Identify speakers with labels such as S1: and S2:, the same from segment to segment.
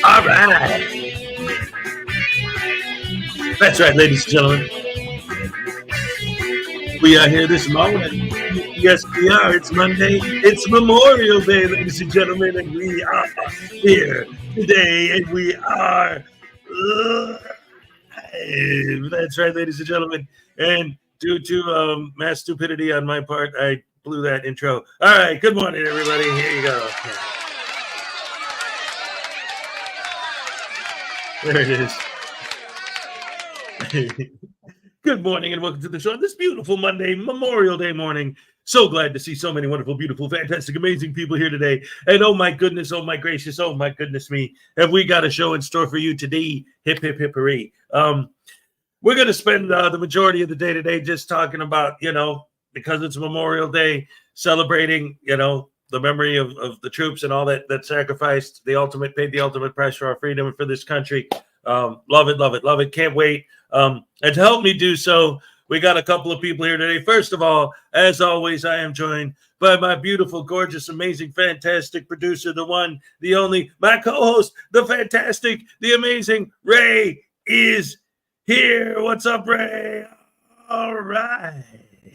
S1: All right. That's right, ladies and gentlemen. We are here this morning. Yes, we are. It's Monday. It's Memorial Day, ladies and gentlemen, and we are here today, and we are live. That's right, ladies and gentlemen. And due to mass stupidity on my part, I blew that intro. All right, good morning, everybody. Here you go. There it is. Good morning and welcome to the show on this beautiful Monday, Memorial Day morning. So glad to see so many wonderful, beautiful, fantastic, amazing people here today. And oh my goodness, oh my gracious, oh my goodness me, have we got a show in store for you today? Hip, hip, hippery. We're going to spend the majority of the day today just talking about, because it's Memorial Day, celebrating, the memory of the troops and all that sacrificed paid the ultimate price for our freedom and for this country. Love it, love it, love it. Can't wait. And to help me do so, We got a couple of people here today. First of all, as always, I am joined by my beautiful, gorgeous, amazing, fantastic producer, the one, the only, my co-host, the fantastic, the amazing Ray is here. What's up, Ray? All right.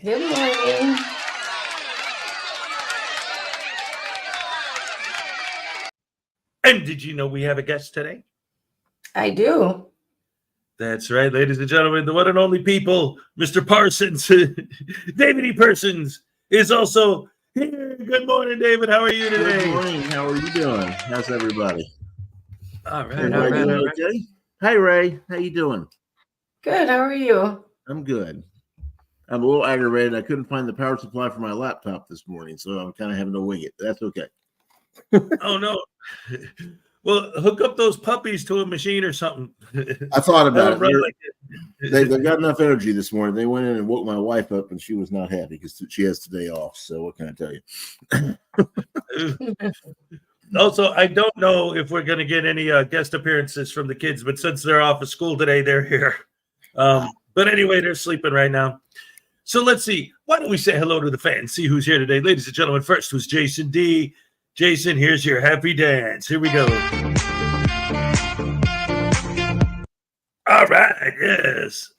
S2: Good morning.
S1: And did you know we have a guest today?
S2: I do.
S1: That's right, ladies and gentlemen, the one and only people, Mr. Parsons, David E. Parsons is also here. Good morning, David. How are you today?
S3: Good morning. How are you doing? How's everybody?
S1: All right.
S3: Everybody doing okay? Hi, Ray. How you doing?
S2: Good. How are you?
S3: I'm good. I'm a little aggravated. I couldn't find the power supply for my laptop this morning, so I'm kind of having to wing it. That's okay.
S1: Oh, no. Well, hook up those puppies to a machine or something.
S3: I thought about it.
S1: Like
S3: They've got enough energy this morning. They went in and woke my wife up, and she was not happy because she has today off. So what can I tell you?
S1: Also, I don't know if we're going to get any guest appearances from the kids, but since they're off of school today, they're here. But anyway, they're sleeping right now. So let's see. Why don't we say hello to the fans, see who's here today. Ladies and gentlemen, first was Jason D. Jason, here's your happy dance. Here we go. All right, yes.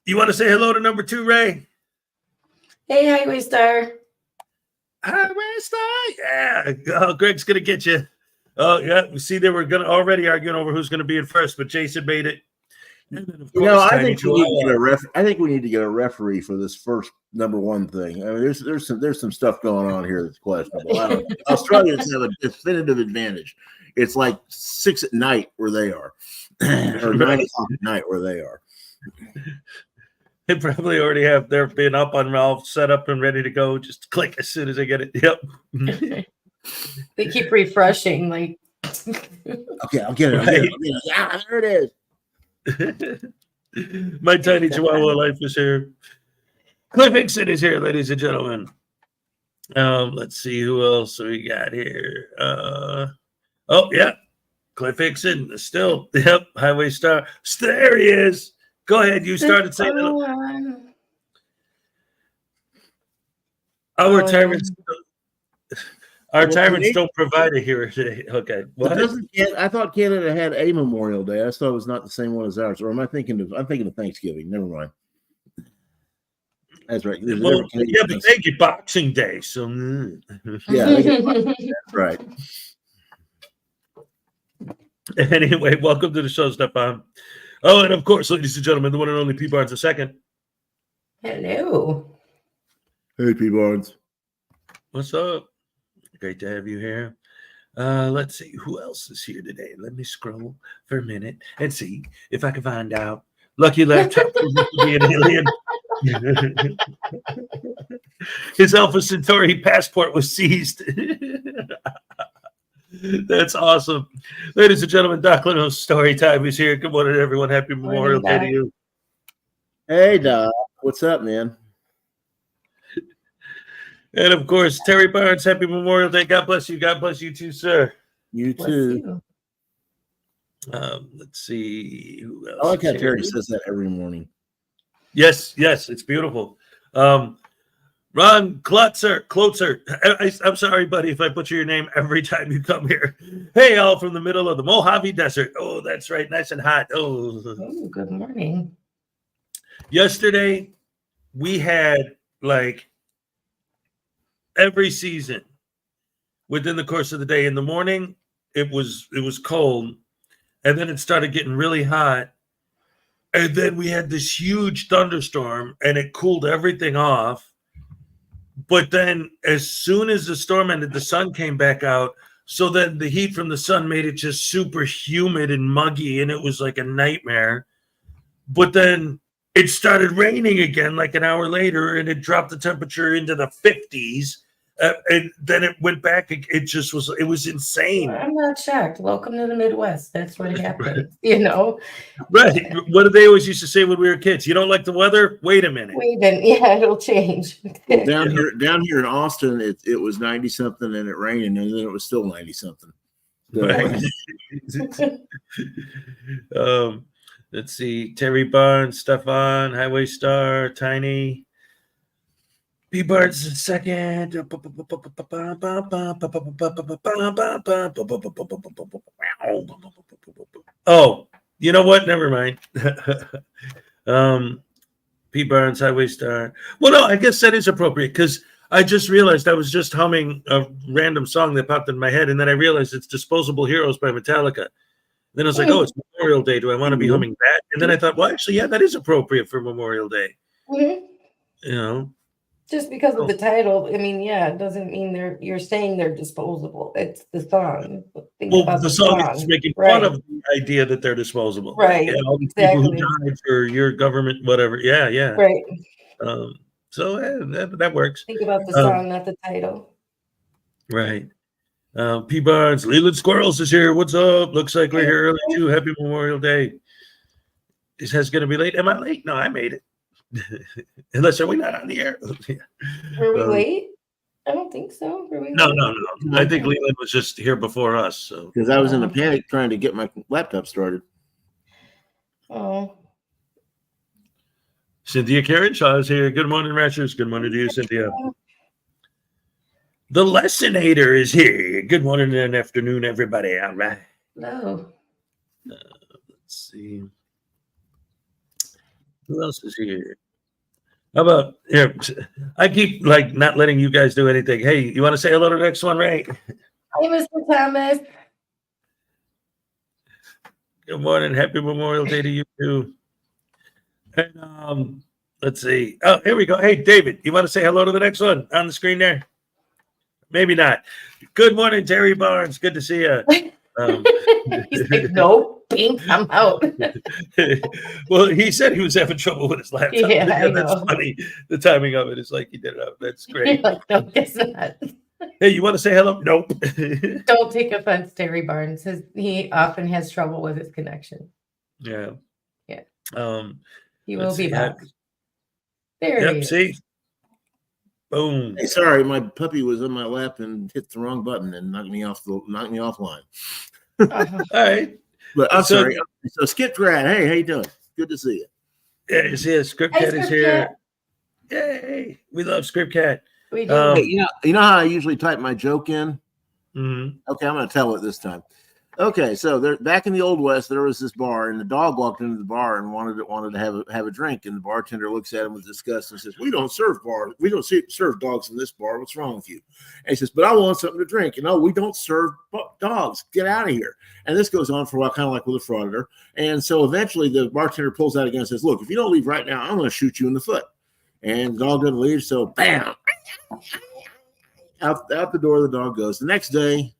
S1: You want to say hello to number 2, Ray?
S2: Hey, Highway Star.
S1: Highway Star. Yeah. Oh, Greg's going to get you. Oh, yeah. We see they were already arguing over who's going to be in first, but Jason made it. And then, of course,
S3: I think we need to get a I think we need to get a referee for this first number 1 thing. I mean, there's some stuff going on here that's questionable. Australians have a definitive advantage. It's like 6 at night where they are, or 9 o'clock at night where they are.
S1: They probably already have their bin up on all set up and ready to go. Just click as soon as they get it. Yep.
S2: They keep refreshing. Like,
S3: okay, I'll get it.
S1: Right.
S3: Yeah, there it is.
S1: My tiny Chihuahua life is here. Cliff Hickson is here, ladies and gentlemen. Let's see who else we got here. Oh, yeah. Cliff Hickson still. Yep. Highway Star. There he is. Go ahead. You started saying hello. Our tyrants don't provide a hero today. Okay. What?
S3: I thought Canada had a Memorial Day. I thought it was not the same one as ours. Or I'm thinking of Thanksgiving. Never mind. That's right.
S1: Well, yeah, but they get Boxing Day. So
S3: yeah, that's right.
S1: Anyway, welcome to the show, Stefan. Oh, and of course, ladies and gentlemen, the one and only P. Barnes II.
S2: hello.
S3: Hey, P. Barnes.
S1: What's up? Great to have you here. Let's see who else is here today. Let me scroll for a minute and see if I can find out. Lucky laptop to be an alien. His Alpha Centauri passport was seized. That's awesome. Ladies and gentlemen, Doc Leno's story time is here. Good morning, everyone. Happy Memorial Day to you.
S3: Hey, Doc. What's up, man?
S1: And of course, Terry Barnes, happy Memorial Day. God bless you. God bless you too, sir.
S3: You too.
S1: Let's see who else.
S3: I like how Terry says that every morning.
S1: Yes, it's beautiful. Ron Klotzer. I'm sorry, buddy, if I butcher your name every time you come here. Hey, all from the middle of the Mojave Desert. Oh, that's right. Nice and hot. Oh,
S2: Good morning.
S1: Yesterday, we had like every season within the course of the day. In the morning, it was cold, and then it started getting really hot. And then we had this huge thunderstorm, and it cooled everything off. But then as soon as the storm ended, the sun came back out. So then the heat from the sun made it just super humid and muggy, and it was like a nightmare. But then it started raining again like an hour later, and it dropped the temperature into the 50s. And then it went back. It just was. It was insane.
S2: I'm not shocked. Welcome to the Midwest. That's what happened. You know.
S1: Right. What did they always used to say when we were kids? You don't like the weather? Wait a minute.
S2: Yeah, it'll change.
S3: Well, down here in Austin, it was 90 something and it rained, and then it was still 90 something.
S1: Right. Let's see. Terry Barnes, Stefan, Highway Star, Tiny. P. Barnes is second. Oh, you know what? Never mind. P. Barnes, Highway Star. Well, no, I guess that is appropriate because I just realized I was just humming a random song that popped in my head, and then I realized it's Disposable Heroes by Metallica. Then I was like, oh, it's Memorial Day. Do I want to be humming that? And then I thought, well, actually, yeah, that is appropriate for Memorial Day.
S2: Mm-hmm.
S1: You know?
S2: Just because of the title, I mean, yeah, it doesn't mean you're saying they're disposable. It's the song.
S1: Well, the song is making fun of the idea that they're disposable.
S2: Right.
S1: Yeah, all these people who died for your government, whatever. Yeah, yeah.
S2: Right.
S1: So that works.
S2: Think about the song, not the title.
S1: Right. P. Barnes, Leland Squirrels is here. What's up? Looks like we're here early too. Happy Memorial Day. Is Hez going to be late? Am I late? No, I made it. Unless are we not on the air?
S2: Were we late? I don't think so. Were we
S1: no,
S2: late?
S1: no. I think Leland was just here before us. So
S3: because I was in a panic trying to get my laptop started.
S2: Oh.
S1: Cynthia Carenshaw is here. Good morning, Rashers. Good morning to you, Cynthia. The Lessonator is here. Good morning and afternoon, everybody. All right.
S2: No.
S1: Let's see. Who else is here? How about here? I keep like not letting you guys do anything. Hey, you want to say hello to the next one, Ray?
S2: Hi, Mr. Thomas.
S1: Good morning. Happy Memorial Day to you too. And let's see. Oh, here we go. Hey, David, you want to say hello to the next one on the screen there? Maybe not. Good morning, Terry Barnes. Good to see you.
S2: He's like, no, pink, I'm out.
S1: Well, he said he was having trouble with his laptop.
S2: Yeah, I
S1: that's
S2: know.
S1: funny. The timing of it is like he did it up. That's great.
S2: Like, no, guess not.
S1: Hey, you want to say hello? Nope.
S2: Don't take offense, Terry Barnes. He often has trouble with his connection.
S1: Yeah.
S2: Yeah. He
S1: let's
S2: will be
S1: see.
S2: back. There he is.
S1: See? Boom.
S3: Hey, sorry, my puppy was in my lap and hit the wrong button and knocked me offline.
S2: Uh-huh.
S1: All right.
S3: But I'm sorry. So Skip Grad, hey, how you doing? Good to see you.
S1: Yeah, you see, Script Cat is here. Yay. We love Script Cat.
S2: We do.
S3: Hey, you know how I usually type my joke in?
S1: Mm-hmm.
S3: Okay, I'm going to tell it this time. Okay, so there, back in the Old West, there was this bar, and the dog walked into the bar and wanted to have a drink, and the bartender looks at him with disgust and says, "We don't serve serve dogs in this bar. What's wrong with you?" And he says, "But I want something to drink." And no, we don't serve dogs. Get out of here. And this goes on for a while, kind of like with a Frauditor. And so eventually, the bartender pulls out again and says, "Look, if you don't leave right now, I'm going to shoot you in the foot." And the dog doesn't leave, so bam, out the door the dog goes. The next day,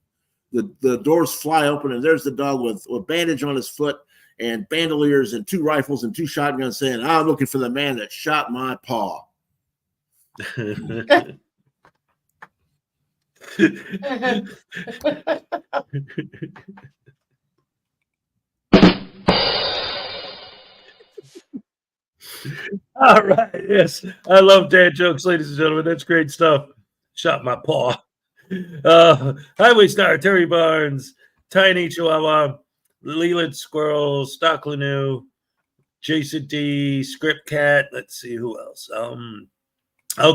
S3: the doors fly open, and there's the dog with a bandage on his foot and bandoliers and 2 rifles and 2 shotguns saying, "I'm looking for the man that shot my paw."
S1: All right. Yes. I love dad jokes, ladies and gentlemen. That's great stuff. Shot my paw. Highway Star, Terry Barnes, Tiny Chihuahua, Leland Squirrel, Stock Lanu, Jason D, Script Cat. Let's see who else.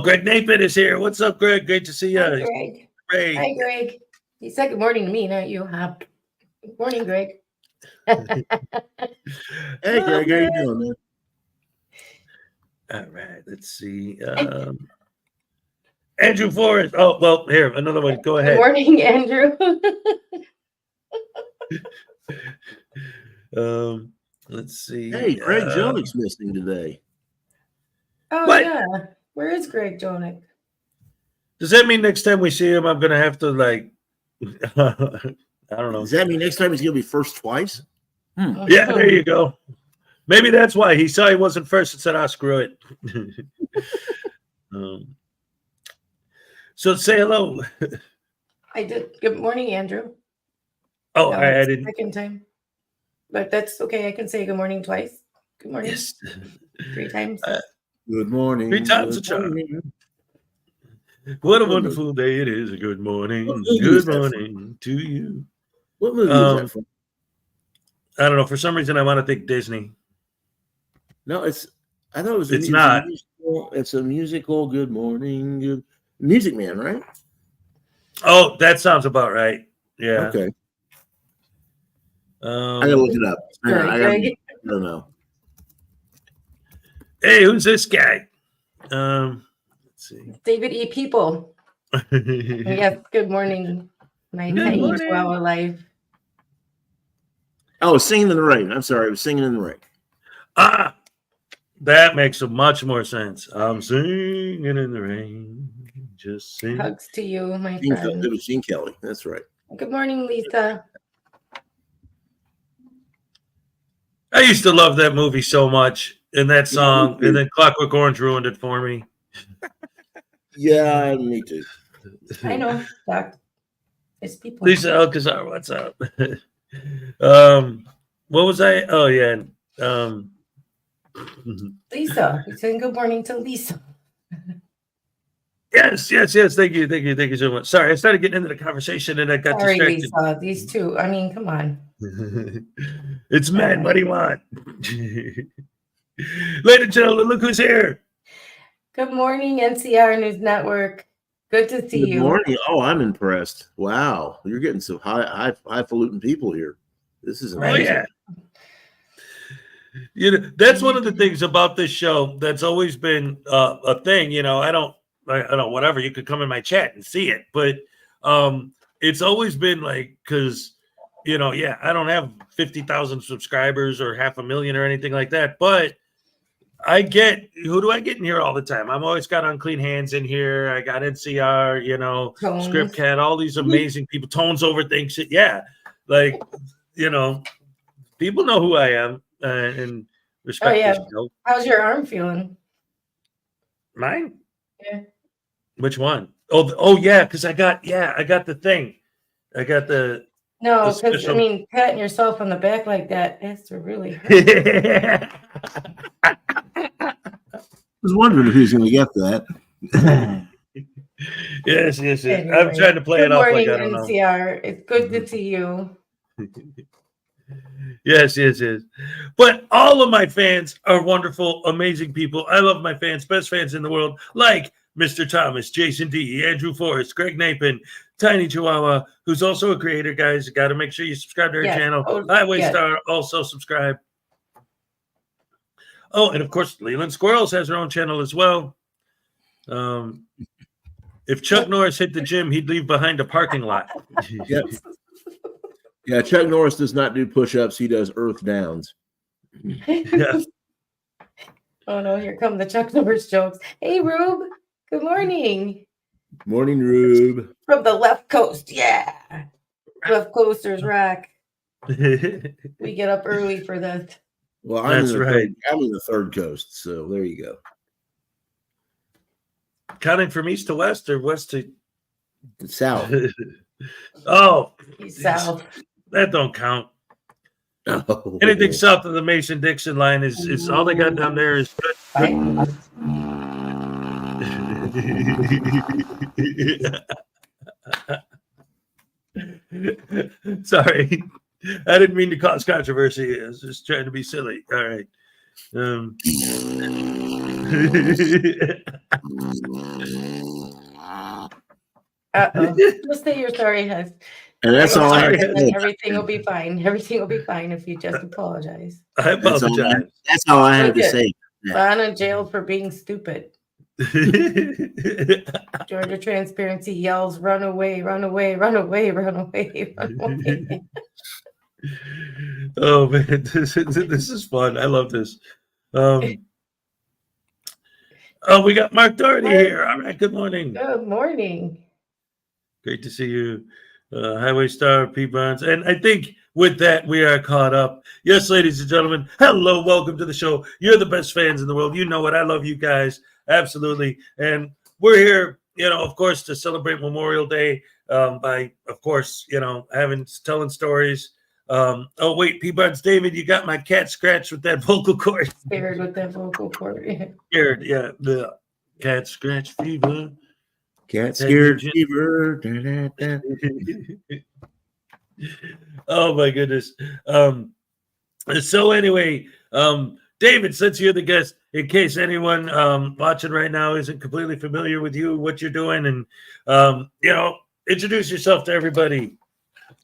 S1: Greg Napitt is here. What's up, Greg? Great to see you.
S2: Hi, Greg.
S1: Great.
S2: Hi, Greg. He said good morning to me, not you. Good morning, Greg.
S3: Hey, Greg, how you doing, man?
S1: All right. Let's see. Andrew Forrest. Oh, well, here, another one. Go ahead.
S2: Good morning, Andrew.
S1: Let's see.
S3: Hey, Greg Jonick's missing today.
S2: Oh,
S1: what?
S2: Yeah. Where is Greg Jonick?
S1: Does that mean next time we see him, I'm going to have to, like, I don't know.
S3: Does that mean next time he's going to be first twice?
S1: Yeah, there you go. Maybe that's why he saw he wasn't first and said, "Ah, screw it." So say hello.
S2: I did. Good morning, Andrew.
S1: Oh,
S2: No,
S1: I
S2: it's the
S1: didn't.
S2: second time. But that's okay. I can say good morning twice. Good morning.
S1: Yes.
S2: 3 times.
S3: Good morning.
S1: 3 times a
S3: Good
S1: charm.
S3: morning.
S1: What a
S3: What
S1: wonderful day it is. Good morning.
S3: What movie
S1: Good
S3: is that from?
S1: morning to you.
S3: What movie is that from?
S1: I don't know. For some reason, I want to think Disney.
S3: No, I thought it was.
S1: It's not.
S3: It's a musical. Good morning, good Music Man, right?
S1: Oh, that sounds about right. Yeah.
S3: Okay. I gotta look it up. Hang on, I don't know.
S1: Hey, who's this guy? Let's see.
S2: David E. People. Yes, good morning. My
S1: Good
S2: tiny
S1: morning.
S2: Chihuahua life.
S3: Oh, Singing in the Rain. I'm sorry, it was Singing in the Rain.
S1: Ah, that makes much more sense. I'm singing in the rain. Just sing.
S2: Hugs to you, my
S3: It
S2: friend.
S3: was Gene Kelly. That's right.
S2: Good morning, Lisa.
S1: I used to love that movie so much and that song,
S3: me
S1: and then Clockwork Orange ruined it for me.
S3: Yeah, me too.
S2: I know, Doc. It's people.
S1: Lisa Alcazar, what's up? What was I? Oh yeah.
S2: Lisa. You're saying good morning to Lisa.
S1: Yes. Thank you so much. Sorry, I started getting into the conversation and I got
S2: Sorry,
S1: distracted.
S2: Lisa. These two. I mean, come on.
S1: It's men. What do you want? Ladies and gentlemen, look who's here.
S2: Good morning, NCR News Network. Good to see you.
S3: Good morning. Oh, I'm impressed. Wow, you're getting some highfalutin people here. This is amazing.
S1: Oh yeah. You know, that's one of the things about this show that's always been a thing. You know, I don't whatever. You could come in my chat and see it, but it's always been like, because you know, yeah, I don't have 50,000 subscribers or 500,000 or anything like that, but who do I get in here all the time? I'm always got Unclean Hands in here. I got NCR, you know,
S2: Tones.
S1: Script Cat, all these amazing people. Tones overthinks it. Yeah, like, you know, people know who I am and respect this show.
S2: How's your arm feeling?
S1: Mine?
S2: Yeah.
S1: Which one? Oh yeah, because I got the thing. I got the
S2: No, because I mean, patting yourself on the back like that has to really hurt.
S3: I was wondering if he's going to get that.
S1: Yes.
S2: Anyway,
S1: I'm trying to play it off like I don't know.
S2: NCR. It's good to see you.
S1: Yes. But all of my fans are wonderful, amazing people. I love my fans, best fans in the world, like Mr. Thomas, Jason D, Andrew Forrest, Greg Napin, Tiny Chihuahua, who's also a creator, guys. You got to make sure you subscribe to our channel. Highway Star, also subscribe. Oh, and of course, Leland Squirrels has her own channel as well. If Chuck Norris hit the gym, he'd leave behind a parking lot.
S3: Yep. Yeah, Chuck Norris does not do push-ups. He does earth downs.
S1: Yeah.
S2: Oh, no, here come the Chuck Norris jokes. Hey, Rube. Good morning.
S3: Morning, Rube.
S2: From the left coast. Yeah. Left coasters rock. We get up early for this.
S3: Well, I'm in the third coast, so there you go.
S1: Counting from east to west or west to
S3: south?
S1: Oh,
S2: he's south.
S1: That don't count.
S3: Oh.
S1: Anything south of the Mason-Dixon line is all they got down there is good. Sorry, I didn't mean to cause controversy. I was just trying to be silly. All right.
S2: Just say you're sorry, Hez.
S3: And that's all I have to say.
S2: Everything will be fine. Everything will be fine if you just apologize.
S1: I apologize.
S3: That's all I have to say.
S2: Lana jailed for being stupid. Georgia Transparency yells, run away, run away, run away, run away, run away.
S1: Oh man, this is fun. I love this. We got Mark Doherty here. All right, good morning.
S2: Good morning.
S1: Great to see you. Highway Star, P. Barnes. And I think with that, we are caught up. Yes, ladies and gentlemen, hello, welcome to the show. You're the best fans in the world. You know it. I love you guys. Absolutely. And we're here, of course, to celebrate Memorial Day by, of course, telling stories. Oh wait, Peabods David, you got my cat scratched with that vocal cord.
S2: Scared with that vocal cord.
S1: Scared, yeah. The cat scratch fever.
S3: Cat scared fever.
S1: Oh my goodness. So anyway, David, since you're the guest, in case anyone watching right now isn't completely familiar with you, what you're doing, and introduce yourself to everybody.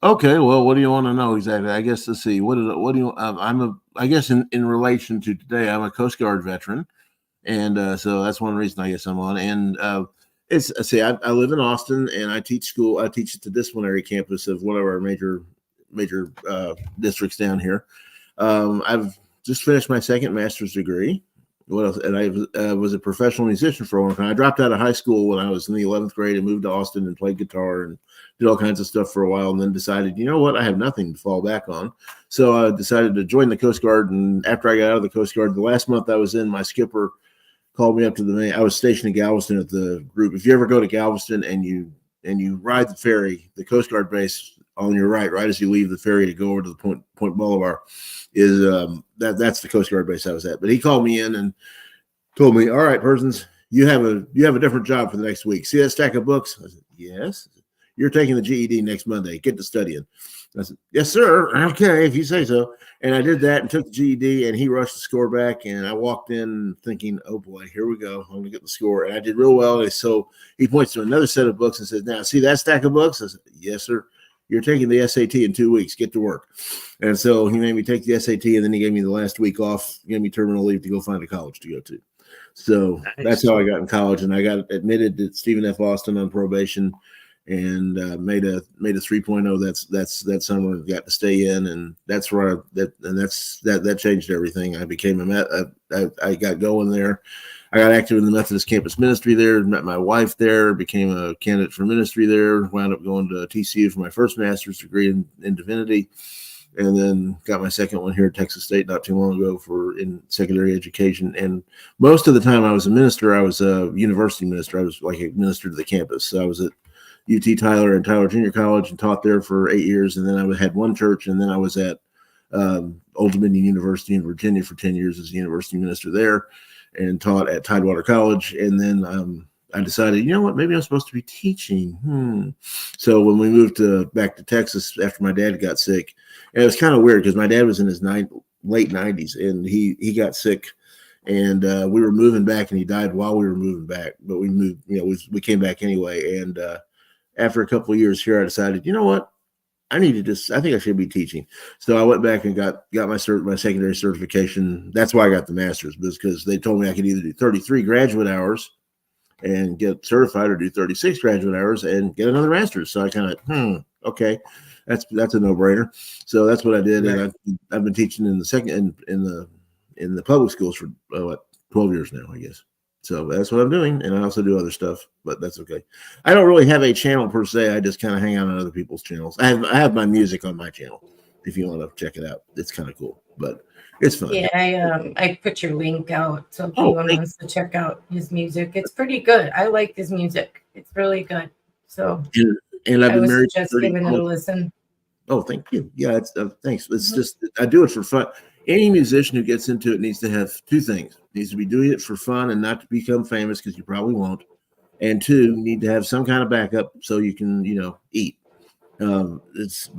S3: Okay, well, what do you want to know exactly? I guess let's see. What do you? I guess in relation to today, I'm a Coast Guard veteran, and so that's one reason I guess I'm on. And I live in Austin, and I teach school. I teach at the disciplinary campus of one of our major districts down here. I've just finished my second master's degree. What else? And I was a professional musician for a long time. I dropped out of high school when I was in the 11th grade and moved to Austin and played guitar and did all kinds of stuff for a while, and then decided, you know what, I have nothing to fall back on. So I decided to join the Coast Guard. And after I got out of the Coast Guard, the last month I was in, my skipper called me up to the main. I was stationed in Galveston at the group. If you ever go to Galveston and you ride the ferry, the Coast Guard base on your right as you leave the ferry to go over to the Point Boulevard, is that's the Coast Guard base I was at. But he called me in and told me, all right, persons, you have a different job for the next week. See that stack of books? I said, yes. You're taking the GED next Monday. Get to studying. I said, yes, sir. Okay, if you say so. And I did that and took the GED, and he rushed the score back. And I walked in thinking, oh boy, here we go. I'm going to get the score. And I did real well. And so he points to another set of books and says, now, see that stack of books? I said, yes, sir. You're taking the SAT in 2 weeks. Get to work. And so he made me take the SAT, and then he gave me the last week off, gave me terminal leave to go find a college to go to. So That's how I got in college, and I got admitted at Stephen F. Austin on probation, and made a 3.0 that summer. Got to stay in, and that's where that changed everything. I became I got going there. I got active in the Methodist campus ministry there, met my wife there, became a candidate for ministry there, wound up going to TCU for my first master's degree in divinity, and then got my second one here at Texas State not too long ago in secondary education. And most of the time I was a minister, I was a university minister. I was like a minister to the campus. So I was at UT Tyler and Tyler Junior College and taught there for 8 years. And then I had one church, and then I was at Old Dominion University in Virginia for 10 years as a university minister there, and taught at Tidewater College. And then I decided, you know what, maybe I'm supposed to be teaching. So when we moved back to Texas after my dad got sick, and it was kind of weird because my dad was in his late 90s, and he got sick, and we were moving back, and he died while we were moving back. But we moved, we came back anyway. And after a couple of years here, I decided, you know what, I think I should be teaching. So I went back and got my secondary certification. That's why I got the master's, because they told me I could either do 33 graduate hours and get certified, or do 36 graduate hours and get another master's. So I kind of, okay, that's a no-brainer. So that's what I did. Right. And I've been teaching in the public schools for 12 years now, I guess. So that's what I'm doing. And I also do other stuff, but that's okay. I don't really have a channel per se. I just kind of hang out on other people's channels. I have my music on my channel. If you want to check it out, it's kind of cool, but it's fun.
S2: Yeah, I put your link out, so if anyone wants to check out his music, it's pretty good. I like his music; it's really good. So,
S3: and I've been married.
S2: Just giving it a listen.
S3: Oh, thank you. Yeah, it's thanks. It's just I do it for fun. Any musician who gets into it needs to have two things: needs to be doing it for fun and not to become famous, because you probably won't. And two, you need to have some kind of backup so you can, eat. It's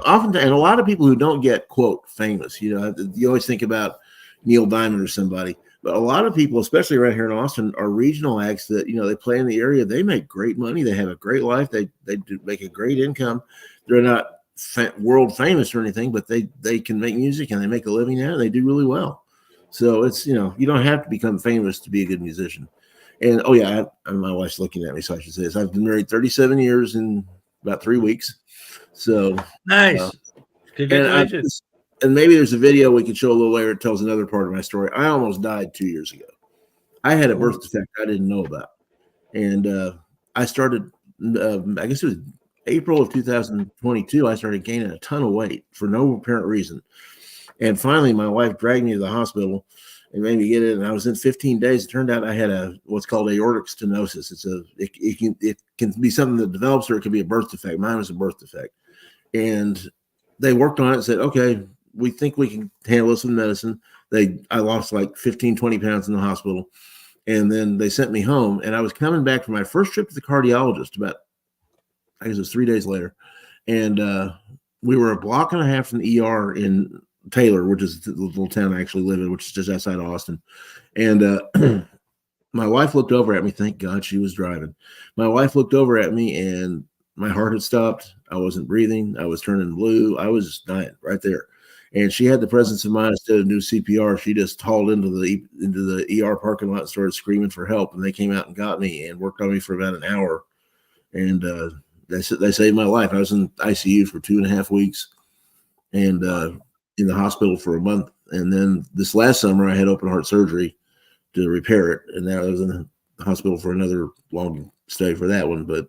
S3: often, and a lot of people who don't get quote famous, you always think about Neil Diamond or somebody, but a lot of people, especially right here in Austin, are regional acts that they play in the area. They make great money. They have a great life. They do make a great income. They're not world famous or anything, but they can make music and they make a living at it. They do really well. So it's you don't have to become famous to be a good musician. And my wife's looking at me, so I should say this. I've been married 37 years in about 3 weeks. So
S1: nice. Congratulations.
S3: And maybe there's a video we could show a little later. It tells another part of my story. I almost died 2 years ago. I had a birth defect I didn't know about, and I started. I guess it was April of 2022. I started gaining a ton of weight for no apparent reason, and finally, my wife dragged me to the hospital. It made me get it, and I was in 15 days. It turned out I had what's called aortic stenosis. It can be something that develops, or it can be a birth defect. Mine was a birth defect, and they worked on it and said, okay, we think we can handle this with medicine. I lost like 15, 20 pounds in the hospital, and then they sent me home, and I was coming back from my first trip to the cardiologist about, I guess it was 3 days later, and we were a block and a half from the ER in Taylor, which is the little town I actually live in, which is just outside of Austin. And my wife looked over at me. Thank God she was driving. My wife looked over at me, and my heart had stopped. I wasn't breathing. I was turning blue. I was just dying right there. And she had the presence of mind. Instead of doing CPR, she just hauled into the ER parking lot and started screaming for help. And they came out and got me and worked on me for about an hour. And they saved my life. I was in ICU for 2.5 weeks, and in the hospital for a month. And then this last summer, I had open heart surgery to repair it, and I was in the hospital for another long stay for that one. But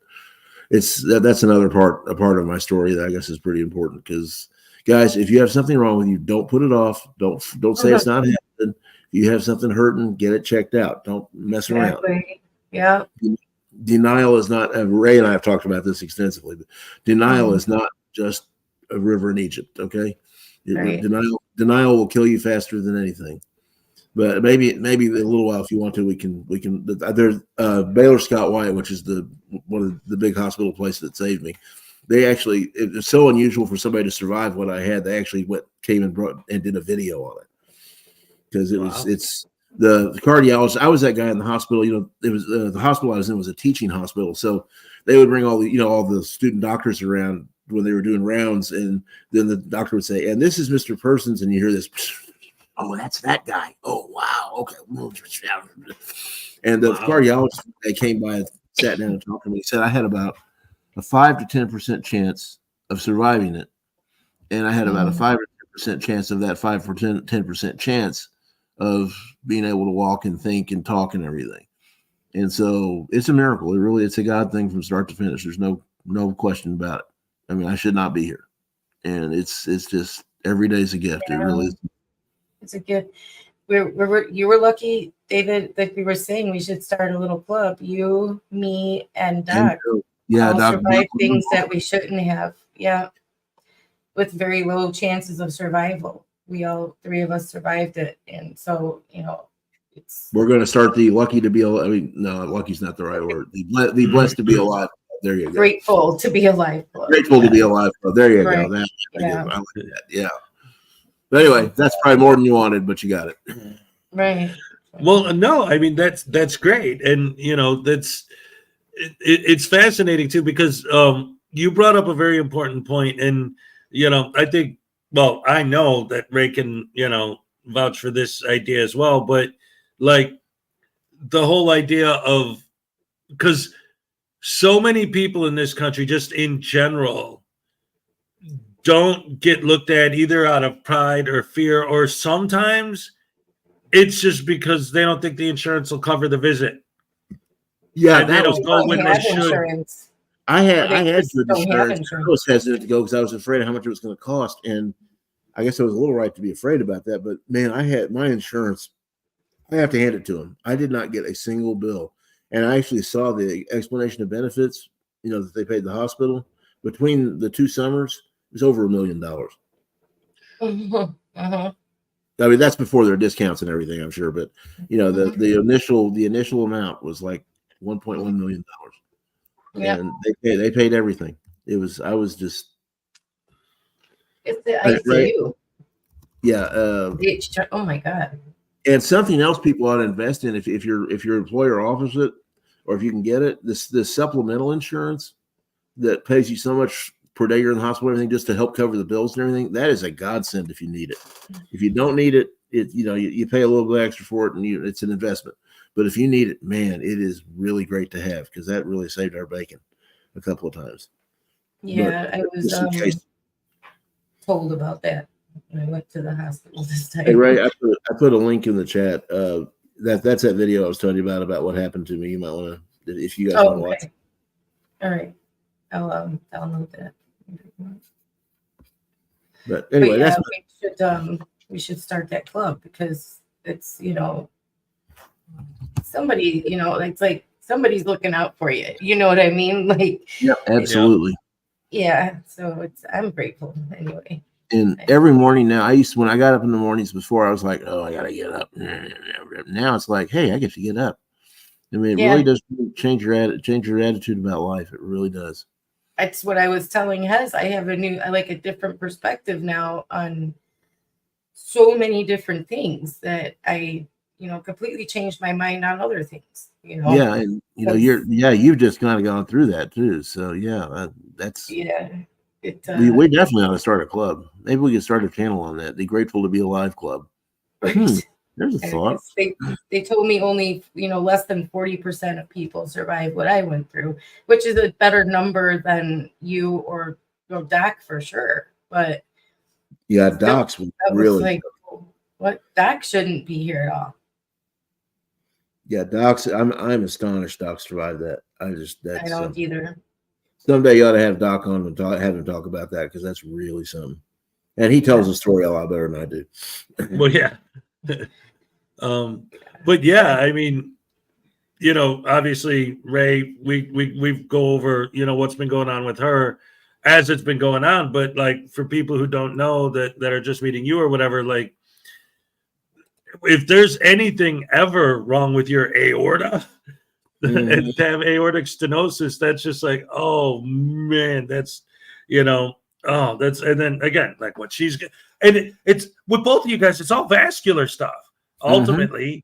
S3: that's another a part of my story that I guess is pretty important, because guys, if you have something wrong with you, don't put it off. Don't say it's not happening. If you have something hurting, get it checked out. Don't mess around.
S2: Yeah.
S3: Denial is not, Ray and I have talked about this extensively, but denial is not just a river in Egypt. Okay.
S2: Right.
S3: Denial will kill you faster than anything. But maybe a little while, if you want to, we can. There's Baylor Scott White, which is one of the big hospital places that saved me. They actually, it was so unusual for somebody to survive what I had. They actually came and did a video on it, because it's the cardiologist. I was that guy in the hospital. It was the hospital I was in was a teaching hospital, so they would bring all the student doctors around when they were doing rounds, and then the doctor would say, "And this is Mr. Persons," and you hear this. Oh, that's that guy. Oh, wow. Okay. And the cardiologist, they came by and sat down and talked to me. He said I had about a 5 to 10% chance of surviving it. And I had about a 5 or 10% chance of that 5 or 10% chance of being able to walk and think and talk and everything. And so it's a miracle. It's a God thing from start to finish. There's no question about it. I mean, I should not be here. And it's just every day's a gift. It really is.
S2: It's a gift. You were lucky, David, like we were saying, we should start a little club. You, me, and Doc.
S3: Yeah,
S2: all
S3: Doc
S2: survived things that we shouldn't have. Yeah. With very low chances of survival. All three of us survived it. And so, we're
S3: going to start the lucky to be alive. I mean, no, lucky's not the right word. The blessed to be alive. There you go.
S2: Grateful to be alive.
S3: Grateful to be alive. There you go.
S2: Right.
S3: I like that. Yeah. But anyway, that's probably more than you wanted, but you got it.
S2: Right.
S1: Well, no, I mean, that's great. And, it's fascinating too, because you brought up a very important point. And, I think, well, I know that Ray can, vouch for this idea as well, but like the whole idea of, because so many people in this country, just in general, don't get looked at either out of pride or fear, or sometimes it's just because they don't think the insurance will cover the visit.
S3: Yeah,
S1: and they don't go when they should.
S2: Insurance.
S3: I had good insurance. I was hesitant to go because I was afraid of how much it was going to cost, and I guess I was a little right to be afraid about that. But man, I had my insurance. I have to hand it to them. I did not get a single bill, and I actually saw the explanation of benefits. That they paid the hospital between the 2 summers. It was over $1 million.
S2: Uh-huh.
S3: I mean, that's before their discounts and everything, I'm sure. But the initial amount was like $1.1 million, and they paid everything. I was just.
S2: It's the ICU. Right?
S3: Yeah.
S2: Oh my God.
S3: And something else people ought to invest in if your employer offers it, or if you can get it, this supplemental insurance that pays you so much per day you're in the hospital, everything, just to help cover the bills and everything. That is a godsend if you need it. If you don't need it, you pay a little bit extra for it, and it's an investment. But if you need it, man, it is really great to have, because that really saved our bacon a couple of times.
S2: Yeah, I was told about that when I went to the hospital this time.
S3: Hey, Ray, I put a link in the chat. That's that video I was telling you about what happened to me. You might want to, if you guys want to watch it.
S2: All right, I'll download that.
S3: But anyway,
S2: we should start that club, because it's, you know, somebody, you know, it's like somebody's looking out for you. You know what I mean? Like,
S3: Yeah, absolutely.
S2: yeah. So I'm grateful anyway.
S3: And every morning now, when I got up in the mornings before, I was like, oh, I got to get up. Now it's like, hey, I get to get up. I mean, it really does change your attitude about life. It really does.
S2: That's what I was telling Hez. I have a different perspective now on so many different things that I, you know, completely changed my mind on other things, you know?
S3: Yeah. And, you know, you've just kind of gone through that too. So, yeah, that's.
S2: Yeah.
S3: We definitely ought to start a club. Maybe we could start a channel on that. The Grateful to Be Alive Club. There's a thought.
S2: They told me only, you know, less than 40% of people survive what I went through, which is a better number than you or Doc for sure. But
S3: yeah, Doc's really
S2: like, what? Doc shouldn't be here at all.
S3: Yeah, Doc's. I'm astonished Doc survived that. I
S2: don't either.
S3: Someday you ought to have Doc on and have him talk about that, because that's really something. And he tells the story a lot better than I do.
S1: Well, yeah. But yeah, I mean, you know, obviously, Ray, we go over, you know, what's been going on with her as it's been going on. But like, for people who don't know that are just meeting you or whatever, like, if there's anything ever wrong with your aorta, and to have aortic stenosis, that's just like, oh man, that's, you know, and then again, like what she's, and it's with both of you guys, it's all vascular stuff. Ultimately,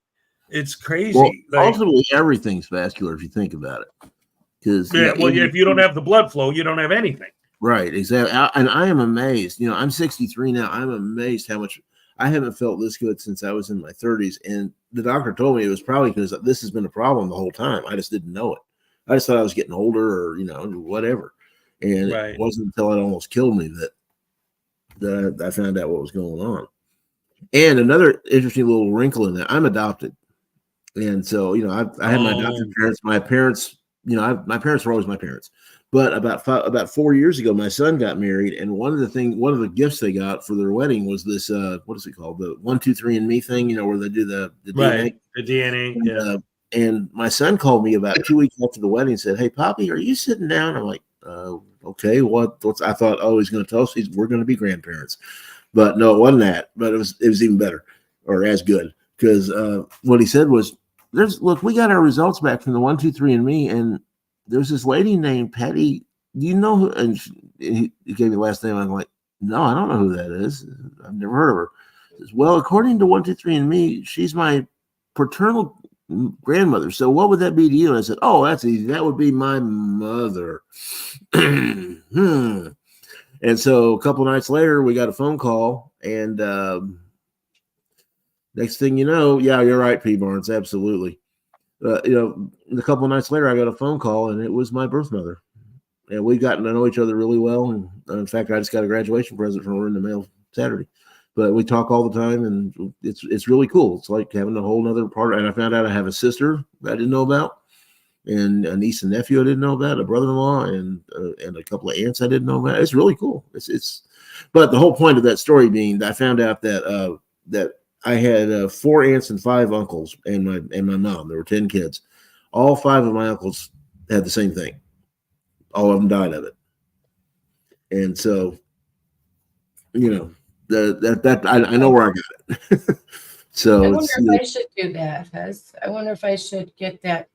S1: it's crazy.
S3: Well,
S1: like,
S3: ultimately, everything's vascular if you think about it. Because
S1: if you don't have the blood flow, you don't have anything.
S3: Right, exactly. And I am amazed. You know, I'm 63 now. I'm amazed how much I haven't felt this good since I was in my 30s. And the doctor told me it was probably because this has been a problem the whole time. I just didn't know it. I just thought I was getting older, or, you know, whatever. And it wasn't until it almost killed me that I found out what was going on. And another interesting little wrinkle in that, I'm adopted. And so, you know, I had my adopted parents. My parents, you know, my parents were always my parents. But about 4 years ago, my son got married, and one of the gifts they got for their wedding was this what is it called, the 1-2-3-and-me thing, you know, where they do the DNA.
S1: The DNA.
S3: And my son called me about 2 weeks after the wedding and said, "Hey, Poppy, are you sitting down?" I'm like, "Okay, what's?" I thought, "Oh, he's going to tell us we're going to be grandparents," but no, it wasn't that. But it was even better, or as good, because what he said was, "Look, we got our results back from the 1-2-3-and-me, and there's this lady named Patty. Do you know who?" And he gave me the last name. I'm like, "No, I don't know who that is. I've never heard of her." He says, "Well, according to 1-2-3-and-me, she's my paternal grandmother. So what would that be to you?" And I said, "Oh, that's easy. That would be my mother." And so a couple of nights later, we got a phone call, and next thing you know, yeah, you're right, P. Barnes, absolutely. You know, a couple of nights later, I got a phone call, and it was my birth mother. And we've gotten to know each other really well. And in fact, I just got a graduation present from her in the mail Saturday. But we talk all the time, and it's really cool. It's like having a whole nother part. And I found out I have a sister that I didn't know about, and a niece and nephew I didn't know about, a brother-in-law, and a couple of aunts I didn't know about. It's really cool. But the whole point of that story being, I found out that that I had 4 aunts and 5 uncles, and my mom. There were 10 kids. All 5 of my uncles had the same thing. All of them died of it. And so, you know, I know where I got it. So
S2: I wonder if I should do that, Hez. I wonder if I should get that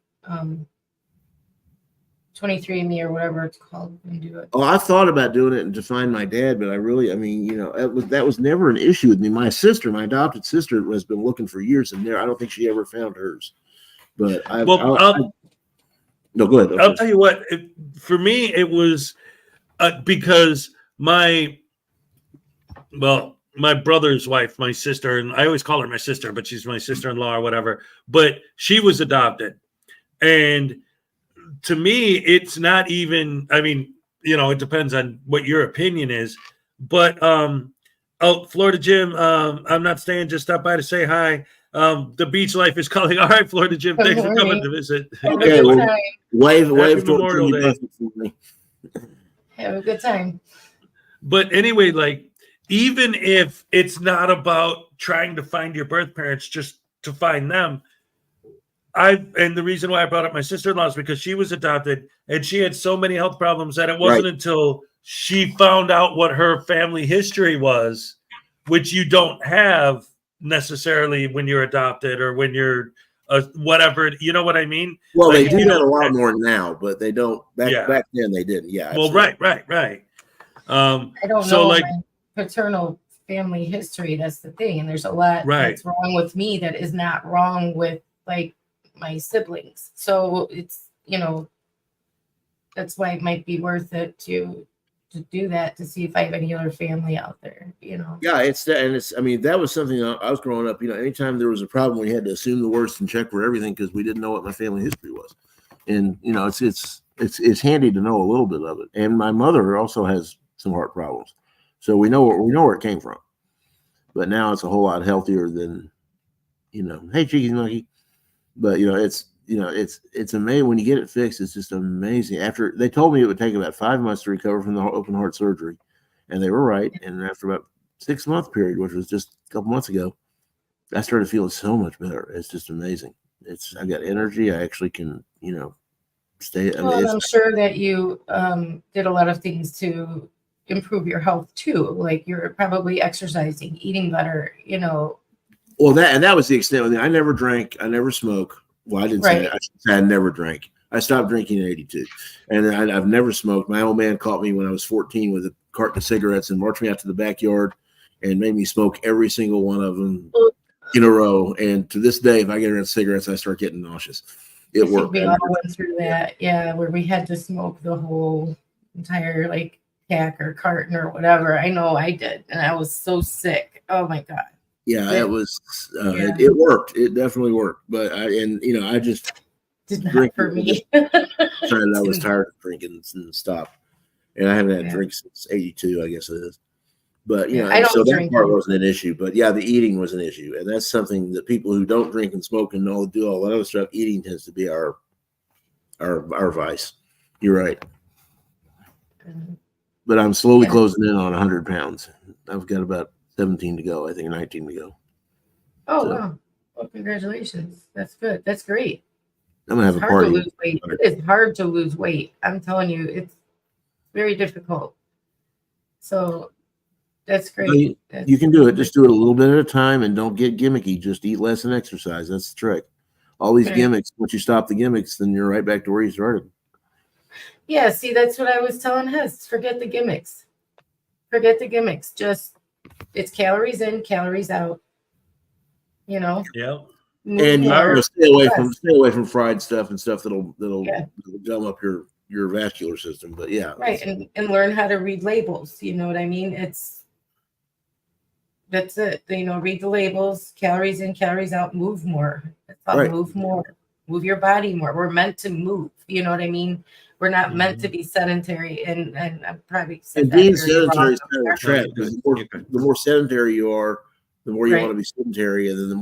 S2: 23andMe or whatever it's called and do it.
S3: Oh, I thought about doing it and to find my dad, but I mean, you know, that was never an issue with me. My adopted sister, has been looking for years, and I don't think she ever found hers. But no, go ahead.
S1: I'll tell you what. For me, it was because my brother's wife, my sister, and I always call her my sister, but she's my sister-in-law or whatever. But she was adopted, and to me, it's not even. I mean, you know, it depends on what your opinion is. But Florida Jim, I'm not staying. Just stop by to say hi. The beach life is calling. All right, Florida Jim, thanks for coming to visit.
S3: Okay, wave
S1: Memorial Day.
S3: for me.
S2: Have a good time.
S1: But anyway, like, even if it's not about trying to find your birth parents just to find them. And the reason why I brought up my sister-in-law is because she was adopted and she had so many health problems that it wasn't until she found out what her family history was, which you don't have necessarily when you're adopted or when you're whatever, you know what I mean?
S3: Well,
S1: Like,
S3: they do that a lot more now, but they don't. Back then they didn't. Yeah.
S1: Well, right.
S2: I don't know my paternal family history. That's the thing, and there's a lot that's wrong with me that is not wrong with like my siblings. So it's, you know, that's why it might be worth it to do that, to see if I have any other family out there, you know.
S3: Yeah, I mean, that was something I was growing up, you know, anytime there was a problem, we had to assume the worst and check for everything because we didn't know what my family history was. And, you know, it's handy to know a little bit of it. And my mother also has some heart problems. So we know where it came from. But now it's a whole lot healthier than, you know, hey, cheeky monkey. But, you know, it's amazing when you get it fixed. It's just amazing. After they told me it would take about 5 months to recover from the open heart surgery, and they were right. And after about 6 month period, which was just a couple months ago, I started feeling so much better. It's just amazing. I got energy. I actually can, you know, stay.
S2: I'm sure that you did a lot of things to improve your health too. Like you're probably exercising, eating better, you know.
S3: Well, that was the extent of it. I never drank. I never smoked. Well, I didn't say that. I should say I never drank. I stopped drinking in '82, and I've never smoked. My old man caught me when I was 14 with a carton of cigarettes and marched me out to the backyard and made me smoke every single one of them in a row. And to this day, if I get around cigarettes, I start getting nauseous. It worked.
S2: We all went through that, where we had to smoke the whole entire like pack or carton or whatever. I know I did, and I was so sick. Oh my God.
S3: Yeah, it was. It worked. It definitely worked. But I just
S2: did not for me.
S3: I was tired of drinking and stopped. And I haven't had a drink since '82, I guess it is. But you know, so that part wasn't an issue. But yeah, the eating was an issue, and that's something that people who don't drink and smoke and do all that other stuff, eating tends to be our vice. You're right. But I'm slowly closing in on 100 pounds. I've got about 17 to go, I think 19 to go.
S2: Oh, wow. Well, congratulations. That's good. That's great.
S3: I'm going to have a party.
S2: To lose weight. It is hard to lose weight. I'm telling you, it's very difficult. So that's great.
S3: You can do it. Just do it a little bit at a time and don't get gimmicky. Just eat less and exercise. That's the trick. All these gimmicks, once you stop the gimmicks, then you're right back to where you started.
S2: Yeah, see, that's what I was telling Hez. Forget the gimmicks. Forget the gimmicks. Just it's calories in, calories out. You know.
S1: Yeah.
S3: And stay away from fried stuff and stuff that'll gum up your vascular system. But yeah.
S2: Right, and learn how to read labels. You know what I mean? That's it. You know, read the labels, calories in, calories out, move more. That's all. Move more. Move your body more. We're meant to move. You know what I mean? We're not meant to be sedentary, and I'm probably
S3: and being sedentary is kind of a trap because the more sedentary you are, the more you want to be sedentary, and then the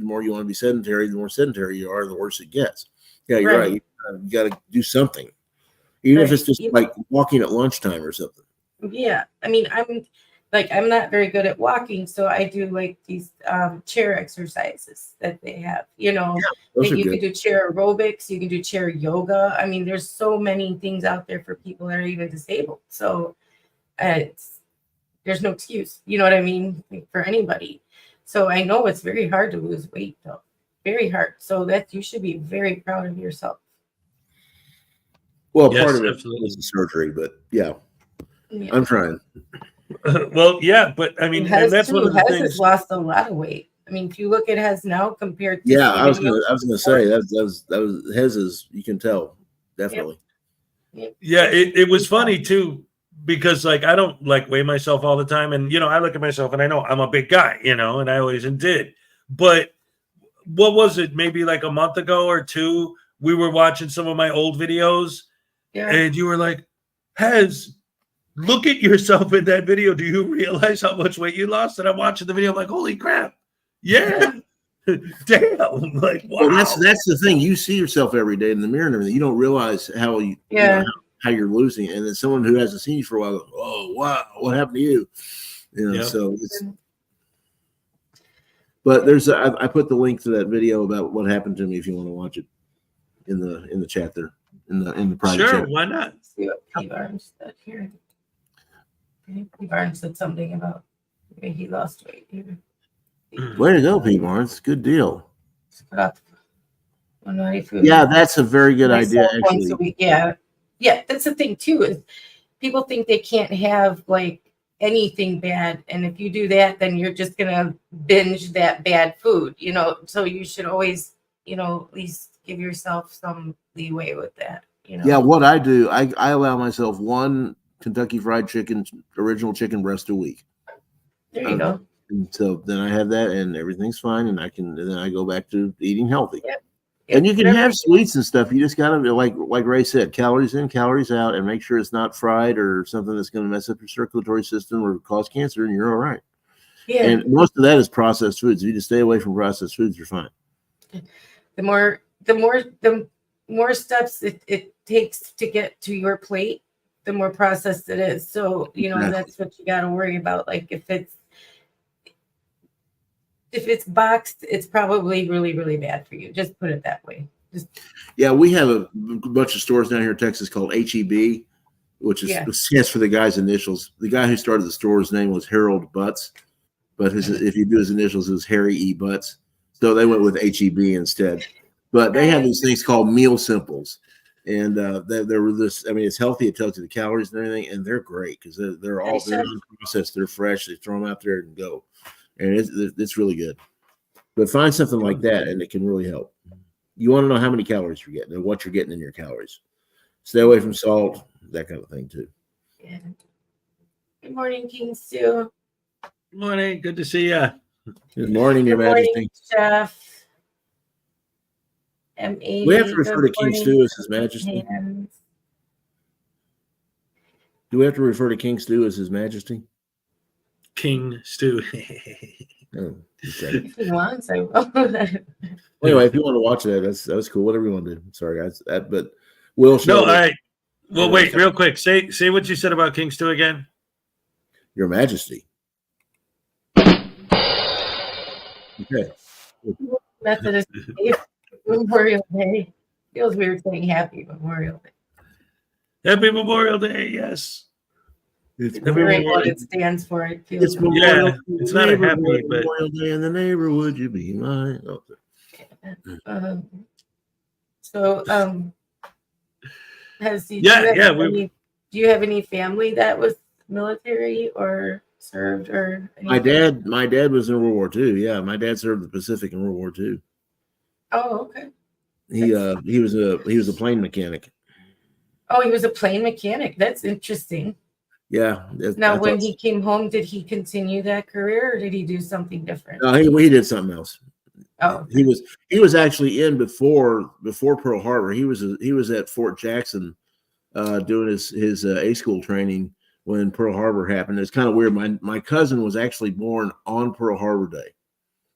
S3: more you want to be sedentary, the more sedentary you are, the worse it gets. Yeah, you're right. You got to do something, even if it's just like walking at lunchtime or something.
S2: Yeah, I mean, I'm not very good at walking, so I do like these chair exercises that they have. You know, you can do chair aerobics, you can do chair yoga. I mean, there's so many things out there for people that are even disabled. So there's no excuse. You know what I mean, for anybody. So I know it's very hard to lose weight, though, very hard. So that you should be very proud of yourself.
S3: Well, part of it was the surgery, but I'm trying.
S1: Well, yeah, but I mean, and that's one of the things.
S2: Has lost a lot of weight. I mean, if you look at Hez now compared to
S3: I was gonna say that was Hez's. You can tell definitely.
S1: Yeah, it was funny too because like I don't like weigh myself all the time, and you know I look at myself and I know I'm a big guy, you know, and I always did. But what was it? Maybe like a month ago or two, we were watching some of my old videos, and you were like, Hez, look at yourself in that video. Do you realize how much weight you lost? And I'm watching the video. I'm like, holy crap. Yeah. Damn. Like, wow.
S3: Well, that's the thing. You see yourself every day in the mirror and everything. You don't realize how how you're losing. And then someone who hasn't seen you for a while goes, oh, wow, what happened to you? You know,
S1: Yep.
S3: so it's. But there's I put the link to that video about what happened to me if you want to watch it in the chat there in the private
S1: Sure,
S3: chat.
S1: why not?
S2: Let's see what P. Barnes said here. Okay, P. Barnes said something about maybe he lost weight here.
S3: Way to go, Pete Barnes. Good deal.
S2: Cut out the naughty food.
S3: Yeah, that's a very good idea,
S2: Myself once
S3: actually.
S2: a week. Yeah. That's the thing too. Is people think they can't have like anything bad, and if you do that, then you're just gonna binge that bad food. So you should always, at least give yourself some leeway with that.
S3: Yeah, what I do, I allow myself one Kentucky Fried Chicken original chicken breast a week.
S2: There you go.
S3: And so then I have that, and everything's fine, and then I go back to eating healthy.
S2: Yep.
S3: And you can have sweets and stuff. You just gotta be like Ray said, calories in, calories out, and make sure it's not fried or something that's going to mess up your circulatory system or cause cancer, and you're all right.
S2: Yeah.
S3: And most of that is processed foods. If you just stay away from processed foods, you're fine.
S2: The more steps it takes to get to your plate, the more processed it is. So,
S3: Exactly.
S2: That's what you got to worry about. Like if it's boxed, it's probably really, really bad for you. Just put it that way.
S3: Yeah, we have a bunch of stores down here in Texas called HEB, which stands for the guy's initials. The guy who started the store's name was Harold Butts, but if you do his initials, it was Harry E. Butts. So they went with HEB instead. But they have these things called meal simples, and they're this. I mean, it's healthy. It tells you the calories and everything, and they're great because they're unprocessed. They're fresh. They throw them out there and go, and it's really good. But find something like that, and it can really help. You want to know how many calories you're getting and what you're getting in your calories. Stay away from salt, that kind of thing too.
S2: Yeah. Good morning, King Stu.
S1: Good morning. Good to see you.
S3: Good morning, Your Majesty.
S2: Chef. M.A.
S3: We have to refer to King Stu as His Majesty. Do we have to refer to King Stu as His Majesty?
S1: King Stu.
S3: Oh, okay.
S2: If he wants, I will.
S3: Anyway, if you want to watch that, that's cool. Whatever you want to do. Sorry, guys. But we'll show.
S1: No, all right. Well, wait, real quick. Say what you said about King Stu again.
S3: Your Majesty. Okay.
S2: Methodist Memorial Day. Feels weird saying Happy Memorial Day.
S1: Happy Memorial Day. Yes.
S3: It's
S2: What it stands for. It feels
S3: it's Memorial.
S1: Yeah, it's not a happy, but
S3: Memorial Day in the neighborhood. You be mine.
S2: Do you have any family that was military or served or anything?
S3: My dad was in World War II. Yeah, my dad served the Pacific in World War II.
S2: Oh, okay.
S3: He was a plane mechanic.
S2: Oh, he was a plane mechanic. That's interesting.
S3: Yeah.
S2: Now, when he came home, did he continue that career or did he do something different?
S3: No, he did something else.
S2: Oh,
S3: he was actually in before Pearl Harbor. He was at Fort Jackson doing his A school training when Pearl Harbor happened. It's kind of weird. My cousin was actually born on Pearl Harbor Day.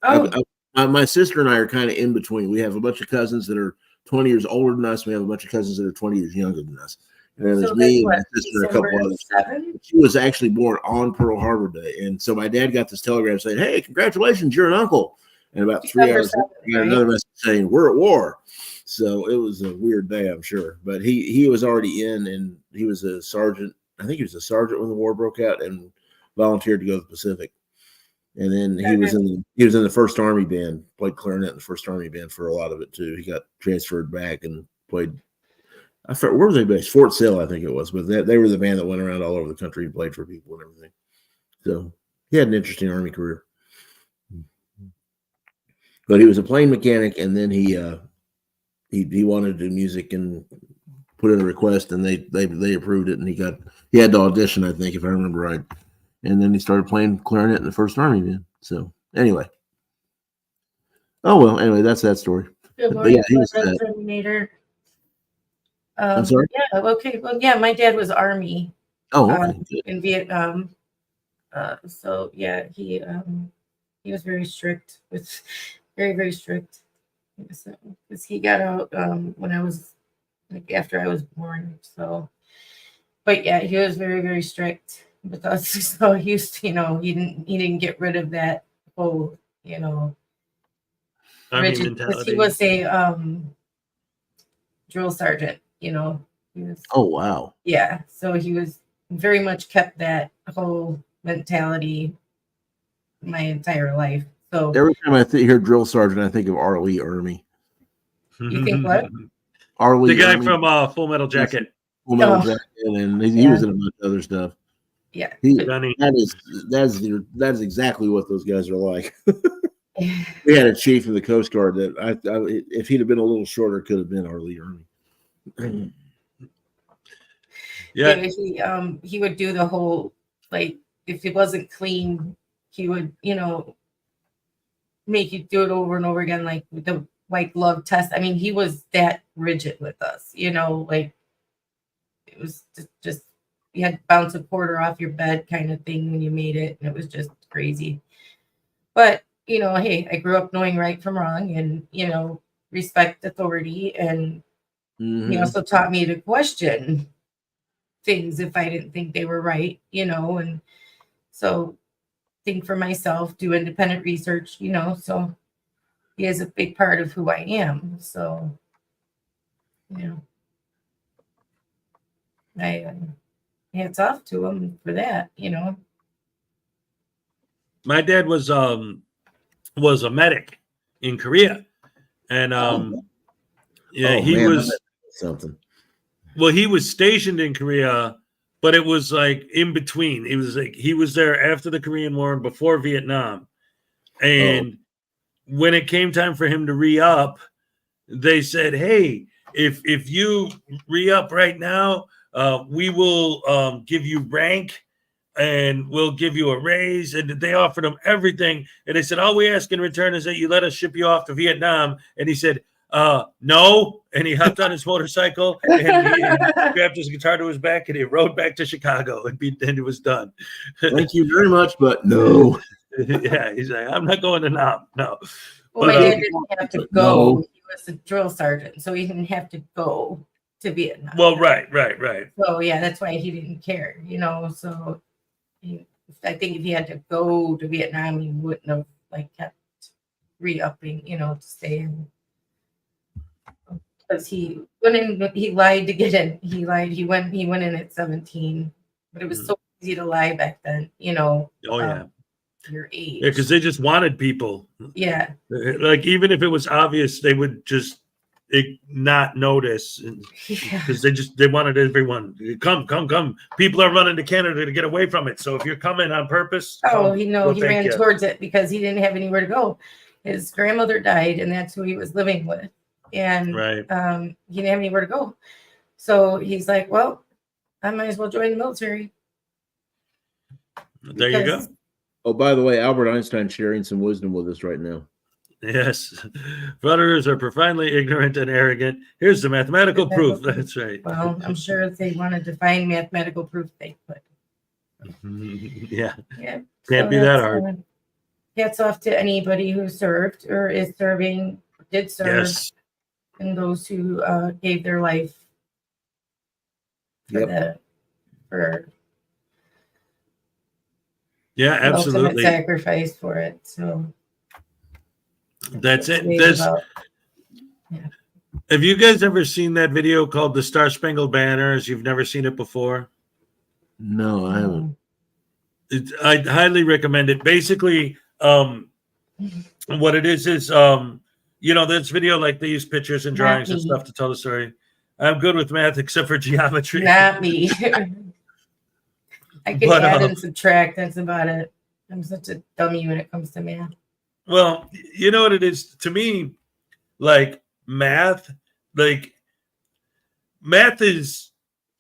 S2: Oh.
S3: My sister and I are kind of in between. We have a bunch of cousins that are 20 years older than us. We have a bunch of cousins that are 20 years younger than us. And then there's me and my sister and a couple others. 7? She was actually born on Pearl Harbor Day. And so my dad got this telegram saying, "Hey, congratulations, you're an uncle." And about 3 hours later, we got another message saying, "We're at war." So it was a weird day, I'm sure. But he was already in, and he was a sergeant. I think he was a sergeant when the war broke out and volunteered to go to the Pacific. And then he was in the First Army Band, played clarinet in the First Army Band for a lot of it too. He got transferred back and played. I forgot where were they based? Fort Sill, I think it was. But they were the band that went around all over the country and played for people and everything. So he had an interesting Army career. But he was a plane mechanic, and then he wanted to do music and put in a request, and they approved it, and he had to audition, I think, if I remember right. And then he started playing clarinet in the First Army Band. So anyway. Oh well, anyway, that's that story.
S2: Good
S3: morning,
S2: yeah, he was Terminator.
S3: I'm sorry?
S2: Yeah, okay. Well, yeah, my dad was Army.
S3: Oh, okay.
S2: In Vietnam. So yeah, he was very strict with very, very strict. Because he got out when I was after I was born. So but yeah, he was very, very strict. because so he used to, he didn't get rid of that whole,
S1: Army
S2: rigid, because he
S1: mentality.
S2: was a drill sergeant, he was,
S3: Oh wow.
S2: yeah, so he was very much kept that whole mentality my entire life. So
S3: Every time I hear drill sergeant, I think of Arlie Ermy.
S2: You think what?
S3: Arlie,
S1: The guy
S3: Ermy,
S1: from Full Metal Jacket.
S3: Full Metal
S2: Oh.
S3: Jacket, and he
S2: Yeah.
S3: was in a bunch of other stuff.
S2: Yeah.
S1: Gunny.
S3: That's exactly what those guys are like. We had a chief in the Coast Guard that if he'd have been a little shorter, could have been Arlie Ermy.
S1: Yeah.
S2: He would do the whole, like, if it wasn't clean, he would, make you do it over and over again, like with the white glove test. I mean, he was that rigid with us, like it was just you had to bounce a quarter off your bed kind of thing when you made it, and it was just crazy. But hey, I grew up knowing right from wrong, and respect authority, and he also taught me to question things if I didn't think they were right, and so think for myself, do independent research, so he is a big part of who I am. So, I hats off to him for that,
S1: My dad was a medic in Korea, and he was
S3: something.
S1: Well, he was stationed in Korea, but it was like in between. It was like he was there after the Korean War and before Vietnam. And when it came time for him to re-up, they said, "Hey, if you re-up right now, we will give you rank and we'll give you a raise." And they offered him everything. And they said, "All we ask in return is that you let us ship you off to Vietnam." And he said, "No." And he hopped on his motorcycle and he grabbed his guitar to his back and he rode back to Chicago and it was done.
S3: Thank you very much, but no.
S1: Yeah, he's like, "I'm not going to Nam." No.
S2: Well, my dad didn't have to go. No. He was a drill sergeant, so he didn't have to go to Vietnam.
S1: Well, right.
S2: So yeah, that's why he didn't care, So I think if he had to go to Vietnam, he wouldn't have kept re-upping, to stay in. Because he lied to get in. He lied. He went in at 17, but it was so easy to lie back then,
S1: Oh yeah.
S2: Your age.
S1: Yeah, because they just wanted people.
S2: Yeah.
S1: Like even if it was obvious, they would just not notice because they wanted everyone come. People are running to Canada to get away from it. So if you're coming on purpose,
S2: he ran towards it because he didn't have anywhere to go. His grandmother died, and that's who he was living with. And he didn't have anywhere to go. So he's like, well, I might as well join the military.
S1: There you go.
S3: Oh, by the way, Albert Einstein sharing some wisdom with us right now.
S1: Yes. Frauditors are profoundly ignorant and arrogant. Here's the mathematical proof. That's right.
S2: Well, I'm sure if they wanted to find mathematical proof, they could.
S1: Yeah.
S2: Can't
S1: be that hard.
S2: Hats off to anybody who served or is serving, did serve.
S1: Yes.
S2: And those who gave their life for
S1: absolutely
S2: ultimate sacrifice for it. So
S1: that's it. Have you guys ever seen that video called "The Star Spangled Banners"? You've never seen it before?
S3: No, I haven't.
S1: I highly recommend it. Basically, what it is this video, like they use pictures and drawings and stuff to tell the story. I'm good with math except for geometry.
S2: Not me. I can add and subtract. That's about it. I'm such a dummy when it comes to math.
S1: Well, you know what it is to me, like math is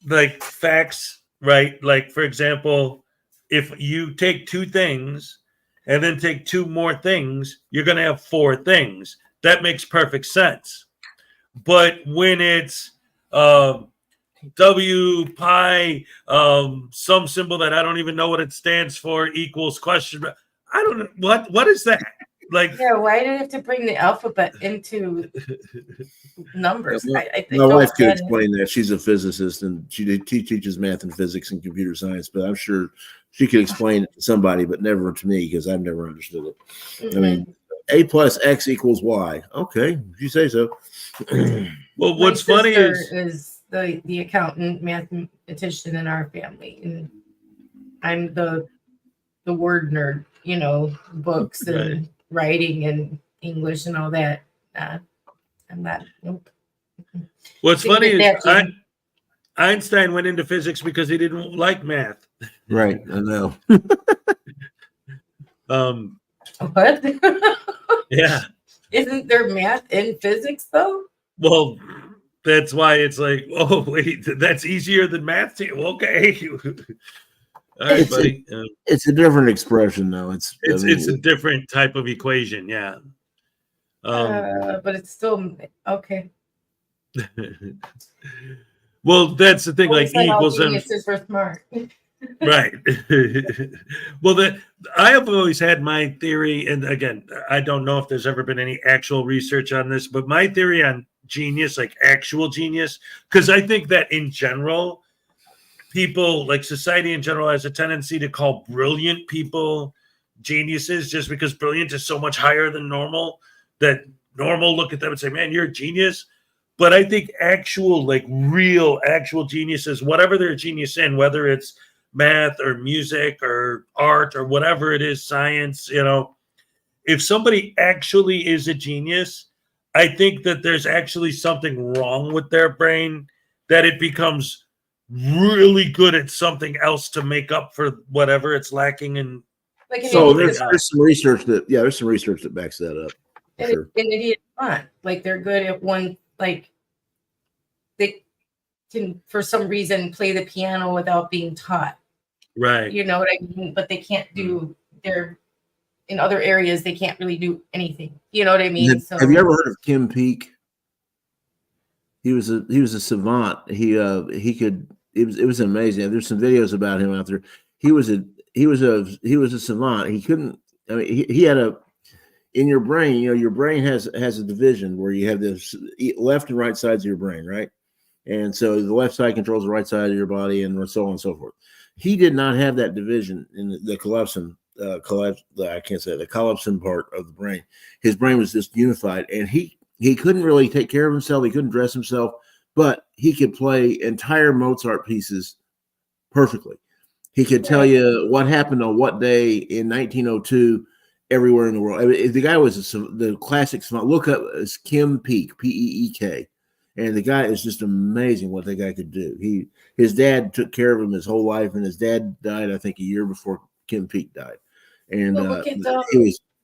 S1: like facts, right? Like, for example, if you take two things and then take two more things, you're going to have four things. That makes perfect sense. But when it's W pi, some symbol that I don't even know what it stands for equals question, I don't know what is that? like
S2: Yeah, why did it have to bring the alphabet into numbers? I
S3: My
S2: don't
S3: wife could
S2: get it.
S3: explain that. She's a physicist and she teaches math and physics and computer science, but I'm sure she could explain it to somebody, but never to me because I've never understood it. I mean, A plus X equals Y. Okay, if you say so.
S1: well,
S2: My
S1: what's funny
S2: sister
S1: is
S2: the accountant mathematician in our family, and I'm the word nerd, books and
S1: right.
S2: writing and English and all that. I'm not. Nope.
S1: What's
S2: Didn't
S1: funny
S2: get
S1: is
S2: that gene.
S1: Einstein went into physics because he didn't like math.
S3: Right, I know.
S2: What?
S1: Yeah.
S2: Isn't there math in physics though?
S1: Well, that's why it's like, oh wait, that's easier than math to you. Okay. All right,
S3: It's
S1: buddy.
S3: it's a different expression though.
S1: It's a different type of equation, yeah.
S2: But it's still okay.
S1: Well, that's the thing.
S2: Always
S1: Like E
S2: said all
S1: equals M.
S2: geniuses were smart.
S1: Right. Well, I have always had my theory, and again, I don't know if there's ever been any actual research on this, but my theory on genius, like actual genius, because I think that in general, people, like society in general, has a tendency to call brilliant people geniuses just because brilliant is so much higher than normal, that normal look at them and say, man, you're a genius. But I think actual, like real actual geniuses, whatever they're a genius in, whether it's math or music or art or whatever it is, science, if somebody actually is a genius, I think that there's actually something wrong with their brain, that it becomes really good at something else to make up for whatever it's lacking in.
S2: Like an
S3: So
S2: idiot.
S3: there's some research that backs that up.
S2: An idiot font. Like they're good at one, like they can for some reason play the piano without being taught.
S1: Right.
S2: You know what I mean? But they can't do in other areas they can't really do anything. You know what I mean?
S3: Have you ever heard of Kim Peek? He was a savant. It was amazing. There's some videos about him out there. He was a savant. He couldn't. I mean, he had in your brain. Your brain has a division where you have this left and right sides of your brain, right? And so the left side controls the right side of your body, and so on and so forth. He did not have that division in the calypsin. I can't say it, the calypsin part of the brain. His brain was just unified, and he couldn't really take care of himself. He couldn't dress himself, but he could play entire Mozart pieces perfectly. He could tell you what happened on what day in 1902 everywhere in the world. I mean, the guy was the classic. Look up Kim Peek, Peek, and the guy is just amazing what that guy could do. His dad took care of him his whole life, and his dad died, I think, a year before Kim Peek died. And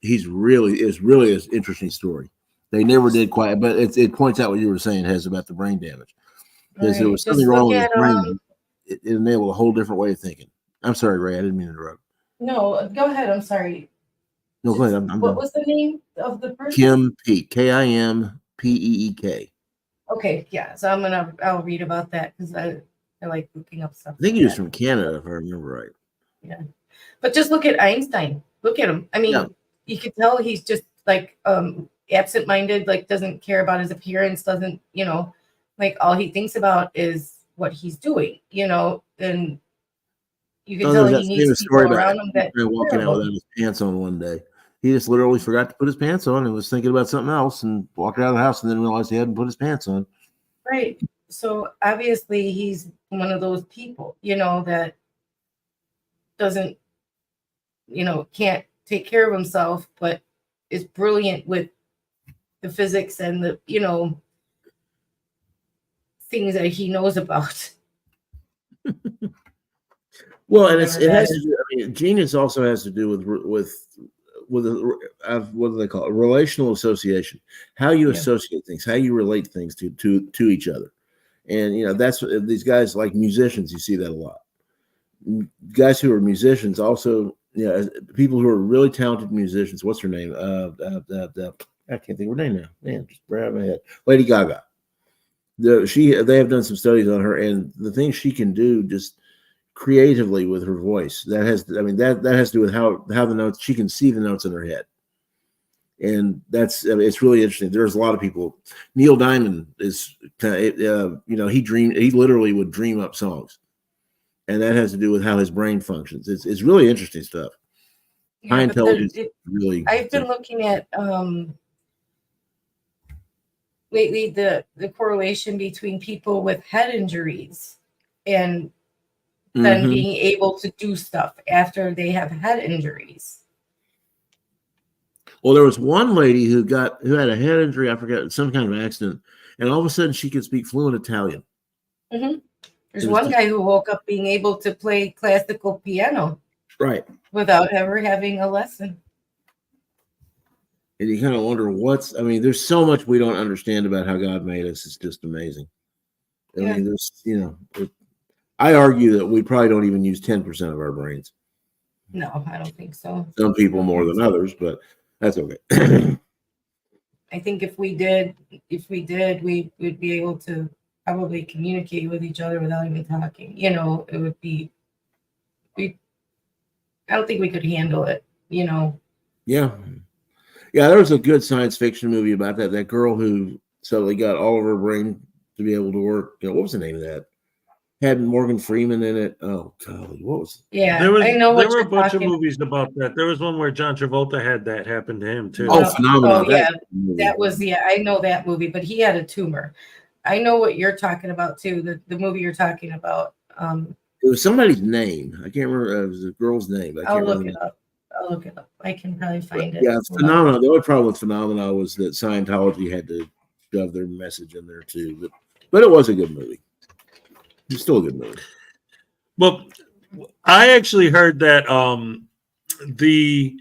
S3: it's really an interesting story. They never did quite, but it points out what you were saying, Hez, about the brain damage. Because there was something wrong with his brain. It enabled a whole different way of thinking. I'm sorry, Ray. I didn't mean to interrupt.
S2: No, go ahead. I'm sorry.
S3: No, go ahead.
S2: What was the name of the person?
S3: Kim Peek. Kimpeek.
S2: Okay, yeah. So I'll read about that because I like looking up stuff.
S3: I think he was from Canada, if I remember right.
S2: Yeah. But just look at Einstein. Look at him. I mean, you can tell he's just like absent-minded, like doesn't care about his appearance, doesn't, like all he thinks about is what he's doing, and you can tell he needs people around him that
S3: walking out without his pants on one day. He just literally forgot to put his pants on and was thinking about something else and walked out of the house and then realized he hadn't put his pants on.
S2: Right. So obviously he's one of those people, that doesn't, can't take care of himself, but is brilliant with the physics and the, things that he knows about.
S3: Well, and it has to do. I mean, genius also has to do with what do they call it? Relational association. How you associate things, how you relate things to each other, and that's these guys like musicians. You see that a lot. Guys who are musicians also, people who are really talented musicians. What's her name? I can't think of her name now. Man, just grab my head. Lady Gaga. They have done some studies on her, and the things she can do just creatively with her voice. That has to do with how the notes, she can see the notes in her head. And it's really interesting. There's a lot of people. Neil Diamond is, he literally would dream up songs, and that has to do with how his brain functions. It's really interesting stuff. High intelligence, really.
S2: I've been looking at lately the correlation between people with head injuries and then being able to do stuff after they have head injuries.
S3: Well, there was one lady who had a head injury. I forgot, some kind of accident, and all of a sudden she could speak fluent Italian.
S2: There's one guy who woke up being able to play classical piano,
S3: right,
S2: without ever having a lesson.
S3: And you kind of wonder there's so much we don't understand about how God made us. It's just amazing. I mean, I argue that we probably don't even use 10% of our brains.
S2: No, I don't think so.
S3: Some people more than others, but that's okay.
S2: I think if we did, we would be able to probably communicate with each other without even talking. It would be, I don't think we could handle it, Yeah.
S3: Yeah, there was a good science fiction movie about that. That girl who suddenly got all of her brain to be able to work. What was the name of that? Had Morgan Freeman in it. Oh, God, what was it?
S2: Yeah,
S1: there were a bunch
S2: of
S1: movies about that. There was one where John Travolta had that happen to him too.
S3: Oh, phenomenal!
S2: Oh, yeah, that was I know that movie, but he had a tumor. I know what you're talking about too. The movie you're talking about.
S3: It was somebody's name. I can't remember. It was a girl's name.
S2: I'll look it up. I can probably find it.
S3: Yeah, Phenomena. The only problem with Phenomena was that Scientology had to shove their message in there too. But it was a good movie. It's still a good movie.
S1: Well, I actually heard that the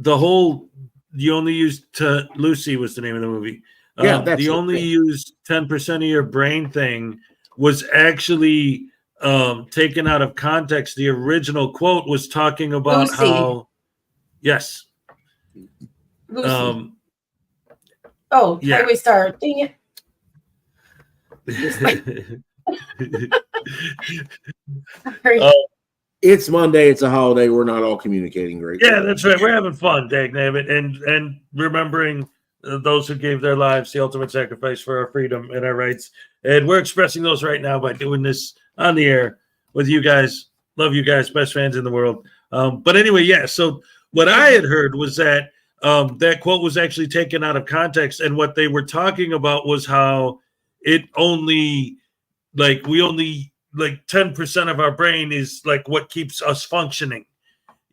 S1: whole you only use Lucy was the name of the movie.
S3: That's
S1: the only use 10% of your brain thing was actually taken out of context. The original quote was talking about
S2: Lucy.
S1: how yes.
S2: Lucy.
S1: Yeah.
S2: Highway Star. Dang
S3: it.
S2: Sorry.
S3: It's Monday. It's a holiday. We're not all communicating great.
S1: Yeah, that's right. We're having fun, dagnabbit, and remembering those who gave their lives the ultimate sacrifice for our freedom and our rights. And we're expressing those right now by doing this on the air with you guys. Love you guys, best fans in the world. But anyway, yeah. So what I had heard was that that quote was actually taken out of context, and what they were talking about was how it only we only 10% of our brain is what keeps us functioning,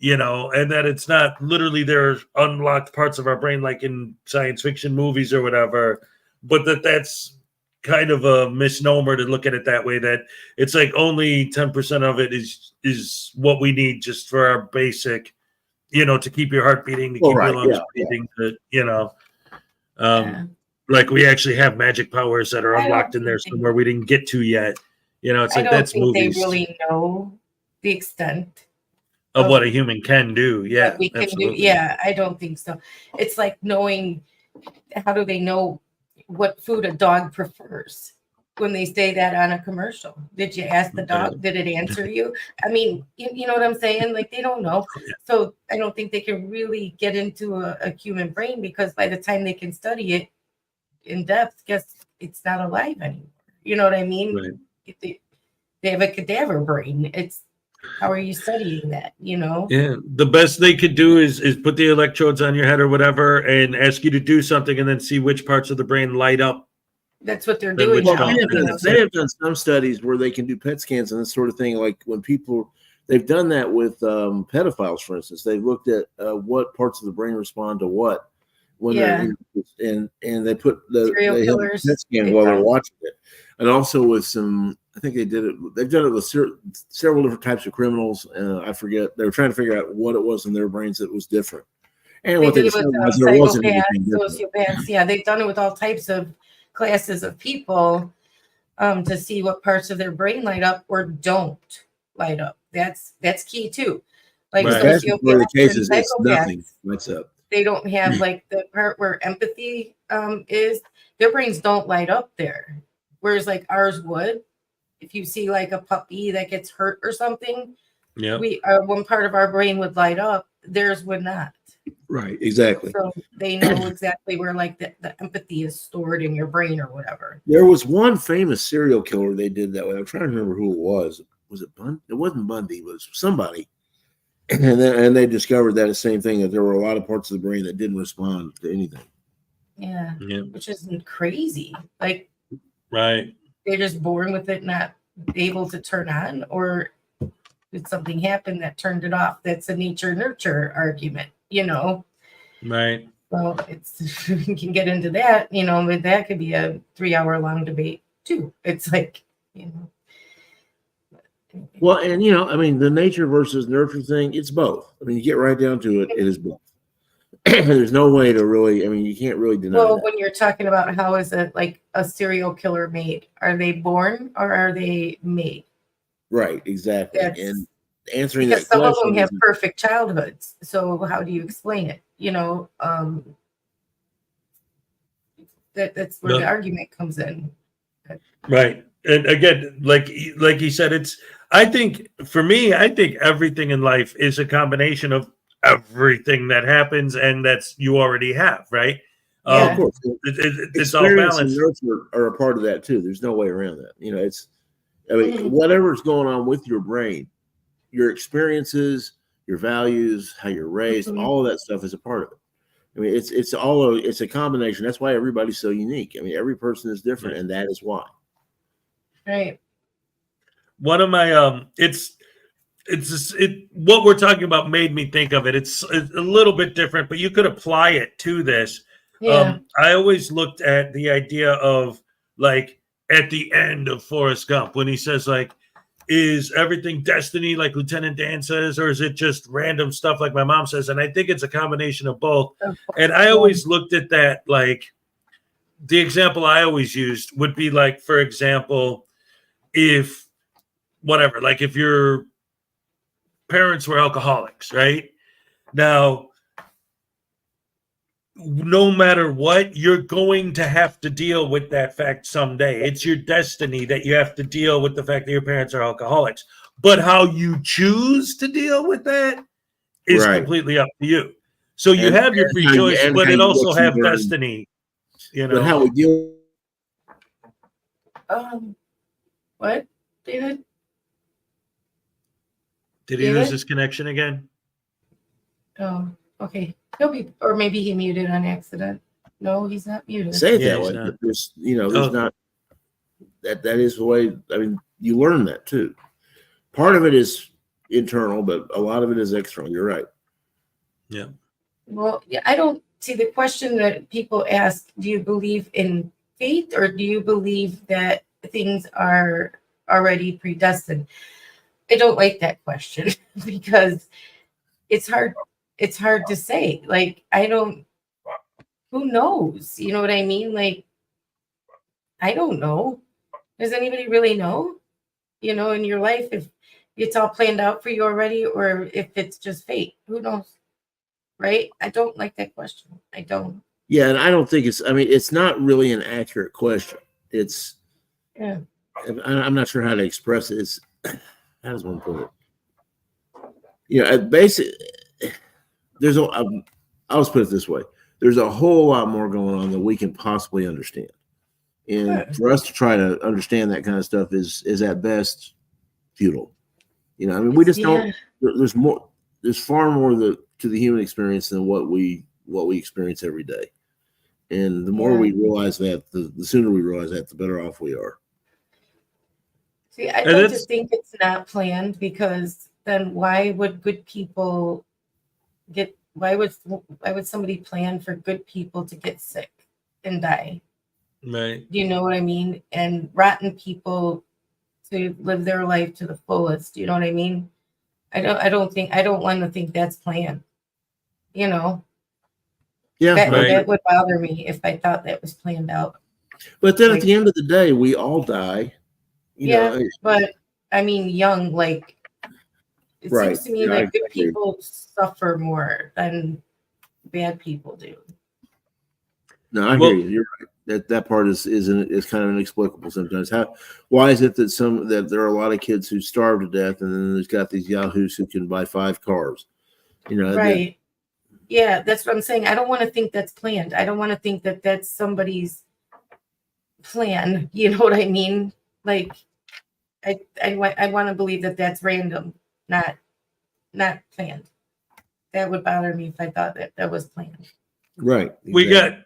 S1: and that it's not literally there's unlocked parts of our brain like in science fiction movies or whatever, but that's kind of a misnomer to look at it that way, that it's only 10% of it is what we need just for our basic, to keep your heart beating, to keep your lungs breathing, we actually have magic powers that are unlocked in there somewhere we didn't get to yet. It's that's movies.
S2: They really know the extent
S1: of what a human can do. Yeah,
S2: we can do. Yeah, I don't think so. It's like knowing, how do they know what food a dog prefers when they say that on a commercial? Did you ask the dog? Did it answer you? I mean, you know what I'm saying? They don't know. So I don't think they can really get into a human brain, because by the time they can study it in depth, guess it's not alive anymore. You know what I mean?
S1: Right.
S2: They have a cadaver brain. It's, how are you studying that?
S1: Yeah, the best they could do is put the electrodes on your head or whatever and ask you to do something, and then see which parts of the brain light up.
S2: That's what they're doing.
S3: They have done some studies where they can do PET scans and this sort of thing. Like when they've done that with pedophiles, for instance. They've looked at what parts of the brain respond to what when they're and they put the PET scan while they're watching it. And also with some, I think they've done it with several different types of criminals. I forget. They were trying to figure out what it was in their brains that was different. And what they discovered was there wasn't anything different.
S2: Sociopaths. Yeah, they've done it with all types of classes of people to see what parts of their brain light up or don't light up. That's key too.
S3: Sociopaths, the cases, it's nothing lights up.
S2: They don't have the part where empathy is. Their brains don't light up there. Whereas ours would. If you see a puppy that gets hurt or something, one part of our brain would light up, theirs would not.
S3: Right, exactly.
S2: So they know exactly where like the empathy is stored in your brain or whatever.
S3: There was one famous serial killer they did that way. I'm trying to remember who it was. Was it Bundy? It wasn't Bundy. It was somebody. And they discovered that the same thing, that there were a lot of parts of the brain that didn't respond to anything.
S2: Yeah.
S1: Yeah.
S2: Which isn't crazy. Like
S1: Right.
S2: they're just born with it not able to turn on, or did something happen that turned it off? That's a nature nurture argument, you know.
S1: Right.
S2: Well, it's we can get into that, you know, but that could be a 3-hour long debate too. It's like, you know.
S3: Well, and I mean, the nature versus nurture thing, it's both. I mean, you get right down to it, it is both. There's no way to really, I mean, you can't really deny
S2: Well,
S3: that.
S2: when you're talking about how is it like a serial killer made? Are they born or are they made?
S3: Right, exactly.
S2: That's-
S3: And answering
S2: Because
S3: that
S2: some of
S3: question
S2: them have
S3: is-
S2: perfect childhoods. So how do you explain it? You know, that's where
S1: No.
S2: the argument comes in.
S1: Right. And again, like he said, I think for me, I think everything in life is a combination of everything that happens and that's you already have, right?
S2: Yeah.
S3: Of course.
S1: It's all
S3: Experience and
S1: balanced.
S3: nurture are a part of that too. There's no way around that. I mean, whatever's going on with your brain, your experiences, your values, how you're raised, all of that stuff is a part of it. I mean, it's a combination. That's why everybody's so unique. I mean, every person is different, and that is why.
S2: Right.
S1: One of my what we're talking about made me think of it. It's a little bit different, but you could apply it to this.
S2: Yeah.
S1: I always looked at the idea of like at the end of Forrest Gump when he says like, is everything destiny like Lieutenant Dan says, or is it just random stuff like my mom says? And I think it's a combination of both. And I always looked at that like the example I always used would be like, for example, if your parents were alcoholics, right? Now, no matter what, you're going to have to deal with that fact someday. It's your destiny that you have to deal with the fact that your parents are alcoholics. But how you choose to deal with that is completely up to you. So you have your free choice, but it also have destiny.
S3: But how we deal.
S2: What, David?
S1: Did he lose his connection again?
S2: Oh, okay. Or maybe he muted on accident. No, he's not muted.
S3: Say it that way. But there's not that is the way. I mean, you learn that too. Part of it is internal, but a lot of it is external. You're right.
S1: Yeah.
S2: Well, yeah, I don't see the question that people ask, do you believe in fate or do you believe that things are already predestined? I don't like that question because it's hard to say. Like, who knows? You know what I mean? Like, I don't know. Does anybody really know? You know, in your life, if it's all planned out for you already, or if it's just fate, who knows? Right? I don't like that question. I don't.
S3: Yeah, and I don't think it's not really an accurate question. I'm not sure how to express it. How does one put it? Basically, I'll just put it this way. There's a whole lot more going on than we can possibly understand. And for us to try to understand that kind of stuff is at best futile. I mean, we just don't. There's more. There's far more to the human experience than what we experience every day. And the more we realize that, the sooner we realize that, the better off we are.
S2: See, I don't just think it's not planned, because then why would good people why would somebody plan for good people to get sick and die?
S1: Right.
S2: Do you know what I mean? And rotten people to live their life to the fullest. Do you know what I mean? I don't want to think that's planned. Yeah. That would bother me if I thought that was planned out.
S3: But then at the end of the day, we all die.
S2: But I mean, young, like, it seems to me like good people suffer more than bad people do.
S3: No, I hear you. You're right. That part is kind of inexplicable sometimes. Why is it that there are a lot of kids who starve to death, and then there's got these yahoos who can buy 5 cars?
S2: Right. Yeah, that's what I'm saying. I don't want to think that's planned. I don't want to think that that's somebody's plan. You know what I mean? Like, I want to believe that that's random, not planned. That would bother me if I thought that was planned.
S3: Right.
S1: We got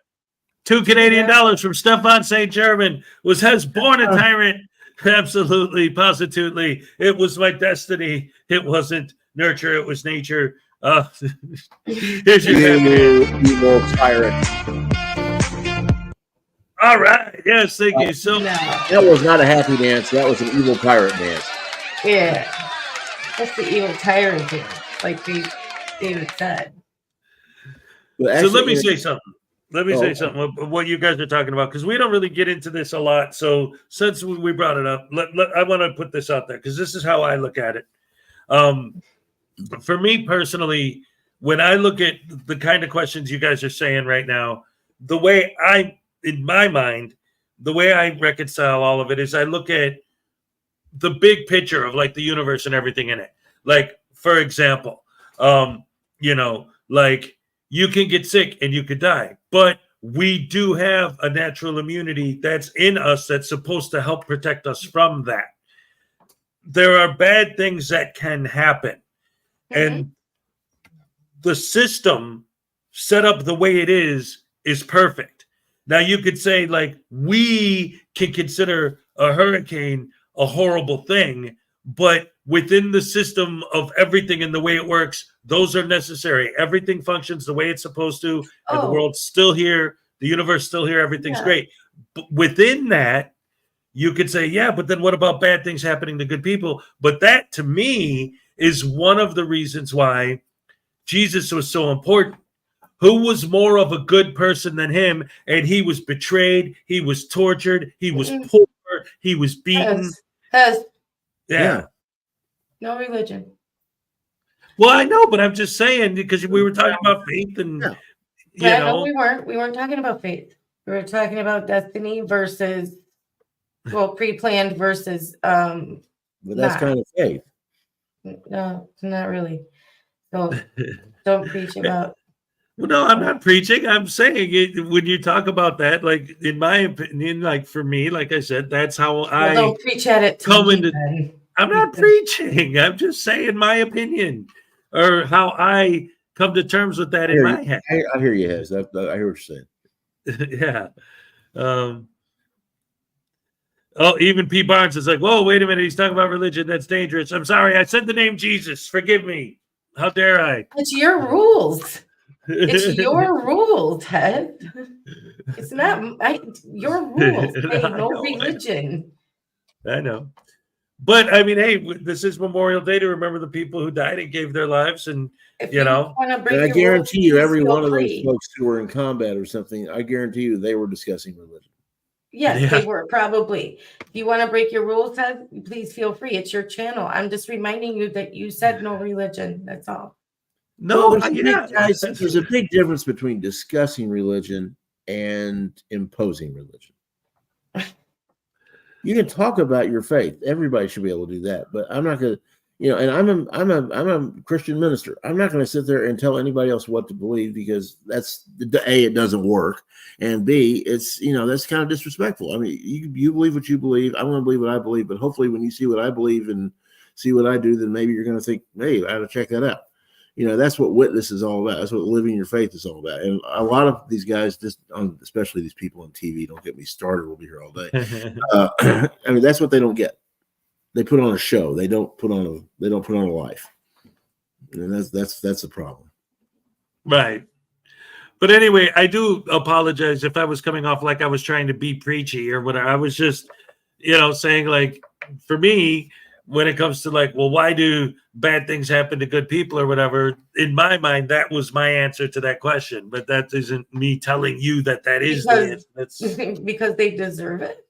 S1: $2 Canadian from Stefan St. German. Was Hez born a tyrant? Absolutely, positively. It was my destiny. It wasn't nurture. It was nature. Here's your
S3: evil tyrant.
S1: All right. Yes, thank you. So
S3: that was not a happy dance. That was an evil tyrant dance.
S2: Yeah, that's the evil tyrant dance, like David said.
S3: Actually,
S1: so let me say something. Let me say something what you guys are talking about, because we don't really get into this a lot. So since we brought it up, I want to put this out there because this is how I look at it. For me personally, when I look at the kind of questions you guys are saying right now, the way in my mind, the way I reconcile all of it is I look at the big picture of like the universe and everything in it. Like, for example, like you can get sick and you could die, but we do have a natural immunity that's in us that's supposed to help protect us from that. There are bad things that can happen. And the system set up the way it is perfect. Now you could say like we can consider a hurricane a horrible thing, but within the system of everything and the way it works, those are necessary. Everything functions the way it's supposed to, and the world's still here, the universe still here, everything's great. But within that, you could say, yeah, but then what about bad things happening to good people? But that to me is one of the reasons why Jesus was so important. Who was more of a good person than him? And he was betrayed, he was tortured, he was poor, he was beaten. Yeah.
S2: No religion.
S1: Well, I know, but I'm just saying because we were talking about faith and
S2: No, we weren't talking about faith. We were talking about destiny versus pre-planned versus
S3: but that's kind of faith.
S2: No, not really. So don't preach about.
S1: Well, no, I'm not preaching. I'm saying it when you talk about that, like in my opinion, like for me, like I said, that's how I
S2: don't preach at it.
S1: I'm not preaching. I'm just saying my opinion or how I come to terms with that in my head.
S3: I hear you, Hez. I hear what you're
S1: saying. Yeah. Even P. Barnes is like, whoa, wait a minute. He's talking about religion. That's dangerous. I'm sorry. I said the name Jesus. Forgive me. How dare I?
S2: It's your rules. It's your rules, Ted. It's not your rules. Hey, no religion.
S1: I know. But I mean, hey, this is Memorial Day to remember the people who died and gave their lives. And,
S3: and I guarantee you, every one of those folks who were in combat or something, I guarantee you they were discussing religion.
S2: Yes, they were probably. If you want to break your rules, Ted, please feel free. It's your channel. I'm just reminding you that you said no religion. That's all.
S1: No,
S3: there's a big difference between discussing religion and imposing religion. You can talk about your faith. Everybody should be able to do that. But I'm not going to, and I'm a Christian minister. I'm not going to sit there and tell anybody else what to believe because that's A, it doesn't work. And B, it's, that's kind of disrespectful. I mean, you believe what you believe. I'm going to believe what I believe. But hopefully when you see what I believe and see what I do, then maybe you're going to think, hey, I ought to check that out. That's what witness is all about. That's what living your faith is all about. And a lot of these guys, especially these people on TV, don't get me started. We'll be here all day. I mean, that's what they don't get. They put on a show. They don't put on a life. And that's the problem.
S1: Right. But anyway, I do apologize if I was coming off like I was trying to be preachy or whatever. I was just, saying like, for me, when it comes to like, well, why do bad things happen to good people or whatever? In my mind, that was my answer to that question. But that isn't me telling you that is the answer. That's
S2: because they deserve it.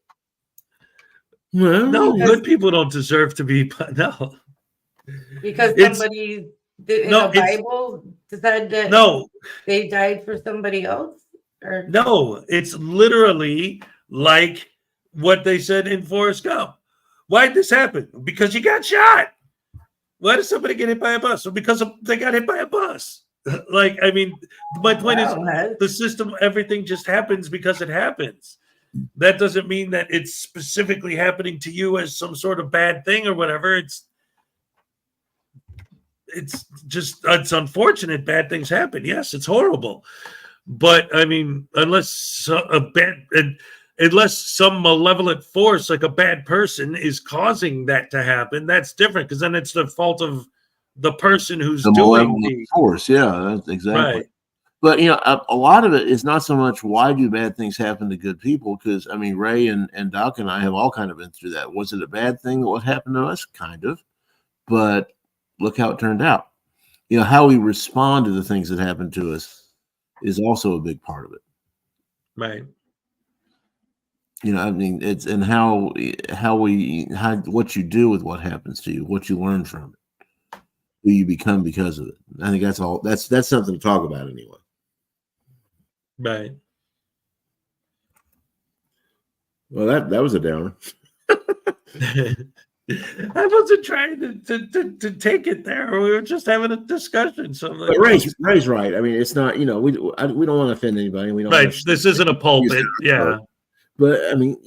S1: Well, no, good people don't deserve to be. No,
S2: because somebody in the Bible said that they died for somebody else. Or
S1: no, it's literally like what they said in Forrest Gump. Why did this happen? Because you got shot. Why did somebody get hit by a bus? Well, because they got hit by a bus. Like, I mean, my point is
S2: Wow,
S1: the system, everything just happens because it happens. That doesn't mean that it's specifically happening to you as some sort of bad thing or whatever. It's just, it's unfortunate bad things happen. Yes, it's horrible. But I mean, unless some malevolent force, like a bad person, is causing that to happen, that's different, because then it's the fault of the person who's
S3: The
S1: doing
S3: malevolent force, yeah, that's exactly.
S1: right.
S3: But a lot of it is not so much why do bad things happen to good people, because I mean Ray and Doc and I have all kind of been through that. Was it a bad thing what happened to us? Kind of, but look how it turned out. How we respond to the things that happen to us is also a big part of it.
S1: Right.
S3: I mean, it's and what you do with what happens to you, what you learn from it, who you become because of it. I think that's all. That's something to talk about anyway.
S1: Right.
S3: Well, that was a downer.
S1: I wasn't trying to take it there. We were just having a discussion. So,
S3: But Ray's right. I mean, it's not. We don't want to offend anybody. We don't.
S1: Right. This isn't a pulpit. Yeah.
S3: But I mean,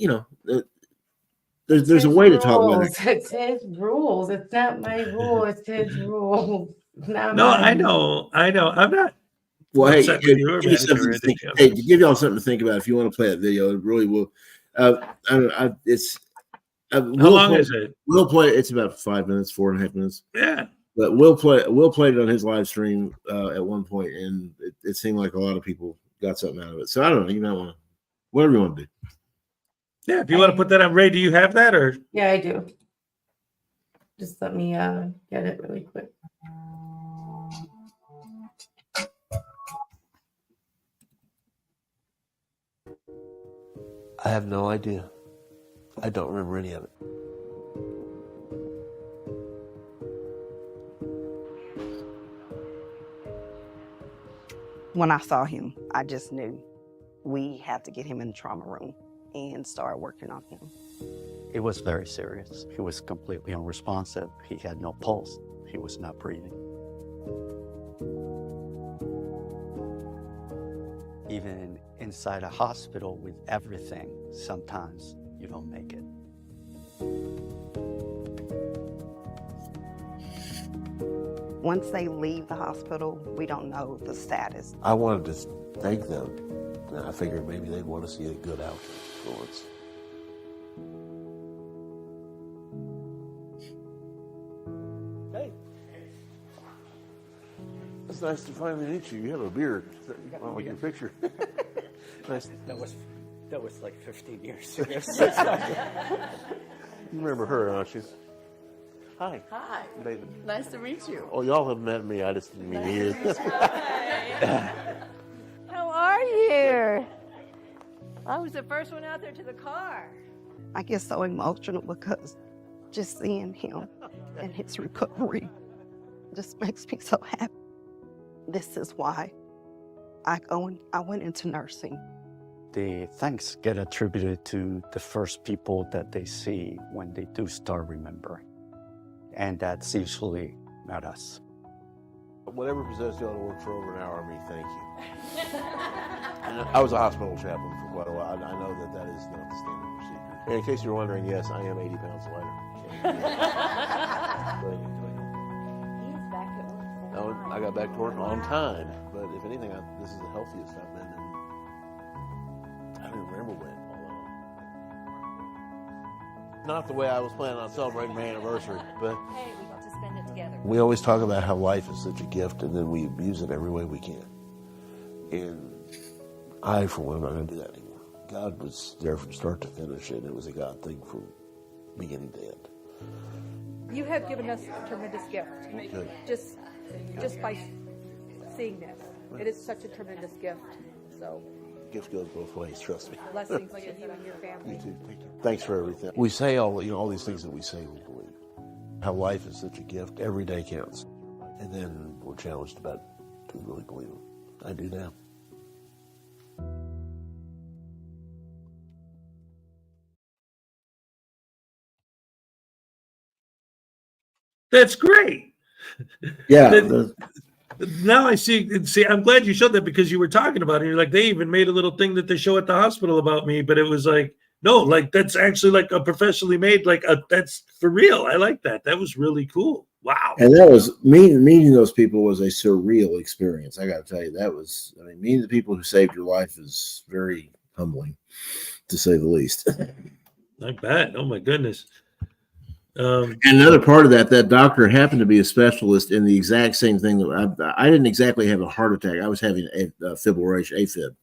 S3: there's a way to talk about it.
S2: It's his rules. It's not my rule. It's his rules. Not
S1: No,
S2: mine.
S1: I know. I'm not.
S3: Well, hey,
S1: upset with you or
S3: give me
S1: mad at you
S3: something
S1: or
S3: to think.
S1: anything.
S3: Hey, to give y'all something to think about, if you want to play that video, it really will. It's.
S1: How long is it?
S3: We'll play. It's about 5 minutes, 4.5 minutes.
S1: Yeah.
S3: But we'll play it on his live stream at one point, and it seemed like a lot of people got something out of it. So I don't know. You might want to, whatever you want to do.
S1: Yeah. If you want to put that on, Ray, do you have that or?
S2: Yeah, I do. Just let me get it really quick.
S4: I have no idea. I don't remember any of it.
S5: When I saw him, I just knew we had to get him in the trauma room and start working on him.
S6: It was very serious. He was completely unresponsive. He had no pulse. He was not breathing. Even inside a hospital with everything, sometimes you don't make it.
S5: Once they leave the hospital, we don't know the status.
S4: I wanted to thank them. And I figured maybe they'd want to see a good outcome for once. Hey. It's nice to finally meet you. You have a beard. Not like your picture. Nice.
S6: That was like 15 years ago.
S4: You remember her, don't you? Hi.
S7: Hi.
S4: David.
S7: Nice to meet you.
S4: Oh, y'all have met me. I just didn't meet you.
S7: How are you? I was the first one out there to the car.
S5: I get so emotional because just seeing him and his recovery just makes me so happy. This is why I went into nursing.
S6: The thanks get attributed to the first people that they see when they do start remembering. And that's usually not us.
S4: Whatever possessed y'all to work for over an hour on me, thank you. I was a hospital chaplain for quite a while. I know that is not the standard procedure. And in case you're wondering, yes, I am 80 pounds lighter.
S7: He's back at work.
S4: No, I got back to work on time. But if anything, this is the healthiest I've been in. I don't remember when. Not the way I was planning on celebrating my anniversary, but
S7: Hey, we got to spend it together.
S4: we always talk about how life is such a gift, and then we abuse it every way we can. And I, for one, am not going to do that anymore. God was there from start to finish, and it was a God thing from beginning to end.
S8: You have given us a tremendous gift.
S4: Good.
S8: Just by seeing this, it is such a tremendous gift. So
S4: Gift goes both ways, trust me.
S8: blessings to you and your family.
S4: You too. Thank you. Thanks for everything. We say all these things that we say we believe. How life is such a gift. Every day counts. And then we're challenged about, do we really believe them? I do now.
S1: That's great.
S3: Yeah.
S1: Now I see. See, I'm glad you showed that because you were talking about it. You're like, they even made a little thing that they show at the hospital about me, but it was like, no, like that's actually like a professionally made, like that's for real. I like that. That was really cool. Wow.
S3: And that was meeting those people was a surreal experience. I got to tell you, that was. I mean, meeting the people who saved your life is very humbling, to say the least.
S1: I bet. Oh my goodness.
S3: And another part of that doctor happened to be a specialist in the exact same thing that I didn't exactly have a heart attack. I was having a fibrillation, AFib,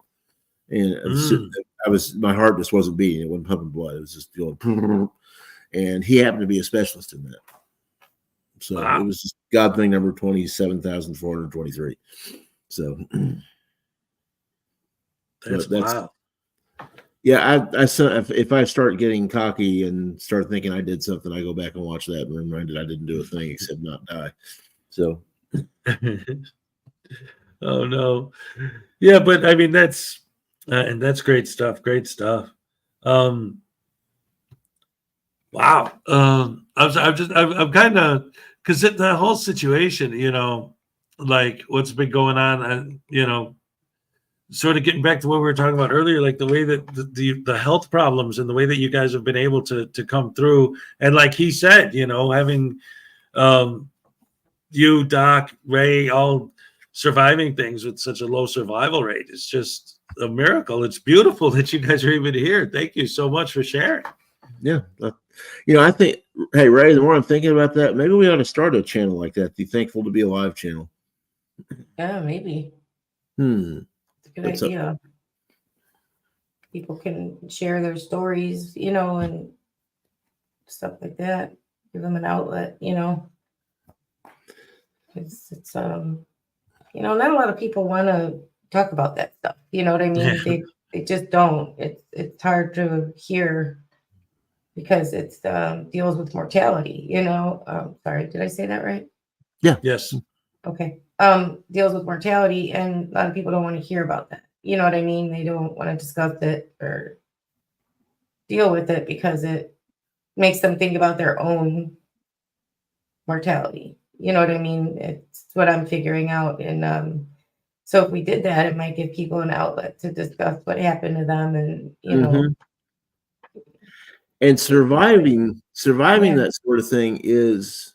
S3: and my heart just wasn't beating. It wasn't pumping blood. It was just going. And he happened to be a specialist in that. So it was just God thing number 27,423. So
S1: that's wow.
S3: Yeah, if I start getting cocky and start thinking I did something, I go back and watch that and reminded I didn't do a thing except not die. So,
S1: oh no, yeah, but I mean that's and that's great stuff. Great stuff. Wow. I'm kind of because the whole situation, you know, like what's been going on, you know. Sort of getting back to what we were talking about earlier, like the way that the health problems and the way that you guys have been able to come through. And like he said, you know, having you, Doc, Ray, all surviving things with such a low survival rate is just a miracle. It's beautiful that you guys are even here. Thank you so much for sharing.
S3: Yeah. You know, I think, hey, Ray, the more I'm thinking about that, maybe we ought to start a channel like that, the Thankful to Be Alive channel.
S2: Yeah, maybe. Good idea. People can share their stories, you know, and stuff like that. Give them an outlet, you know. It's you know, not a lot of people want to talk about that stuff. You know what I mean? They just don't. It's hard to hear because it's deals with mortality. You know. Sorry, did I say that right?
S3: Yeah.
S1: Yes.
S2: Okay. Deals with mortality, and a lot of people don't want to hear about that. You know what I mean? They don't want to discuss it or deal with it because it makes them think about their own mortality. You know what I mean? It's what I'm figuring out. And so if we did that, it might give people an outlet to discuss what happened to them and, you know.
S3: And surviving that sort of thing is,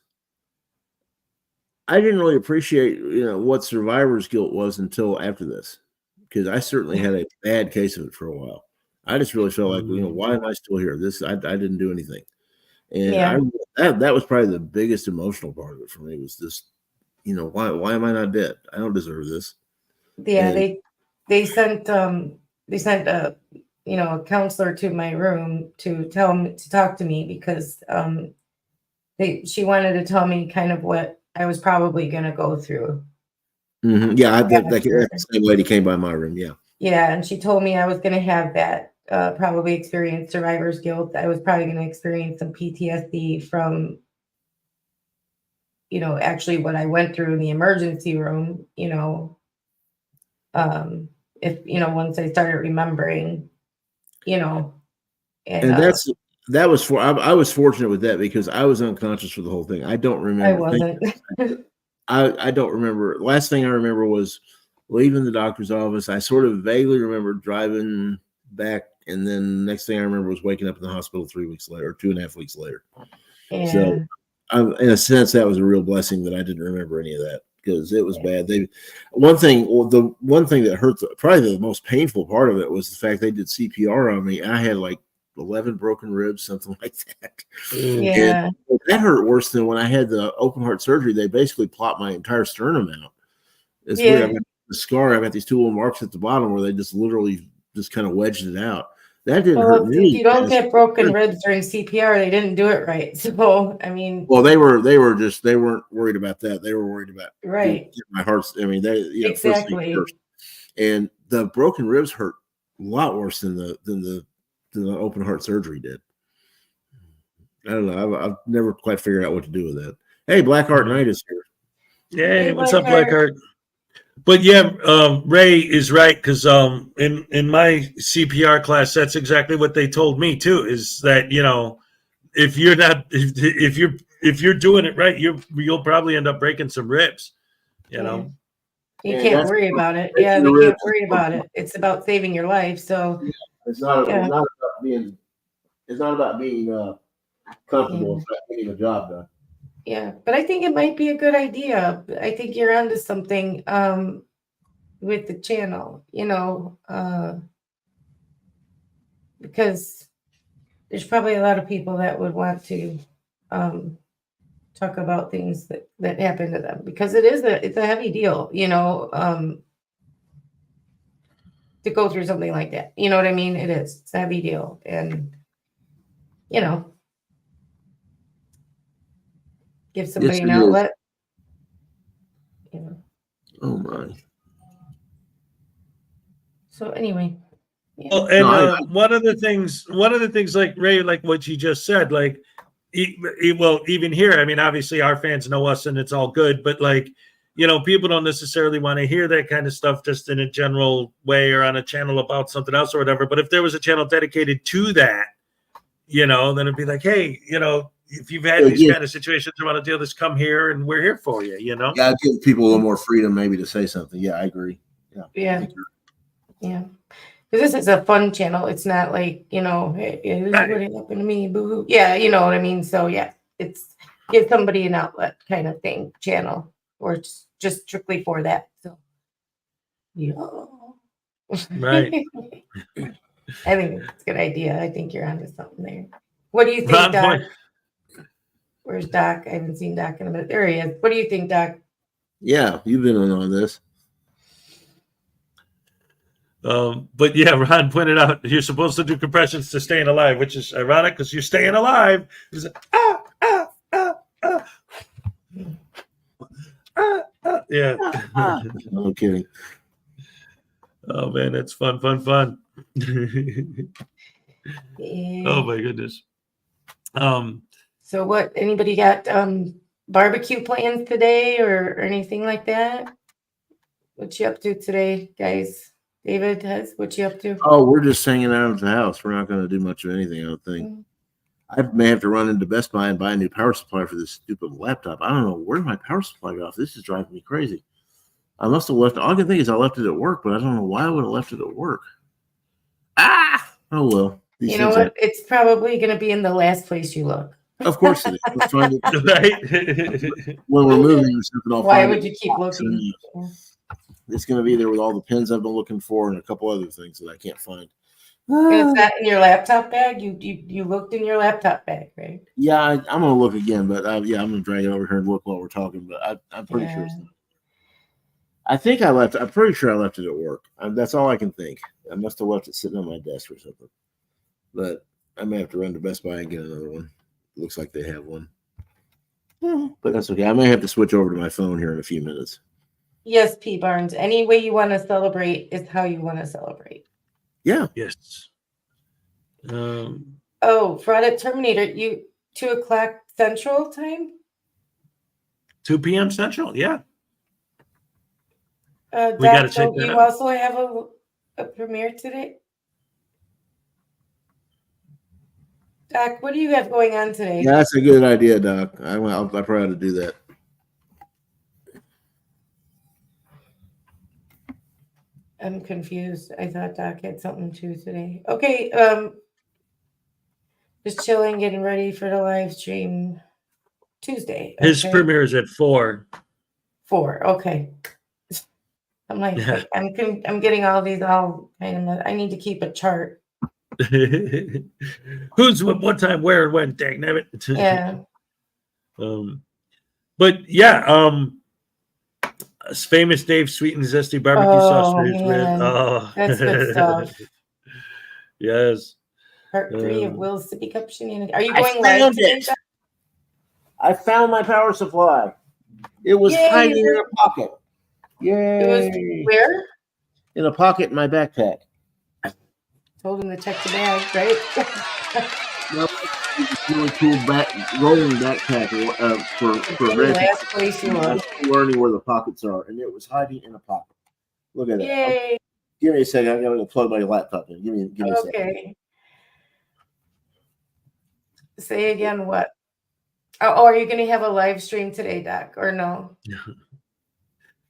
S3: I didn't really appreciate, you know, what survivor's guilt was until after this. Because I certainly had a bad case of it for a while. I just really felt like, you know, why am I still here? I didn't do anything, and that was probably the biggest emotional part of it for me. Was just, you know, why am I not dead? I don't deserve this.
S2: Yeah, and they sent a, you know, a counselor to my room to talk to me because she wanted to tell me kind of what I was probably going to go through.
S3: Yeah, that same lady came by my room. Yeah.
S2: Yeah, and she told me I was going to have that, probably experience survivor's guilt. I was probably going to experience some PTSD from, you know, actually what I went through in the emergency room, you know, if, you know, once I started remembering, you know,
S3: and I was fortunate with that because I was unconscious for the whole thing. I don't remember.
S2: I wasn't.
S3: I don't remember. Last thing I remember was leaving the doctor's office. I sort of vaguely remember driving back, and then next thing I remember was waking up in the hospital 3 weeks later, or 2.5 weeks later.
S2: Yeah.
S3: So, in a sense, that was a real blessing that I didn't remember any of that because it was bad. The one thing that hurt, probably the most painful part of it was the fact they did CPR on me. I had like 11 broken ribs, something like that.
S2: Yeah.
S3: And that hurt worse than when I had the open heart surgery. They basically plopped my entire sternum out. It's weird. I've got the scar. I've got these two little marks at the bottom where they just literally just kind of wedged it out. That didn't hurt me.
S2: If you don't get broken ribs during CPR, they didn't do it right. So, I mean,
S3: well, they weren't worried about that. They were worried about my heart. I mean,
S2: exactly.
S3: First. And the broken ribs hurt a lot worse than the open heart surgery did. I don't know. I've never quite figured out what to do with that. Hey, Blackheart Knight is here.
S1: Hey, what's up, Blackheart? But yeah, Ray is right because in my CPR class, that's exactly what they told me too. Is that, you know, if you're doing it right, you'll probably end up breaking some ribs. You know.
S2: You
S3: And
S2: can't
S3: that's-
S2: worry about it.
S3: that's
S2: Yeah,
S3: your
S2: we can't
S3: risk.
S2: worry about it. It's about saving your life. So
S3: It's not,
S2: Yeah.
S3: it's not about being. It's not about being comfortable.
S2: Yeah.
S3: It's about getting a job done.
S2: yeah, but I think it might be a good idea. I think you're onto something with the channel, because there's probably a lot of people that would want to talk about things that happen to them, because it's a heavy deal, to go through something like that. You know what I mean? It's a heavy deal. And give somebody
S3: Yes,
S2: an
S3: it is.
S2: outlet.
S3: Oh my.
S2: So anyway, yeah.
S1: Well, and
S3: No,
S1: one of the things, like Ray, like what you just said, like, well, even here, I mean, obviously our fans know us and it's all good, but like, people don't necessarily want to hear that kind of stuff just in a general way or on a channel about something else or whatever. But if there was a channel dedicated to that, then it'd be like, hey, if you've had these kind of situations you want to deal with this, come here and we're here for you,
S3: Yeah, I'd give people a little more freedom maybe to say something. Yeah, I agree.
S2: Yeah. Because this is a fun channel. It's not like, hey, this is what happened to me. Boo-hoo. Yeah, you know what I mean? So yeah, it's give somebody an outlet kind of thing channel, or it's just strictly for that. So yeah.
S1: Right.
S2: I think it's a good idea. I think you're onto something there. What do you think,
S1: Ron
S2: Doc?
S1: Point.
S2: Where's Doc? I haven't seen Doc in a minute. There he is. What do you think, Doc?
S3: Yeah, you've been on this.
S1: But yeah, Ron pointed out you're supposed to do compressions to staying alive, which is ironic because you're staying alive. It's like, yeah.
S3: No kidding.
S1: Oh man, that's fun.
S2: Yeah.
S1: Oh my goodness.
S2: So what? Anybody got barbecue plans today or anything like that? What you up to today, guys? David has what you up to?
S3: Oh, we're just hanging out at the house. We're not going to do much of anything, I don't think. I may have to run into Best Buy and buy a new power supply for this stupid laptop. I don't know where my power supply got off. This is driving me crazy. I must have left. All I can think is I left it at work, but I don't know why I would have left it at work. Oh well.
S2: You know what? It's probably going to be in the last place you look.
S3: Of course it is. Let's find it.
S1: Right?
S3: When we're moving or something, I'll
S2: Why
S3: find
S2: would
S3: it.
S2: you keep looking?
S3: It's going to be there with all the pins I've been looking for and a couple other things that I can't find.
S2: And it's not in your laptop bag. You looked in your laptop bag, right?
S3: Yeah, I'm going to look again, but I'm going to drag it over here and look while we're talking. But I'm pretty sure it's not. I think I left. I'm pretty sure I left it at work. That's all I can think. I must have left it sitting on my desk or something. But I may have to run to Best Buy and get another one. Looks like they have one. But that's okay. I may have to switch over to my phone here in a few minutes.
S2: Yes, P. Barnes. Any way you want to celebrate is how you want to celebrate.
S3: Yeah.
S1: Yes.
S2: Oh, Fraudit Terminator, 2:00 Central Time?
S1: 2 p.m. Central, yeah.
S2: Doc,
S1: We got to check that
S2: you
S1: out.
S2: also have a premiere today? Doc, what do you have going on today?
S3: Yeah, that's a good idea, Doc. I'll probably to do that.
S2: I'm confused. I thought Doc had something too today. Okay, just chilling, getting ready for the live stream Tuesday.
S1: His
S2: okay?
S1: premiere is at 4.
S2: 4. Okay. I'm like,
S1: Yeah.
S2: I'm getting all these all kind of. I need to keep a chart.
S1: Who's what time, where, and when? Dang it.
S2: Yeah.
S1: But yeah, famous Dave sweet and zesty barbecue sauce for his
S2: man.
S1: rib. Oh,
S2: That's good stuff.
S1: Yes.
S2: Part 3 of Will's Sippy Cup Shenanigans. Are you
S3: I
S2: going live
S3: found
S2: today,
S3: it.
S2: Doc?
S3: I found my power supply. It was
S2: Yay.
S3: hiding in a pocket.
S2: It was
S3: Yay!
S2: where?
S3: In a pocket in my backpack.
S2: Told him to check the bag, right?
S3: No, really cool rolling backpack for
S2: The
S3: red.
S2: last place you
S3: I'm
S2: look.
S3: still learning where the pockets are, and it was hiding in a pocket. Look at that.
S2: Yay.
S3: Give me a second. I gotta go plug my laptop in. Give me a second.
S2: Okay. Say again what? Oh, are you going to have a live stream today, Doc, or no?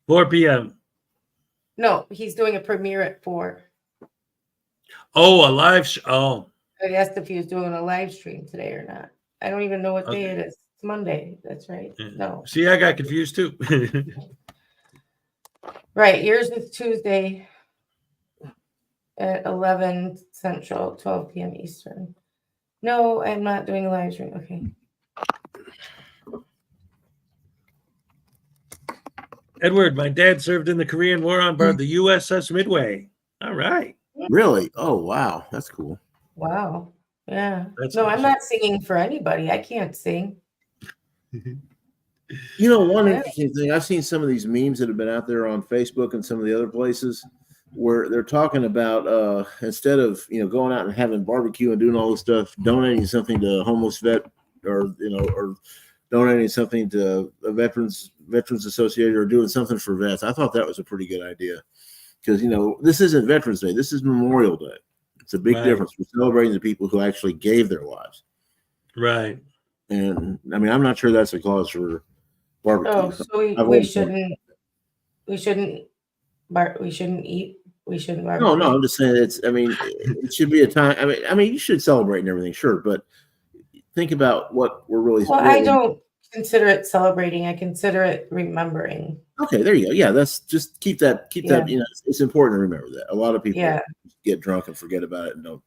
S1: 4 p.m.
S2: No, he's doing a premiere at 4.
S1: Oh, a live show. Oh,
S2: I asked if he was doing a live stream today or not. I don't even know what day
S1: Okay.
S2: it is. It's Monday. That's right.
S1: yeah.
S2: No.
S1: See, I got confused too.
S2: Right. Yours is Tuesday at 11 Central, 12 p.m. Eastern. No, I'm not doing a live stream. Okay.
S1: Edward, my dad served in the Korean War on board the USS Midway. All right.
S3: Really? Oh, wow. That's cool.
S2: Wow. Yeah.
S1: That's
S2: No, I'm
S1: awesome.
S2: not singing for anybody. I can't sing.
S3: You know, one
S2: Yeah.
S3: interesting thing, I've seen some of these memes that have been out there on Facebook and some of the other places where they're talking about instead of, going out and having barbecue and doing all this stuff, donating something to a homeless vet or donating something to a Veterans Association or doing something for vets. I thought that was a pretty good idea because, this isn't Veterans Day. This is Memorial Day. It's a big
S1: Right.
S3: difference. We're celebrating the people who actually gave their lives.
S1: Right.
S3: And I mean, I'm not sure that's a cause for barbecue.
S2: Oh, so
S3: I've
S2: we
S3: always
S2: shouldn't eat. We shouldn't
S3: No,
S2: barbecue.
S3: I'm just saying it should be a time. I mean, you should celebrate and everything, sure, but think about what we're really.
S2: Well, I don't consider it celebrating. I consider it remembering.
S3: Okay, there you go. Yeah, that's just keep that.
S2: Yeah.
S3: It's important to remember that. A lot of people
S2: Yeah.
S3: get drunk and forget about it and don't,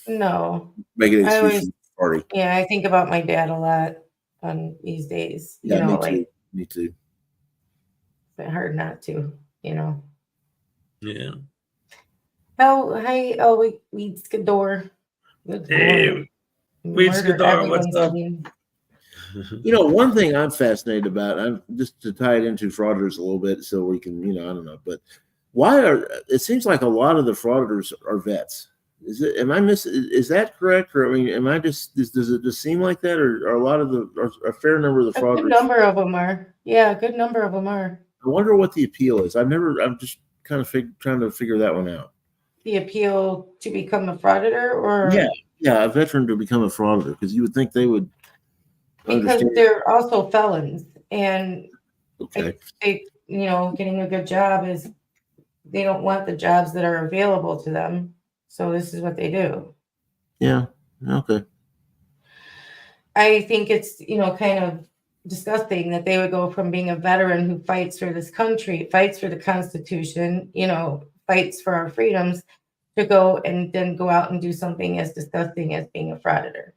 S2: No.
S3: make it an
S2: I
S3: excuse
S2: always-
S3: for the party.
S2: Yeah, I think about my dad a lot on these days.
S3: Yeah, me too.
S2: Like
S3: Me too.
S2: it's hard not to.
S1: Yeah.
S2: Hi, Weeds Gador. Good
S1: Hey,
S2: Lord.
S1: Weeds
S2: Murder
S1: Gador, what's
S2: everyone's
S1: up?
S2: name.
S3: One thing I'm fascinated about, I'm just to tie it into frauditors a little bit, so we can, I don't know, but it seems like a lot of the frauditors are vets. Am I missing? Is that correct? Or I mean, does it just seem like that, or are a lot of a fair number of the
S2: A good
S3: frauditors?
S2: number of them are. Yeah, a good number of them are.
S3: I wonder what the appeal is. I'm just kind of trying to figure that one out.
S2: The appeal to become a frauditor, or
S3: Yeah, a veteran to become a frauditor, because you would think they would
S2: because
S3: understand.
S2: they're also felons, and
S3: Okay.
S2: they, getting a good job is they don't want the jobs that are available to them. So this is what they do.
S3: Yeah. Okay.
S2: I think it's, kind of disgusting that they would go from being a veteran who fights for this country, fights for the Constitution, fights for our freedoms, to go and then go out and do something as disgusting as being a frauditor.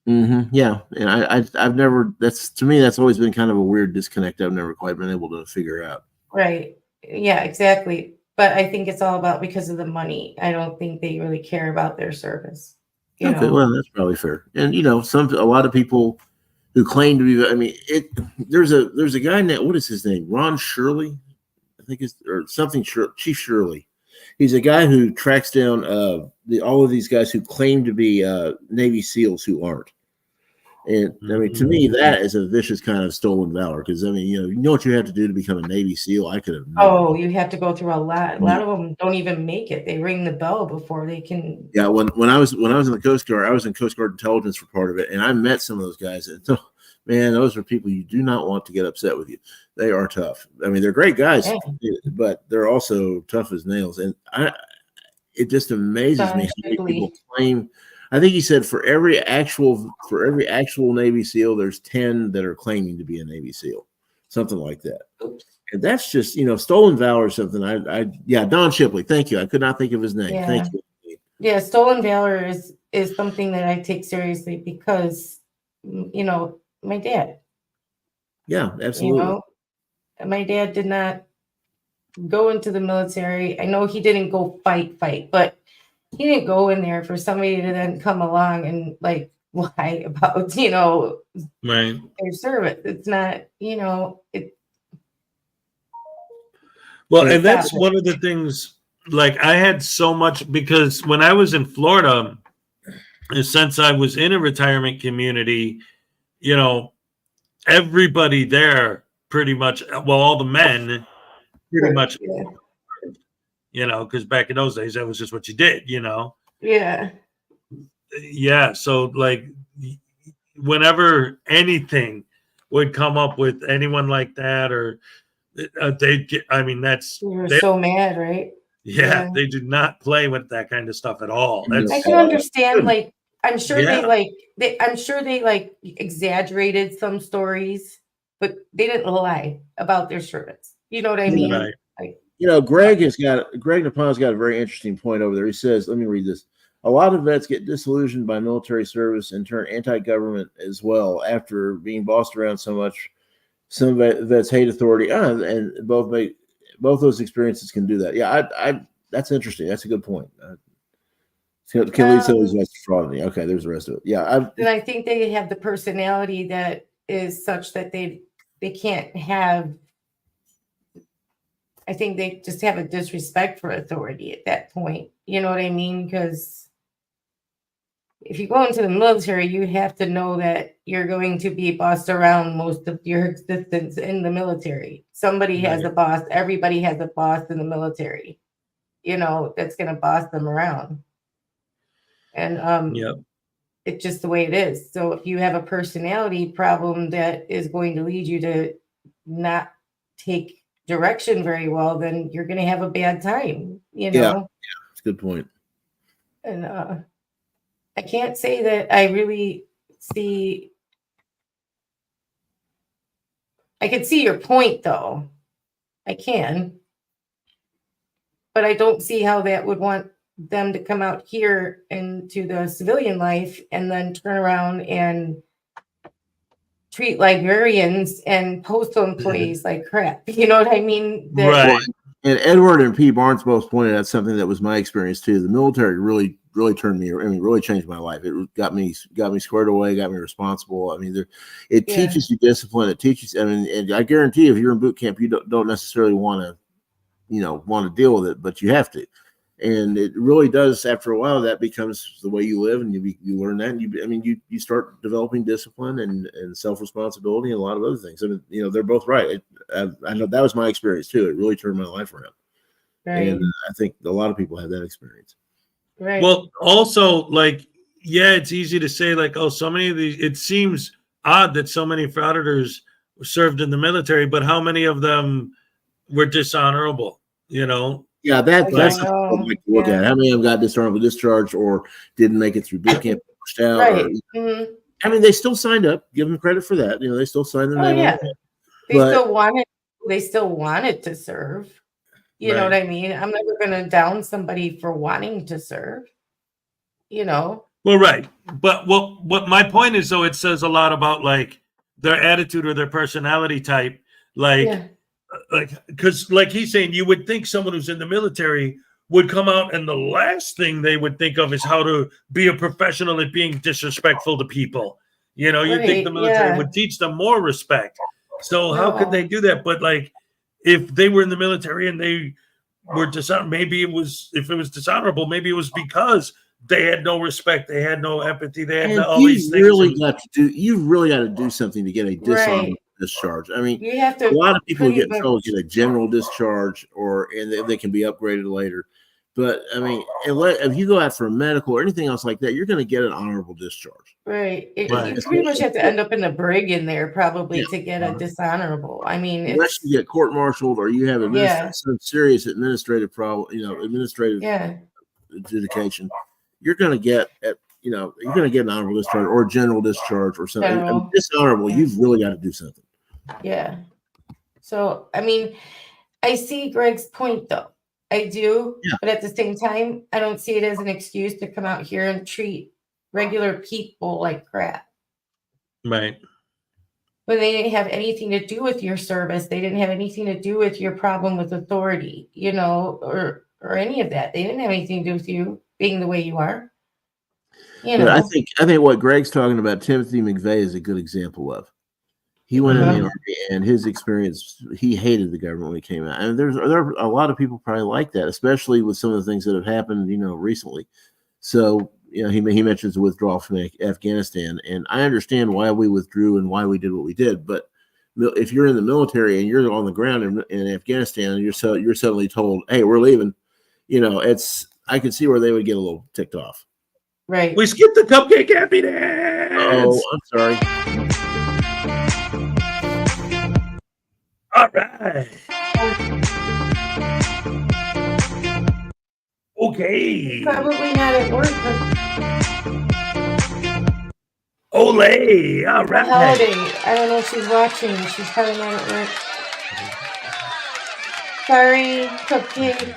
S3: Mm-hmm. Yeah, and I've never. To me, that's always been kind of a weird disconnect. I've never quite been able to figure out.
S2: Right. Yeah, exactly. But I think it's all about because of the money. I don't think they really care about their service.
S3: Okay, well, that's probably fair. And a lot of people who claim to be. I mean, there's a guy now. What is his name? Ron Shirley, I think or something. Chief Shirley. He's a guy who tracks down all of these guys who claim to be Navy SEALs who aren't. And I mean, to me, that is a vicious kind of stolen valor. Because I mean, you know what you have to do to become a Navy SEAL. I could have.
S2: Oh, you have to go through a lot. A lot of them don't even make it. They ring the bell before they can.
S3: Yeah, when I was in the Coast Guard, I was in Coast Guard intelligence for part of it, and I met some of those guys. And man, those are people you do not want to get upset with you. They are tough. I mean, they're great guys, but they're also tough as nails. And it just amazes me how many people claim. I think he said for every actual Navy SEAL, there's 10 that are claiming to be a Navy SEAL, something like that.
S2: Oops.
S3: And that's just stolen valor or something. Don Shipley. Thank you. I could not think of his name.
S2: Yeah.
S3: Thank you.
S2: Yeah, stolen valor is something that I take seriously because my dad.
S3: Yeah, absolutely.
S2: My dad did not go into the military. I know he didn't go fight, but he didn't go in there for somebody to then come along and lie about,
S1: Right.
S2: their service. It's not,
S1: Well, and that's one of the things, I had so much, because when I was in Florida, since I was in a retirement community, everybody there pretty much, all the men pretty much, because back in those days, that was just what you did,
S2: Yeah.
S1: Yeah. So whenever anything would come up with anyone like that, or I mean, that's
S2: We were
S1: they,
S2: so mad, right?
S1: yeah, they do not play with that kind of stuff at all.
S3: No.
S1: That's
S2: I can understand, like, I'm sure
S1: Yeah.
S2: I'm sure they like exaggerated some stories, but they didn't lie about their service. You know what I mean?
S1: right.
S2: Like,
S3: Greg Napon's got a very interesting point over there. He says, let me read this. A lot of vets get disillusioned by military service and turn anti-government as well after being bossed around so much. Some vets hate authority, and both those experiences can do that. Yeah, I that's interesting. That's a good point. Kelly says that's fraud. Okay, there's the rest of it. Yeah,
S2: and I think they have the personality that is such that they can't have. I think they just have a disrespect for authority at that point. You know what I mean? Because if you go into the military, you have to know that you're going to be bossed around most of your existence in the military. Somebody has a boss. Everybody has a boss in the military, that's going to boss them around. And it's just the way it is. So if you have a personality problem that is going to lead you to not take direction very well, then you're going to have a bad time,
S3: Yeah, it's a good point.
S2: And I can't say that I really see. I can see your point, though. I can. But I don't see how that would want them to come out here into the civilian life and then turn around and treat librarians and postal employees like crap. You know what I mean?
S1: Right.
S3: And Edward and P. Barnes both pointed out something that was my experience too. The military really turned me. Really changed my life. It got me squared away, got me responsible. I mean, it teaches you discipline. It teaches. I mean, and I guarantee if you're in boot camp, you don't necessarily want to deal with it, but you have to. And it really does. After a while, that becomes the way you live, and you learn that. And you start developing discipline and self responsibility and a lot of other things. I mean, they're both right. I know that was my experience too. It really turned my life around. Right. And I think a lot of people have that experience.
S2: Right.
S1: Well, also, it's easy to say, so many of these. It seems odd that so many frauditors served in the military, but how many of them were dishonorable?
S3: Yeah, that's something I like to look at. How many of them got dishonorable discharge or didn't make it through boot camp, pushed out?
S2: Right.
S3: I mean, they still signed up. Give them credit for that. They still signed their name on it.
S2: They still wanted to serve. You know what I mean? I'm never going to down somebody for wanting to serve. Well,
S1: right. But what my point is, though, it says a lot about their attitude or their personality type. Because he's saying, you would think someone who's in the military would come out and the last thing they would think of is how to be a professional at being disrespectful to people. You'd think the military would teach them more respect. So how could they do that? But if they were in the military and they were dishonorable, if it was dishonorable, maybe it was because they had no respect, they had no empathy, they had all these things.
S3: You've really got to do something to get a dishonorable discharge. I mean,
S2: you have to.
S3: A lot of people get told get a general discharge, and they can be upgraded later. But I mean, if you go out for a medical or anything else like that, you're going to get an honorable discharge.
S2: Right. You pretty much have to end up in the brig in there probably to get a dishonorable. I mean,
S3: unless you get court-martialed or you have some serious administrative problem, administrative adjudication, you're going to get you're going to get an honorable discharge or a general discharge or something. I mean, dishonorable, you've really got to do something.
S2: Yeah. So, I mean, I see Greg's point though. I do, but at the same time, I don't see it as an excuse to come out here and treat regular people like crap.
S1: Right.
S2: When they didn't have anything to do with your service, they didn't have anything to do with your problem with authority, or any of that. They didn't have anything to do with you being the way you are.
S3: But I think what Greg's talking about, Timothy McVeigh is a good example of. He went in the Army, and his experience, he hated the government when he came out. And there are a lot of people probably like that, especially with some of the things that have happened, recently. So, he mentions the withdrawal from Afghanistan, and I understand why we withdrew and why we did what we did. But if you're in the military and you're on the ground in Afghanistan, and you're suddenly told, "Hey, we're leaving," I could see where they would get a little ticked off.
S2: Right.
S1: We skipped the cupcake happy dance.
S3: Oh, I'm sorry.
S1: All right. Okay.
S2: Probably not at work, but
S1: Olay. All
S2: it's a
S1: right.
S2: holiday. I don't know if she's watching. She's probably not at work. Sorry, Cupcake.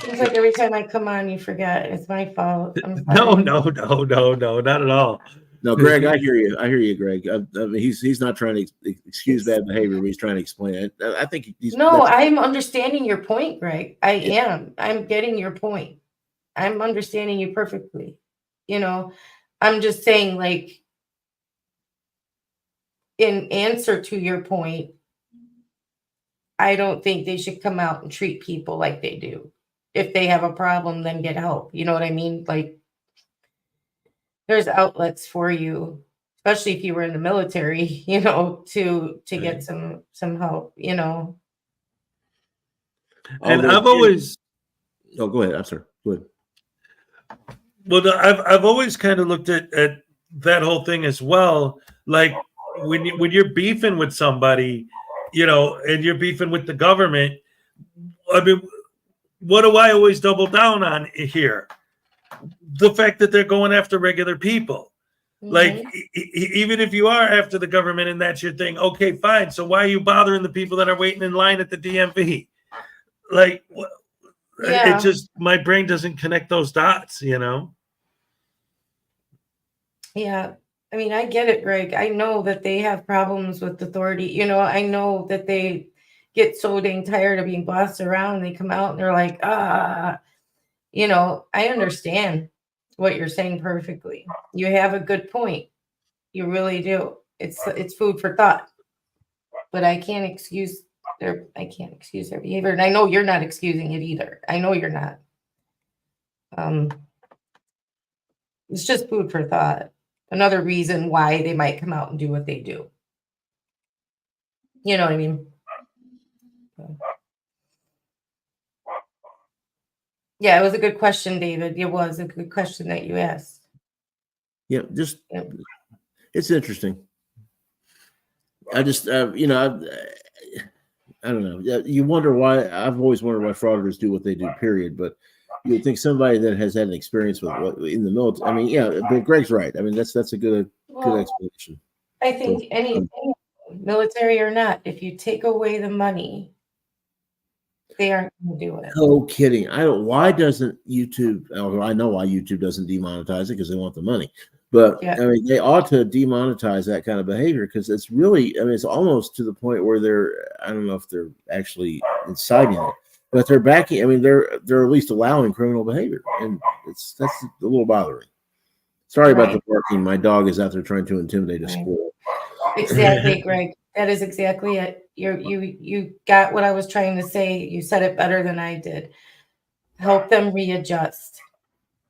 S2: Seems like every time I come on, you forget. It's my fault. I'm
S1: No,
S2: sorry.
S1: no, no, no, no, not at all.
S3: No, Greg, I hear you. I hear you, Greg. I mean, he's not trying to excuse bad behavior, but he's trying to explain it. I think he's
S2: No, I'm understanding your point, Greg. I am. I'm getting your point. I'm understanding you perfectly. You know, I'm just saying, like, in answer to your point, I don't think they should come out and treat people like they do. If they have a problem, then get help. You know what I mean? Like, there's outlets for you, especially if you were in the military, you know, to get some help, you know.
S1: And I've always
S3: Oh, go ahead. I'm sorry. Go ahead.
S1: well, I've always kind of looked at that whole thing as well. Like when you're beefing with somebody, you know, and you're beefing with the government. I mean, what do I always double down on here? The fact that they're going after regular people. Like, even if you are after the government and that's your thing, okay, fine. So why are you bothering the people that are waiting in line at the DMV? Like,
S2: Yeah.
S1: it just, my brain doesn't connect those dots, you know?
S2: Yeah. I mean, I get it, Greg. I know that they have problems with authority. You know, I know that they get so dang tired of being bossed around. They come out and they're like, you know, I understand what you're saying perfectly. You have a good point. You really do. It's food for thought. But I can't excuse their behavior. And I know you're not excusing it either. I know you're not. It's just food for thought. Another reason why they might come out and do what they do. You know what I mean? Yeah, it was a good question, David. It was a good question that you asked.
S3: Yeah, just it's interesting. I just you know, I don't know. You wonder why. I've always wondered why frauditors do what they do. Period. But you would think somebody that has had an experience with what in the military. I mean, yeah, but Greg's right. I mean, that's a good explanation.
S2: I think any military or not, if you take away the money, they aren't going to do it.
S3: No kidding. I don't. Why doesn't YouTube? I know why YouTube doesn't demonetize it because they want the money. But I mean, they ought to demonetize that kind of behavior because it's really. I mean, it's almost to the point where they're. I don't know if they're actually inciting it, but they're backing. I mean, they're at least allowing criminal behavior, and that's a little bothering. Sorry about the barking. My dog is out there trying to intimidate a squirrel.
S2: Exactly, Greg. That is exactly it. You got what I was trying to say. You said it better than I did. Help them readjust.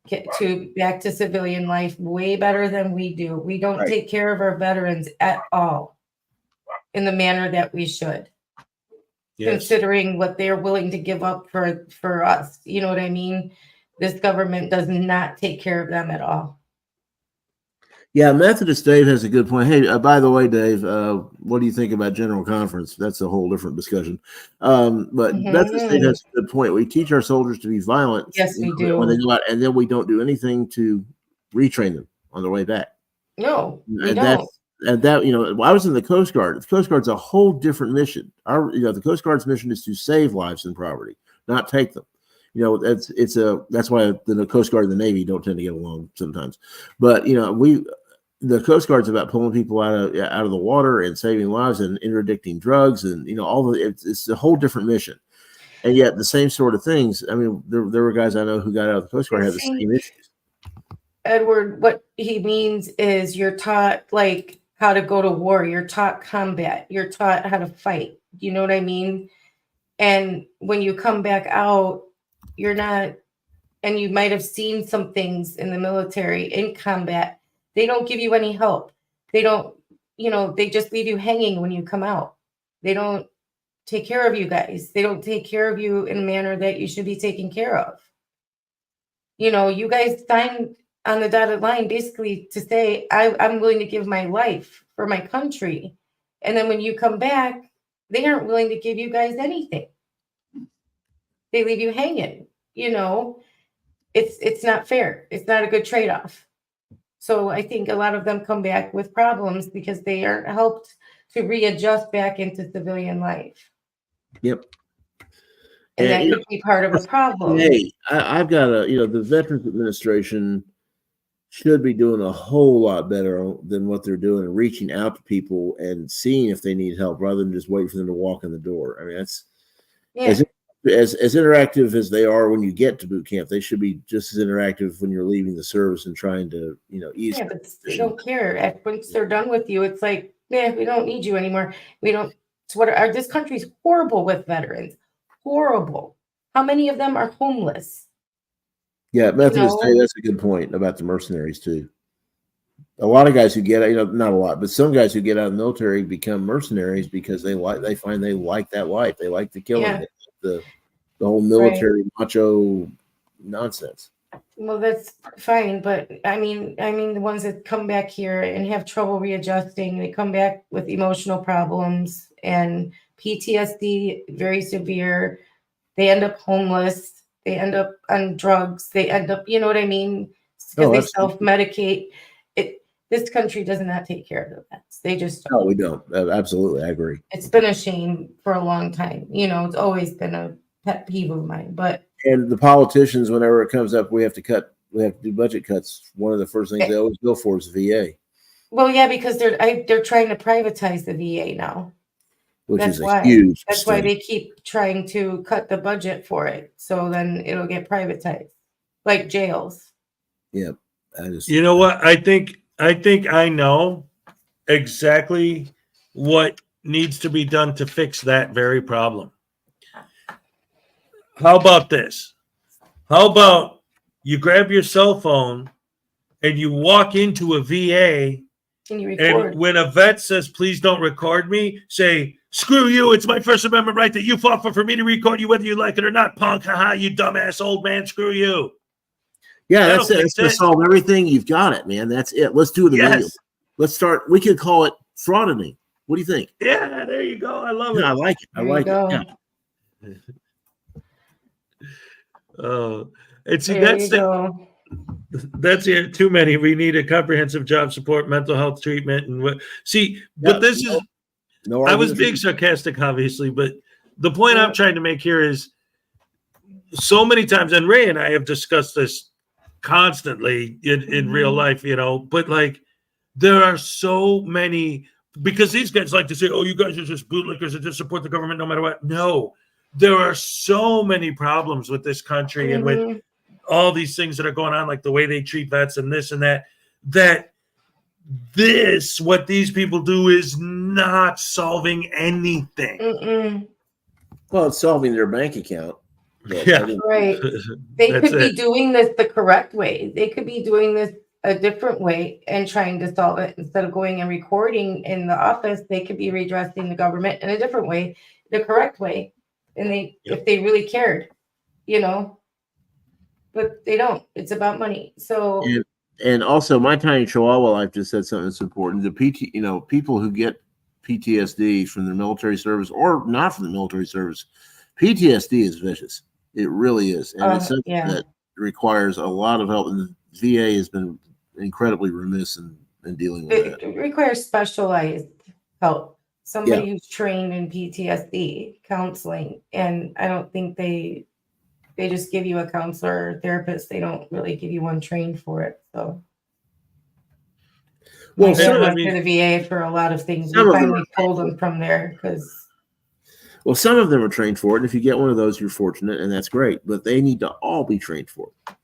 S2: Get back to civilian life way better than we do. We don't take care of our veterans at all in the manner that we should. Considering what they're willing to give up for us. You know what I mean? This government does not take care of them at all.
S3: Yeah, Methodist Dave has a good point. Hey, by the way, Dave, what do you think about General Conference? That's a whole different discussion. But Methodist Dave has a good point. We teach our soldiers to be violent.
S2: Yes, we do.
S3: When they go out, and then we don't do anything to retrain them on their way back.
S2: No, we
S3: don't. You know, I was in the Coast Guard. The Coast Guard's a whole different mission. The Coast Guard's mission is to save lives and property, not take them. You know, that's why the Coast Guard and the Navy don't tend to get along sometimes. But you know, the Coast Guard's about pulling people out of the water and saving lives and interdicting drugs and you know it's a whole different mission. And yet the same sort of things. I mean, there were guys I know who got out of the Coast Guard had the same issues.
S2: Edward, what he means is you're taught like how to go to war. You're taught combat. You're taught how to fight. You know what I mean? And when you come back out, you're not, and you might have seen some things in the military in combat. They don't give you any help. They don't, you know, they just leave you hanging when you come out. They don't take care of you guys. They don't take care of you in a manner that you should be taken care of. You know, you guys signed on the dotted line basically to say, I'm willing to give my life for my country. And then when you come back, they aren't willing to give you guys anything. They leave you hanging, you know. It's not fair. It's not a good trade-off. So I think a lot of them come back with problems because they aren't helped to readjust back into civilian life.
S3: Yep.
S2: And that
S3: you
S2: could be part of a problem.
S3: Hey, I've got the Veterans Administration should be doing a whole lot better than what they're doing and reaching out to people and seeing if they need help rather than just waiting for them to walk in the door. I mean, that's as interactive as they are when you get to boot camp. They should be just as interactive when you're leaving the service and trying to, ease.
S2: Yeah, but they don't care. Once they're done with you, it's like, we don't need you anymore. We don't. It's this country's horrible with veterans. Horrible. How many of them are homeless?
S3: Yeah, Methodist Day, that's a good point about the mercenaries too. A lot of guys who get not a lot, but some guys who get out of the military become mercenaries because they find they like that life. They like the killing, the whole military macho nonsense.
S2: Well, that's fine, but I mean the ones that come back here and have trouble readjusting, they come back with emotional problems and PTSD, very severe. They end up homeless. They end up on drugs. They end up, you know what I mean? Because they self-medicate. This country does not take care of the vets. They just don't.
S3: No, we don't. Absolutely, I agree.
S2: It's been a shame for a long time. It's always been a pet peeve of mine. And
S3: the politicians, whenever it comes up, we have to do budget cuts. One of the first things they always go for is the VA.
S2: Well, yeah, because they're trying to privatize the VA now.
S3: That's huge.
S2: That's why they keep trying to cut the budget for it. So then it'll get privatized, like jails.
S3: Yep.
S1: You know what? I think I know exactly what needs to be done to fix that very problem. How about this? How about you grab your cell phone and you walk into a VA
S2: and you record.
S1: And when a vet says, please don't record me, say, screw you. It's my First Amendment right that you fought for me to record you, whether you like it or not, punk. Haha, you dumbass old man. Screw you.
S3: Yeah, that's it. That's going to solve everything. You've got it, man. That's it. Let's do it immediately. Let's start. We could call it frauditing. What do you think?
S1: Yeah, there you go. I love it.
S3: I like it. I like it. Yeah.
S1: That's it. Too many. We need a comprehensive job support, mental health treatment, and what. See, but this is. No, I was being sarcastic, obviously, but the point I'm trying to make here is so many times, and Ray and I have discussed this constantly in real life, but like there are so many, because these guys like to say, oh, you guys are just bootlickers that just support the government no matter what. No, there are so many problems with this country and with all these things that are going on, like the way they treat vets and this and that, what these people do is not solving anything.
S3: Well, it's solving their bank account.
S2: Yeah, right. They could be doing this the correct way. They could be doing this a different way and trying to solve it instead of going and recording in the office. They could be redressing the government in a different way, the correct way. And if they really cared, but they don't. It's about money. So.
S3: And also, my tiny Chihuahua life just said something that's important. The people who get PTSD from the military service or not from the military service, PTSD is vicious. It really is, and it's something that requires a lot of help. And the VA has been incredibly remiss in dealing with that.
S2: It requires specialized help. Somebody who's trained in PTSD counseling, and I don't think they just give you a counselor or therapist. They don't really give you one trained for it. So, well, I mean, the VA for a lot of things. We finally pulled them from there because.
S3: Well, some of them are trained for it. And if you get one of those, you're fortunate, and that's great. But they need to all be trained for it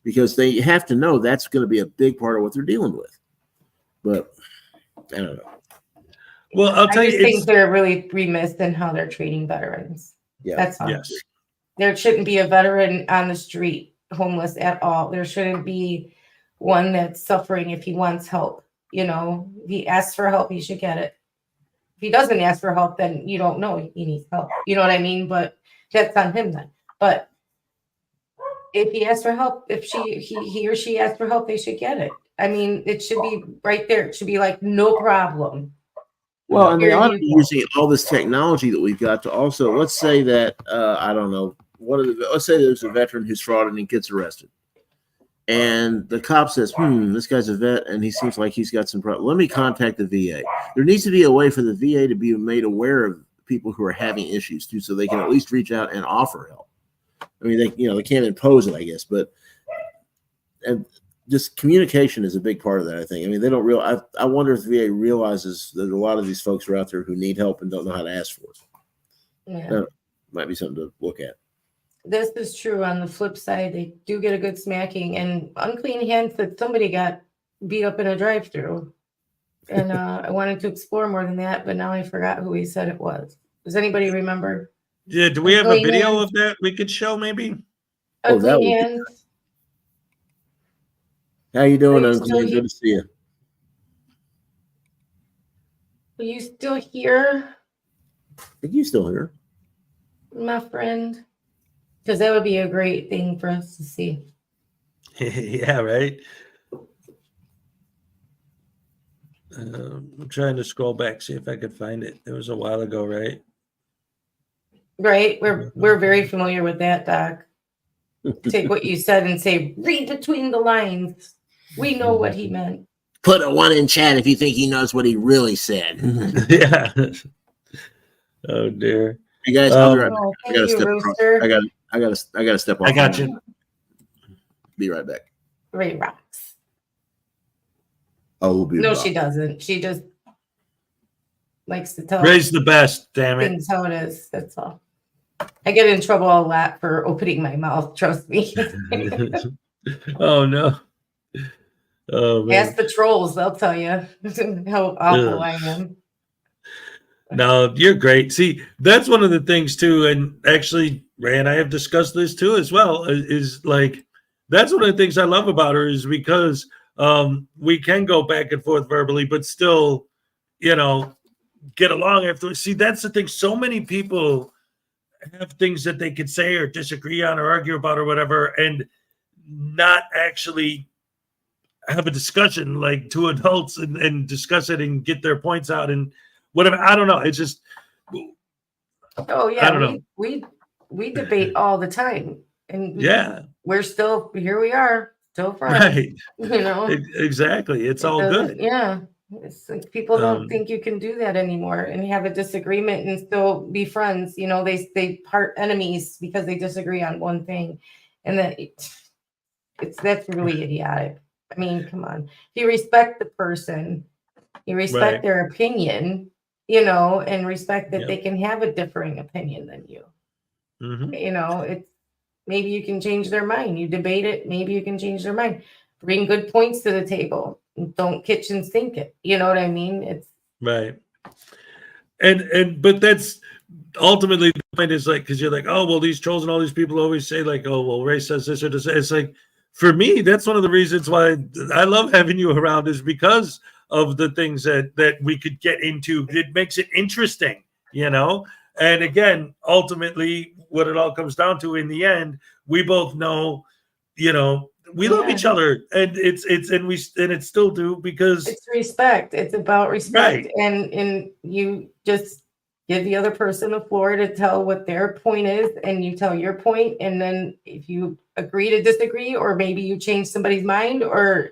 S3: because they have to know that's going to be a big part of what they're dealing with. But I don't know.
S1: Well, I'll tell you,
S2: I think they're really remiss in how they're treating veterans.
S3: Yeah,
S2: that's all.
S1: Yes.
S2: There shouldn't be a veteran on the street homeless at all. There shouldn't be one that's suffering if he wants help. If he asks for help, he should get it. If he doesn't ask for help, then you don't know he needs help. You know what I mean? But that's on him then. But if he asks for help, if he or she asks for help, they should get it. I mean, it should be right there. It should be like, no problem.
S3: Well, and they
S2: Here
S3: ought to
S2: you
S3: be
S2: go.
S3: using all this technology that we've got to also, let's say that, I don't know, let's say there's a veteran who's frauded and gets arrested. And the cop says, this guy's a vet and he seems like he's got some problem. Let me contact the VA. There needs to be a way for the VA to be made aware of people who are having issues too, so they can at least reach out and offer help. I mean, they can't impose it, I guess, but and just communication is a big part of that, I think. I mean, they don't I wonder if the VA realizes that a lot of these folks are out there who need help and don't know how to ask for it.
S2: Yeah.
S3: That might be something to look at.
S2: This is true. On the flip side, they do get a good smacking and unclean hands that somebody got beat up in a drive-through. And I wanted to explore more than that, but now I forgot who he said it was. Does anybody remember?
S1: Yeah, do we have a
S2: Unclean
S1: video
S2: hands.
S1: of that we could show maybe?
S3: Oh, that
S2: Unclean
S3: would be
S2: hands.
S3: How you doing,
S2: Are you
S3: Uncle?
S2: still
S3: Good to see you.
S2: Are you still here,
S3: I think you still here.
S2: my friend? Because that would be a great thing for us to see.
S1: Yeah, right. I'm trying to scroll back, see if I could find it. It was a while ago, right?
S2: Right? We're very familiar with that, Doc. Take what you said and say, read between the lines. We know what he meant.
S3: Put a 1 in chat if you think he knows what he really said.
S1: Yeah. Oh dear.
S3: You guys, I'll be right back.
S2: Oh,
S3: I gotta
S2: thank you,
S3: step across.
S2: Rooster.
S3: I gotta step off.
S1: I got you.
S3: Be right back.
S2: Ray rocks.
S3: Oh, we'll be
S2: No,
S3: back.
S2: she doesn't. She just likes to tell
S1: Ray's the best, damn it.
S2: things how it is. That's all. I get in trouble a lot for opening my mouth. Trust me.
S1: Oh no. Oh man.
S2: Ask the trolls; they'll tell you how awful
S1: Ugh.
S2: I am.
S1: No, you're great. See, that's one of the things too, and actually, Ray and I have discussed this too as well. Is like that's one of the things I love about her is because we can go back and forth verbally, but still, get along after. See, that's the thing. So many people have things that they could say or disagree on or argue about or whatever, and not actually have a discussion like two adults and discuss it and get their points out and whatever. I don't know. It's just,
S2: Oh yeah,
S1: I don't know.
S2: We debate all the time, and
S1: Yeah,
S2: we're still here. We are still friends.
S1: right. Exactly. It's all good.
S2: Yeah, it's like people don't
S1: Um,
S2: think you can do that anymore and have a disagreement and still be friends. They part enemies because they disagree on one thing, and that's really idiotic. I mean, come on. If you respect the person, you respect
S1: Right.
S2: their opinion, and respect that
S1: Yep.
S2: they can have a differing opinion than you.
S1: mhm.
S2: It's maybe you can change their mind. You debate it, maybe you can change their mind. Bring good points to the table. Don't kitchen sink it. You know what I mean? It's
S1: Right. But that's ultimately the point is like, because you're like, oh, well, these trolls and all these people always say like, oh, well, Ray says this or this. It's like, for me, that's one of the reasons why I love having you around is because of the things that we could get into. It makes it interesting, And again, ultimately, what it all comes down to in the end, we both know, we love
S2: Yeah.
S1: each other, and it still do because
S2: it's respect. It's about respect.
S1: Right.
S2: And you just give the other person the floor to tell what their point is, and you tell your point. And then if you agree to disagree, or maybe you change somebody's mind, or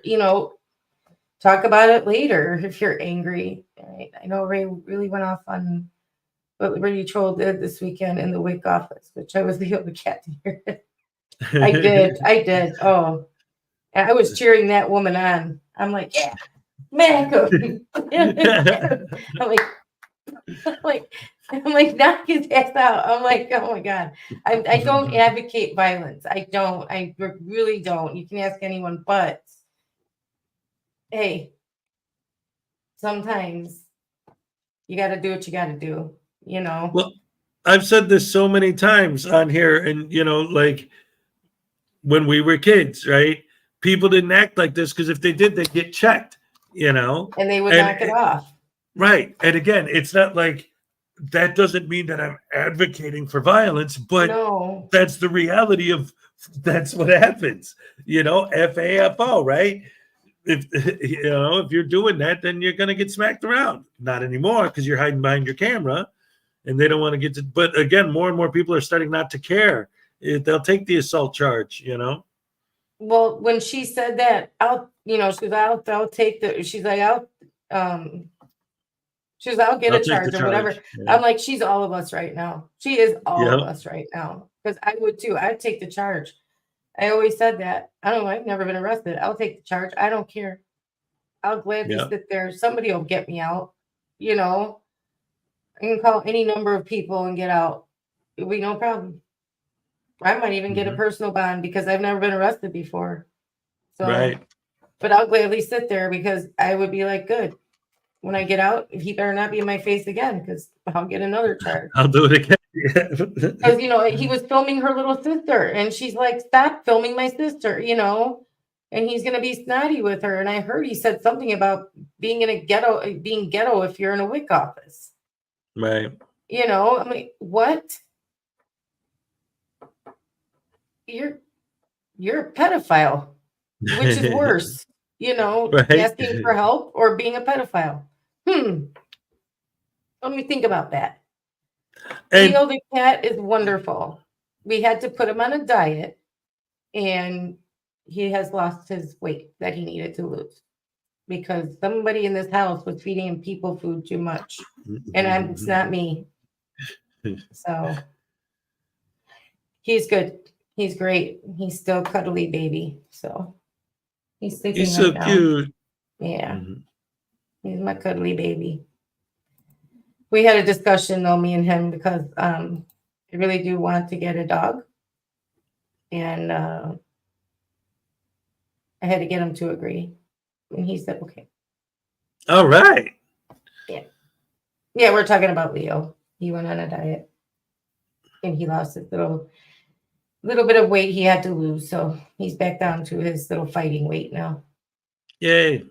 S2: talk about it later if you're angry. I know Ray really went off on what Liberty Troll did this weekend in the WIC office, which I was the only cat to hear it. I did. Oh, and I was cheering that woman on. I'm like, yeah, man. I'm like, knock his ass out. I'm like, oh my God. I don't advocate violence. I don't. I really don't. You can ask anyone, but hey, sometimes you got to do what you got to do,
S1: Well, I've said this so many times on here, and like when we were kids, right? People didn't act like this because if they did, they'd get checked,
S2: and they would knock it off.
S1: Right. And again, it's not like that doesn't mean that I'm advocating for violence, but
S2: No.
S1: that's the reality of that's what happens, FAFO, right? if you're doing that, then you're gonna get smacked around. Not anymore because you're hiding behind your camera, and they don't want to get to. But again, more and more people are starting not to care. They'll take the assault charge.
S2: Well, when she said that, I'll take the. She's like, I'll get
S1: I'll
S2: a
S1: take
S2: charge
S1: the
S2: or whatever.
S1: charge. Yeah.
S2: I'm like, she's all of us right now. She is all of
S1: Yep.
S2: us right now. Because I would too. I'd take the charge. I always said that. I don't know. I've never been arrested. I'll take the charge. I don't care. I'll gladly
S1: Yep.
S2: sit there. Somebody will get me out. I can call any number of people and get out. It'll be no problem. I might even get a personal bond because I've never been arrested before. So,
S1: Right.
S2: But I'll gladly sit there because I would be like, good. When I get out, he better not be in my face again because I'll get another charge.
S1: I'll do it again.
S2: Because, he was filming her little sister and she's like, stop filming my sister, and he's going to be snotty with her. And I heard he said something about being ghetto if you're in a WIC office.
S1: Right.
S2: I'm like, what? You're a pedophile, which is worse,
S1: Right.
S2: asking for help or being a pedophile. Let me think about that.
S1: And
S2: Leo the cat is wonderful. We had to put him on a diet, and he has lost his weight that he needed to lose because somebody in this house was feeding him people food too much, and it's not me. So he's good. He's great. He's still cuddly baby. So he's sleeping
S1: he's
S2: right
S1: so
S2: now.
S1: cute.
S2: Yeah. He's my cuddly baby. We had a discussion though, me and him, because I really do want to get a dog. And I had to get him to agree. And he said, okay.
S1: All right.
S2: Yeah, we're talking about Leo. He went on a diet and he lost his little bit of weight he had to lose. So he's back down to his little fighting weight now.
S1: Yay.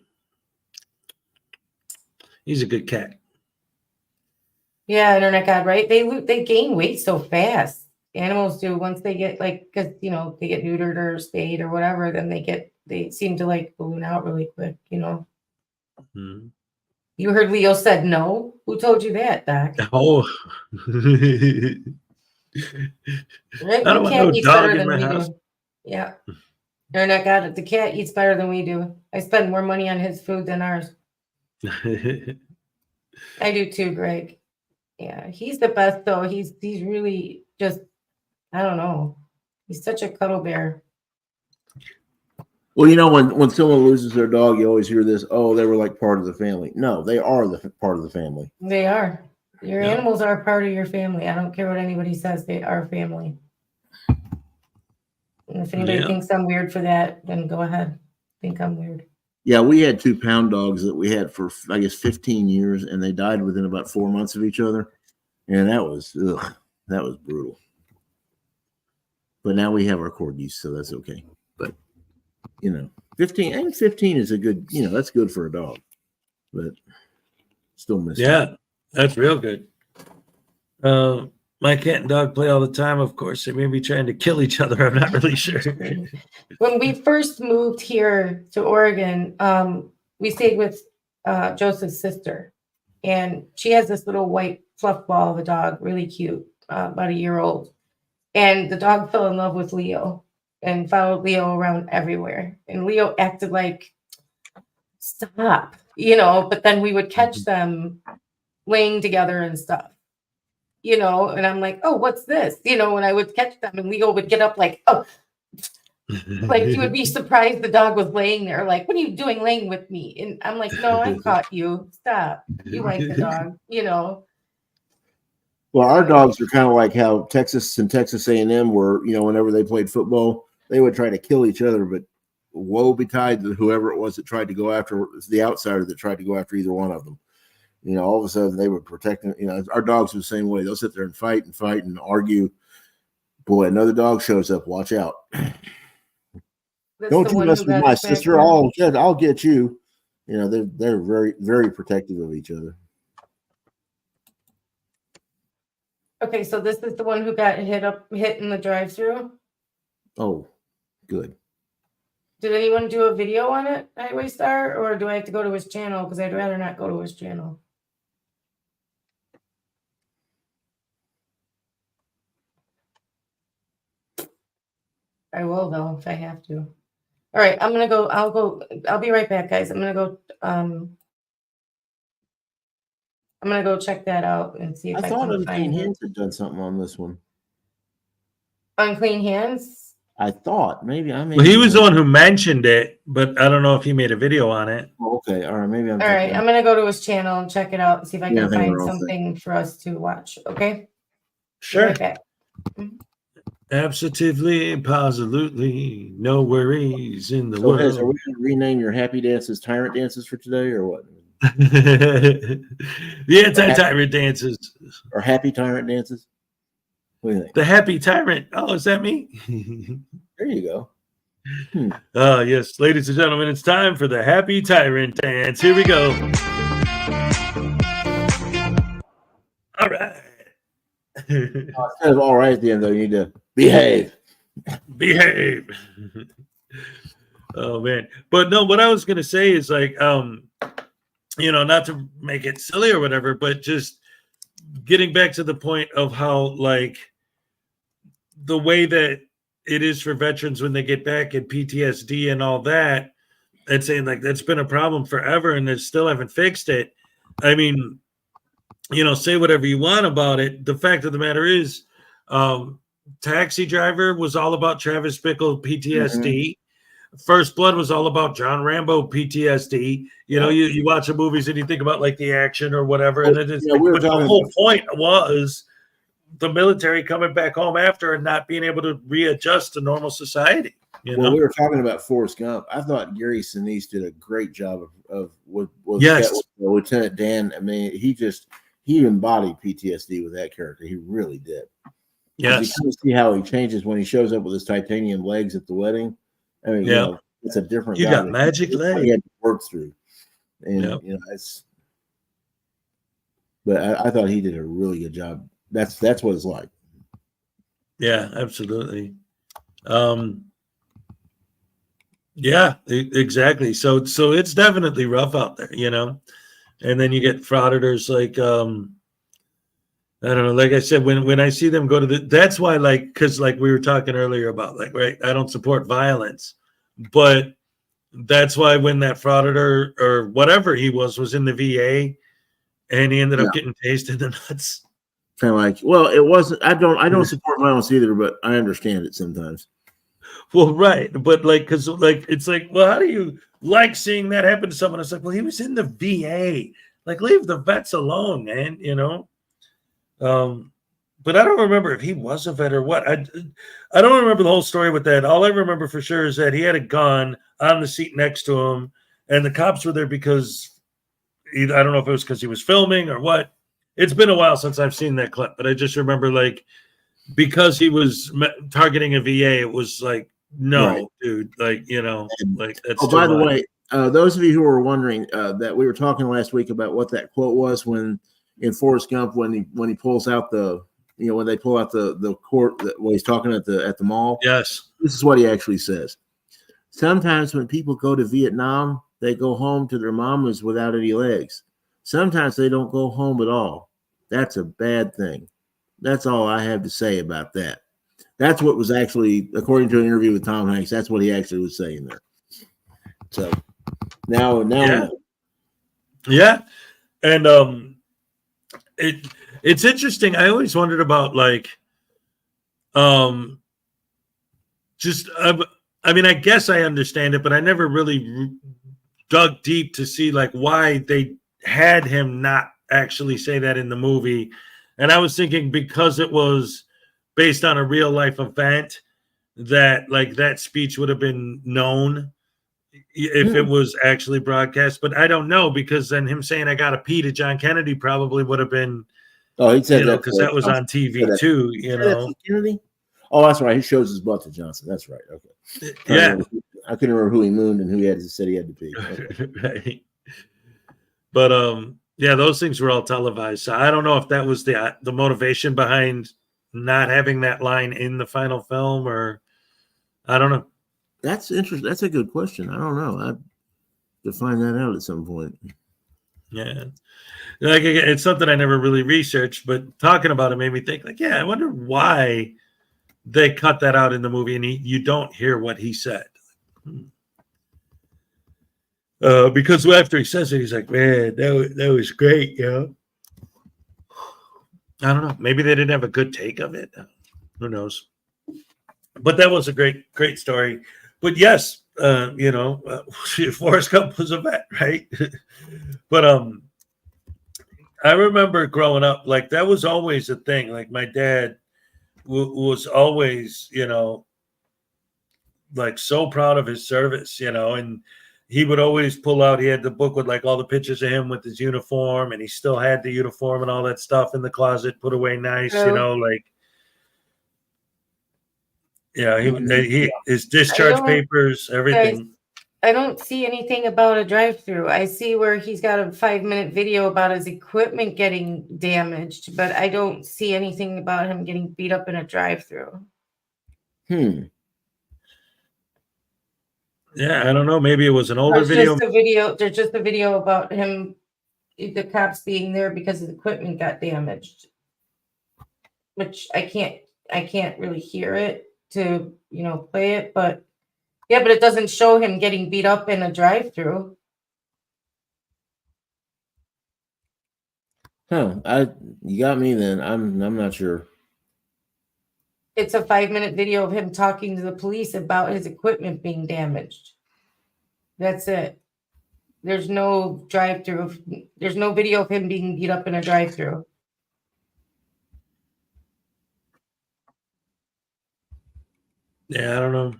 S1: He's a good cat.
S2: Yeah, internet god, right? They gain weight so fast. Animals do once they get because they get neutered or spayed or whatever, then they seem to balloon out really quick.
S1: Mhm.
S2: You heard Leo said no. Who told you that, Doc?
S1: Oh.
S2: Right?
S1: I don't
S2: The
S1: want
S2: cat
S1: no
S2: eats
S1: dog
S2: better
S1: in
S2: than
S1: my
S2: we
S1: house.
S2: do. Yeah. Internet god, the cat eats better than we do. I spend more money on his food than ours. I do too, Greg. Yeah, he's the best though. He's really just, I don't know. He's such a cuddle bear.
S3: Well, when someone loses their dog, you always hear this, oh, they were like part of the family. No, they are the part of the family.
S2: They are. Your
S1: Yeah.
S2: animals are part of your family. I don't care what anybody says. They are family. And if anybody
S1: Yeah.
S2: thinks I'm weird for that, then go ahead. Think I'm weird.
S3: Yeah, we had 2 pound dogs that we had for, I guess, 15 years, and they died within about 4 months of each other. And that was brutal. But now we have our corgis, so that's okay. But, 15 is a good, that's good for a dog. But still miss them.
S1: Yeah, that's real good. My cat and dog play all the time. Of course, they may be trying to kill each other. I'm not really sure.
S2: When we first moved here to Oregon, we stayed with Joseph's sister, and she has this little white fluff ball of a dog, really cute, about a year old. And the dog fell in love with Leo and followed Leo around everywhere. And Leo acted like, stop, but then we would catch them laying together and stuff. And I'm like, oh, what's this? When I would catch them and Leo would get up like, oh, like he would be surprised the dog was laying there. Like, what are you doing laying with me? And I'm like, no, I caught you. Stop. You like the dog,
S3: Well, our dogs are kind of like how Texas and Texas A&M were, whenever they played football, they would try to kill each other, but woe betide to whoever it was that tried to go after the outsider that tried to go after either one of them. All of a sudden they would protect them. Our dogs are the same way. They'll sit there and fight and argue. Boy, another dog shows up. Watch out. Don't you mess with my sister. I'll get you. They're very, very protective of each other.
S2: Okay, so this is the one who got hit in the drive-through.
S3: Oh, good.
S2: Did anyone do a video on it, Highway Star, or do I have to go to his channel? Because I'd rather not go to his channel. I will though if I have to. All right, I'm gonna go. I'll be right back, guys. I'm gonna go. I'm gonna go check that out and see if I
S3: thought
S2: can
S3: Unclean
S2: find it.
S3: Hands had done something on this one.
S2: Unclean Hands.
S3: I thought maybe I made.
S1: Well, he was the one who mentioned it, but I don't know if he made a video on it.
S3: Okay, all right, maybe I'm.
S2: All right, I'm gonna go to his channel and check it out and see if I
S3: Yeah,
S2: can
S3: I think
S2: find
S3: we're all set.
S2: something for us to watch. Okay. Be
S1: Sure.
S2: right back.
S1: Absolutely, positively, no worries in the
S3: So,
S1: world.
S3: Hez, are we going to rename your happy dances tyrant dances for today, or what?
S1: The anti-tyrant dances.
S3: Or happy tyrant dances? What do you think?
S1: The happy tyrant. Oh, is that me?
S3: There you go.
S1: Yes, ladies and gentlemen, it's time for the happy tyrant dance. Here we go. All right.
S3: Instead of all right at the end, though, you need to behave.
S1: Behave. Oh man. But no, what I was gonna say is like not to make it silly or whatever, but just getting back to the point of how like the way that it is for veterans when they get back and PTSD and all that, and saying like that's been a problem forever and they still haven't fixed it. I mean, say whatever you want about it. The fact of the matter is, Taxi Driver was all about Travis Bickle PTSD. First Blood was all about John Rambo PTSD. You watch the movies and you think about like the action or whatever, and then but the whole point was the military coming back home after and not being able to readjust to normal society.
S3: Well, we were talking about Forrest Gump. I thought Gary Sinise did a great job of
S1: Yes.
S3: Lieutenant Dan. I mean, he embodied PTSD with that character. He really did.
S1: Yes.
S3: You kind of see how he changes when he shows up with his titanium legs at the wedding. I mean, it's a different.
S1: You
S3: guy
S1: got magic legs.
S3: He had to work through, and But I thought he did a really good job. That's what it's like.
S1: Yeah, absolutely. Exactly. So it's definitely rough out there, And then you get frauditors like I don't know, like I said, when I see them go to that's why because we were talking earlier about right, I don't support violence, but that's why when that frauditor or whatever he was in the VA and he ended up getting tased in the nuts.
S3: Kind of like, well, it wasn't. I don't support violence either, but I understand it sometimes.
S1: Well, right, but because it's like, well, how do you like seeing that happen to someone? It's like, well, he was in the VA. Leave the vets alone, man. But I don't remember if he was a vet or what. I don't remember the whole story with that. All I remember for sure is that he had a gun on the seat next to him, and the cops were there because I don't know if it was because he was filming or what. It's been a while since I've seen that clip, but I just remember because he was targeting a VA, it was like, no, right. Dude, that's.
S3: Oh, by the way, those of you who were wondering that we were talking last week about what that quote was when in Forrest Gump when he pulls out when they pull out the court when he's talking at the mall.
S1: Yes,
S3: this is what he actually says. Sometimes when people go to Vietnam, they go home to their mamas without any legs. Sometimes they don't go home at all. That's a bad thing. That's all I have to say about that. That's what was actually, according to an interview with Tom Hanks, that's what he actually was saying there. So now,
S1: yeah, and it's interesting. I always wondered about I mean, I guess I understand it, but I never really dug deep to see why they had him not actually say that in the movie. And I was thinking because it was based on a real life event that that speech would have been known if it was actually broadcast. But I don't know, because then him saying I gotta pee to John Kennedy probably would have been
S3: he said that
S1: because that was on TV too,
S3: Kennedy? Oh, that's right. He shows his butt to Johnson. That's right. Okay.
S1: Yeah.
S3: I couldn't remember who he mooned and who he said he had to pee.
S1: Okay. Right. But those things were all televised. So I don't know if that was the motivation behind not having that line in the final film, or I don't know.
S3: That's interesting. That's a good question. I don't know. I have to find that out at some point.
S1: Yeah. Like it's something I never really researched, but talking about it made me think like, yeah, I wonder why they cut that out in the movie and you don't hear what he said. Because after he says it, he's like, man, that was great, you know. I don't know. Maybe they didn't have a good take of it. Who knows? But that was a great story. But yes, Forrest Gump was a vet, right? But I remember growing up, like that was always a thing. Like my dad was always, like so proud of his service, and he would always pull out. He had the book with like all the pictures of him with his uniform, and he still had the uniform and all that stuff in the closet, put away nice, like. Yeah, he his discharge papers, everything.
S2: I don't see anything about a drive-through. I see where he's got a 5-minute video about his equipment getting damaged, but I don't see anything about him getting beat up in a drive-through.
S3: Hmm.
S1: Yeah, I don't know. Maybe it was an older video.
S2: There's just a video about him, the cops being there because his equipment got damaged, which I can't really hear it to play it, but yeah, but it doesn't show him getting beat up in a drive-through.
S3: You got me then. I'm not sure.
S2: It's a 5-minute video of him talking to the police about his equipment being damaged. That's it. There's no drive-through. There's no video of him being beat up in a drive-through.
S1: Yeah, I don't know.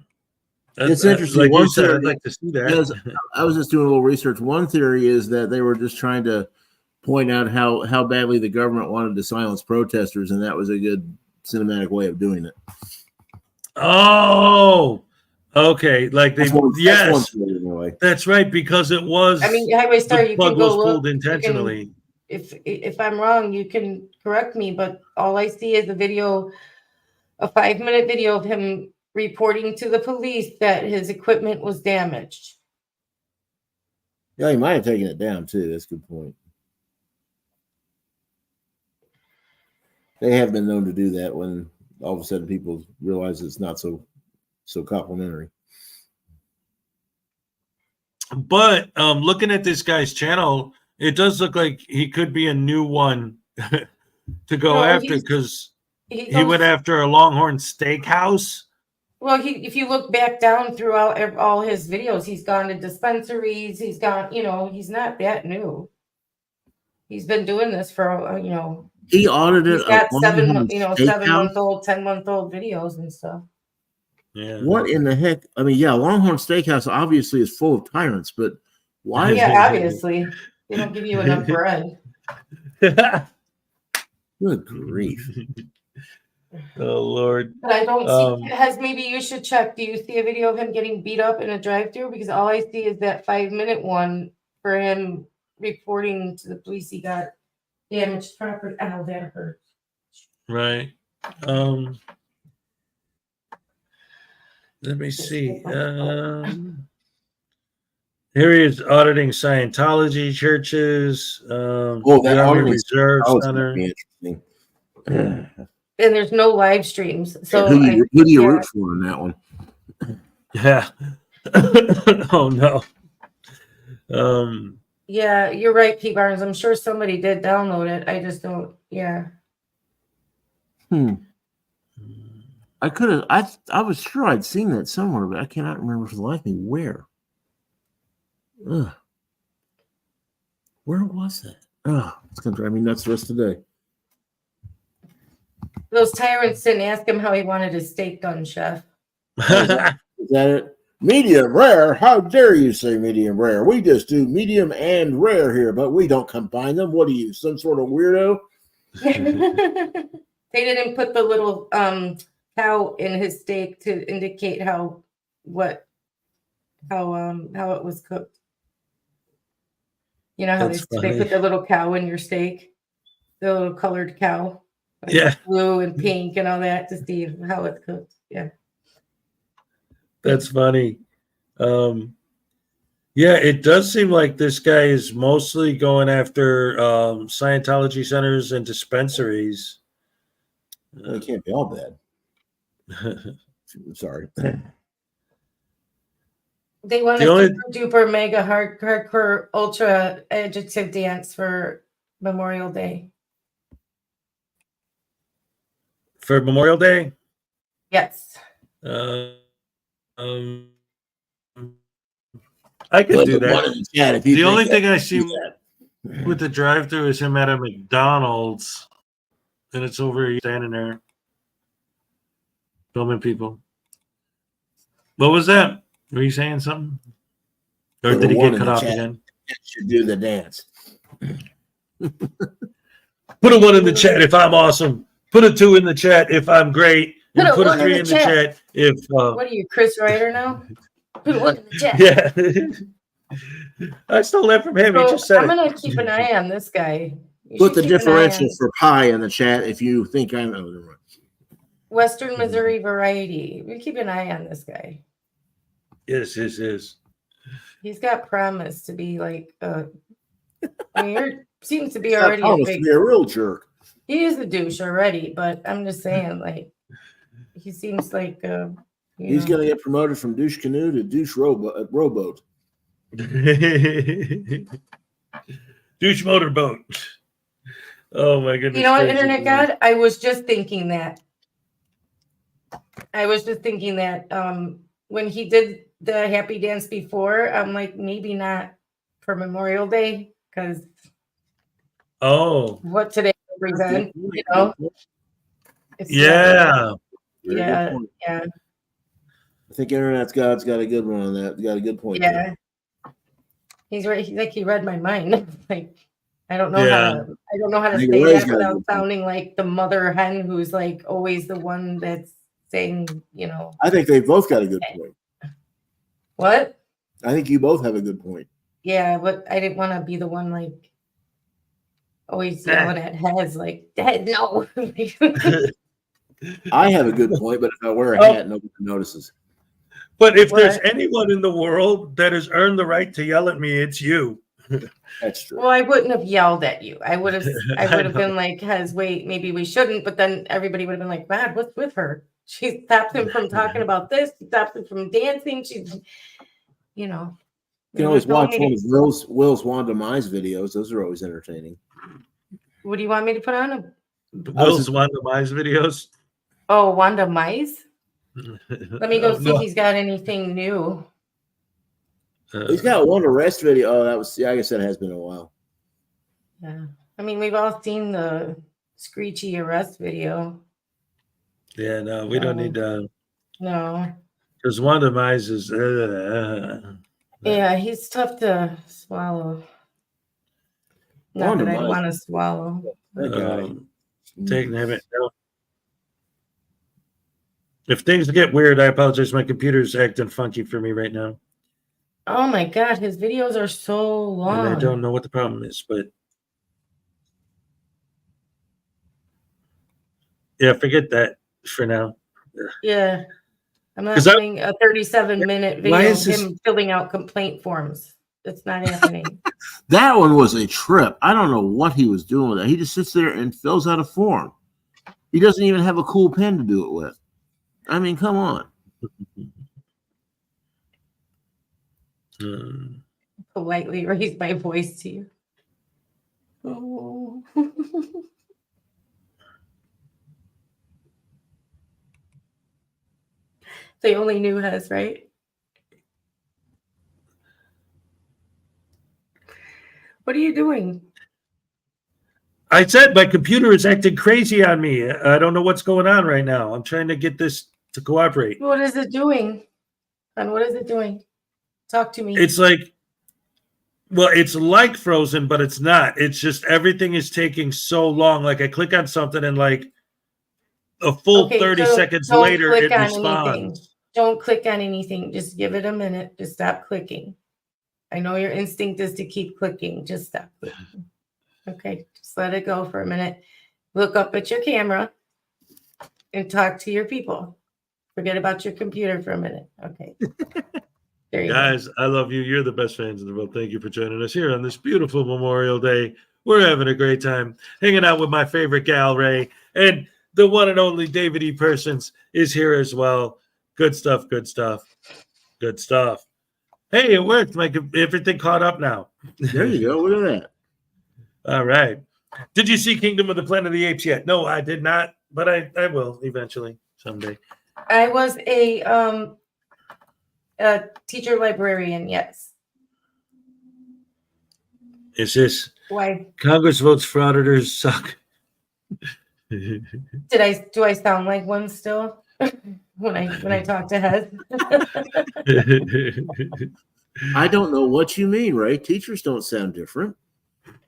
S3: It's interesting.
S1: Like
S3: One
S1: you said,
S3: theory,
S1: I'd like to see that.
S3: I was just doing a little research. One theory is that they were just trying to point out how badly the government wanted to silence protesters, and that was a good cinematic way of doing it.
S1: Oh, okay. Like they, yes, that's right, because it was.
S2: I mean, Highway Star, you can go look
S1: pulled intentionally.
S2: If I'm wrong, you can correct me, but all I see is a 5-minute video of him reporting to the police that his equipment was damaged.
S3: Yeah, he might have taken it down too. That's a good point. They have been known to do that when all of a sudden people realize it's not so complimentary.
S1: But looking at this guy's channel, it does look like he could be a new one to go after, because he went after a Longhorn Steakhouse.
S2: Well, if you look back down throughout all his videos, he's gone to dispensaries. He's gone, he's not that new. He's been doing this for,
S3: He audited.
S2: He's got 7-month-old, 10-month-old videos and stuff.
S1: Yeah.
S3: What in the heck? I mean, yeah, Longhorn Steakhouse obviously is full of tyrants, but why?
S2: Yeah, obviously they don't give you enough bread.
S3: Good grief.
S1: Oh Lord!
S2: But I don't see. Maybe you should check. Do you see a video of him getting beat up in a drive-through? Because all I see is that 5-minute one for him reporting to the police he got damaged property. Oh, that hurts.
S1: Right. Let me see. Here he is auditing Scientology churches. The Army Reserve Center.
S2: And there's no live streams. So
S3: who do you root for in that one?
S1: Yeah. Oh no.
S2: Yeah, you're right, P. Barnes. I'm sure somebody did download it. I just don't. Yeah.
S3: I could have. I was sure I'd seen that somewhere, but I cannot remember for the life of me where. Ugh. Where was that? Oh, it's gonna drive me nuts the rest of the day.
S2: Those tyrants didn't ask him how he wanted his steak done, chef.
S3: Is that it? Medium rare? How dare you say medium rare? We just do medium and rare here, but we don't combine them. What are you, some sort of weirdo?
S2: They didn't put the little cow in his steak to indicate how it was cooked. You know how they put the little cow in your steak, the little colored cow,
S1: yeah,
S2: blue and pink and all that to see how it's cooked. Yeah.
S1: That's funny. Yeah, it does seem like this guy is mostly going after Scientology centers and dispensaries.
S3: It can't be all bad. Sorry.
S2: They want
S1: The
S2: a
S1: only-
S2: super duper mega hardcore ultra adjective dance for Memorial Day.
S1: For Memorial Day?
S2: Yes.
S1: I could
S3: Put
S1: do
S3: the one
S1: that.
S3: in the chat if you
S1: The
S3: think
S1: only
S3: that-
S1: thing I see
S3: do that.
S1: with the drive-through is him at a McDonald's, and it's over here standing there filming people. What was that? Were you saying something? Or
S3: Put a
S1: did he
S3: one
S1: get
S3: in
S1: cut
S3: the
S1: off
S3: chat.
S1: again?
S3: Should do the dance.
S1: Put a 1 in the chat if I'm awesome. Put a 2 in the chat if I'm great. And
S2: Put a
S1: put a
S2: 1 in
S1: 3
S2: the
S1: in the chat if
S2: What are you, Chris Ryder now? Put one in the chat.
S1: yeah. I stole that from him. He
S2: So
S1: just said
S2: I'm
S1: it.
S2: gonna keep an eye on this guy. You
S3: Put
S2: should
S3: the
S2: keep an eye
S3: differential
S2: on
S3: for pi in the chat if you think I'm. Oh, never mind.
S2: Western Missouri variety. We keep an eye on this guy.
S1: Yes.
S2: He's got promise to be like I mean, seems to be
S3: He's got
S2: already a
S3: promise to
S2: big.
S3: be a real jerk.
S2: He is a douche already, but I'm just saying, like, he seems like
S3: He's going to get promoted from douche canoe to douche rowboat.
S1: Douche motorboat. Oh my goodness.
S2: You know what,
S1: gracious,
S2: Internet
S1: man.
S2: God? I was just thinking that. When he did the happy dance before, I'm like, maybe not for Memorial Day, because
S1: Oh.
S2: what today represents, you know? It's
S1: Yeah.
S3: Very good
S2: Yeah.
S3: point.
S2: Yeah.
S3: I think Internet's God's got a good one on that. Got a good point.
S2: Yeah.
S3: there.
S2: He's right. He's like, he read my mind. Like, I don't know
S1: Yeah.
S2: how to
S3: I think
S2: say
S3: Ray's
S2: that
S3: got a
S2: without
S3: good point.
S2: sounding like the mother hen who's like always the one that's saying, you know,
S3: I think they've both got a good point.
S2: what?
S3: I think you both have a good point.
S2: Yeah, but I didn't want to be the one like always yelling at Hez like, Dad, no.
S3: I have a good point, but if I wear a
S1: Oh.
S3: hat, nobody notices.
S1: But if there's
S2: What?
S1: anyone in the world that has earned the right to yell at me, it's you.
S3: That's true.
S2: Well, I wouldn't have yelled at you. I would have
S1: I know.
S2: been like, Hez, wait, maybe we shouldn't, but then everybody would have been like, Mad, what's with her? She stopped him from talking about this, she stopped him from dancing. She's, you know.
S3: You can always
S2: Don't
S3: watch
S2: hate
S3: one
S2: it.
S3: of Will's Wanda Mize videos. Those are always entertaining.
S2: What do you want me to put on?
S1: Will's one of my videos.
S2: Oh, Wanda Mize? Let me go see
S1: No.
S2: if he's got anything new.
S3: He's got one arrest video. Oh, that was, yeah, I guess that has been a while.
S2: Yeah. I mean, we've all seen the screechy arrest video.
S1: Yeah, no, we don't need to.
S2: No.
S1: Because one of mine is.
S2: Yeah, he's tough to swallow. Not
S3: Wanda
S2: that I
S3: Mize.
S2: want to swallow.
S3: That guy.
S1: Taking him. No. If things get weird, I apologize. My computer's acting funky for me right now.
S2: Oh my God, his videos are so long.
S1: And I don't know what the problem is, but. Yeah, forget that for now.
S2: Yeah. I'm not
S1: 'Cause I-
S2: doing a 37-minute video
S1: Why
S2: of
S1: is this-
S2: him filling out complaint forms. It's not happening.
S3: That one was a trip. I don't know what he was doing with that. He just sits there and fills out a form. He doesn't even have a cool pen to do it with. I mean, come on.
S2: Politely raise my voice to you. Oh. They only knew Hez, right? What are you doing?
S1: I said my computer is acting crazy on me. I don't know what's going on right now. I'm trying to get this to cooperate.
S2: What is it doing? And what is it doing? Talk to me.
S1: It's like, well, it's like Frozen, but it's not. It's just everything is taking so long. Like I click on something and like a full
S2: Okay,
S1: 30
S2: so
S1: seconds
S2: don't
S1: later,
S2: click
S1: it
S2: on
S1: responds.
S2: anything. Don't click on anything. Just give it a minute. Just stop clicking. I know your instinct is to keep clicking. Just stop clicking. Okay, just let it go for a minute. Look up at your camera and talk to your people. Forget about your computer for a minute. Okay. There you go.
S1: Guys, I love you. You're the best fans in the world. Thank you for joining us here on this beautiful Memorial Day. We're having a great time hanging out with my favorite gal, Ray. And the one and only David E. Persons is here as well. Good stuff, good stuff, good stuff. Hey, it worked. Like everything caught up now.
S3: There you go. Look at that.
S1: All right. Did you see Kingdom of the Planet of the Apes yet? No, I did not, but I will eventually someday.
S2: I was a teacher librarian, yes.
S1: Is this
S2: Why
S1: Congress votes frauditors suck?
S2: do I sound like one still when I talk to Hez?
S3: I don't know what you mean, Ray. Teachers don't sound different.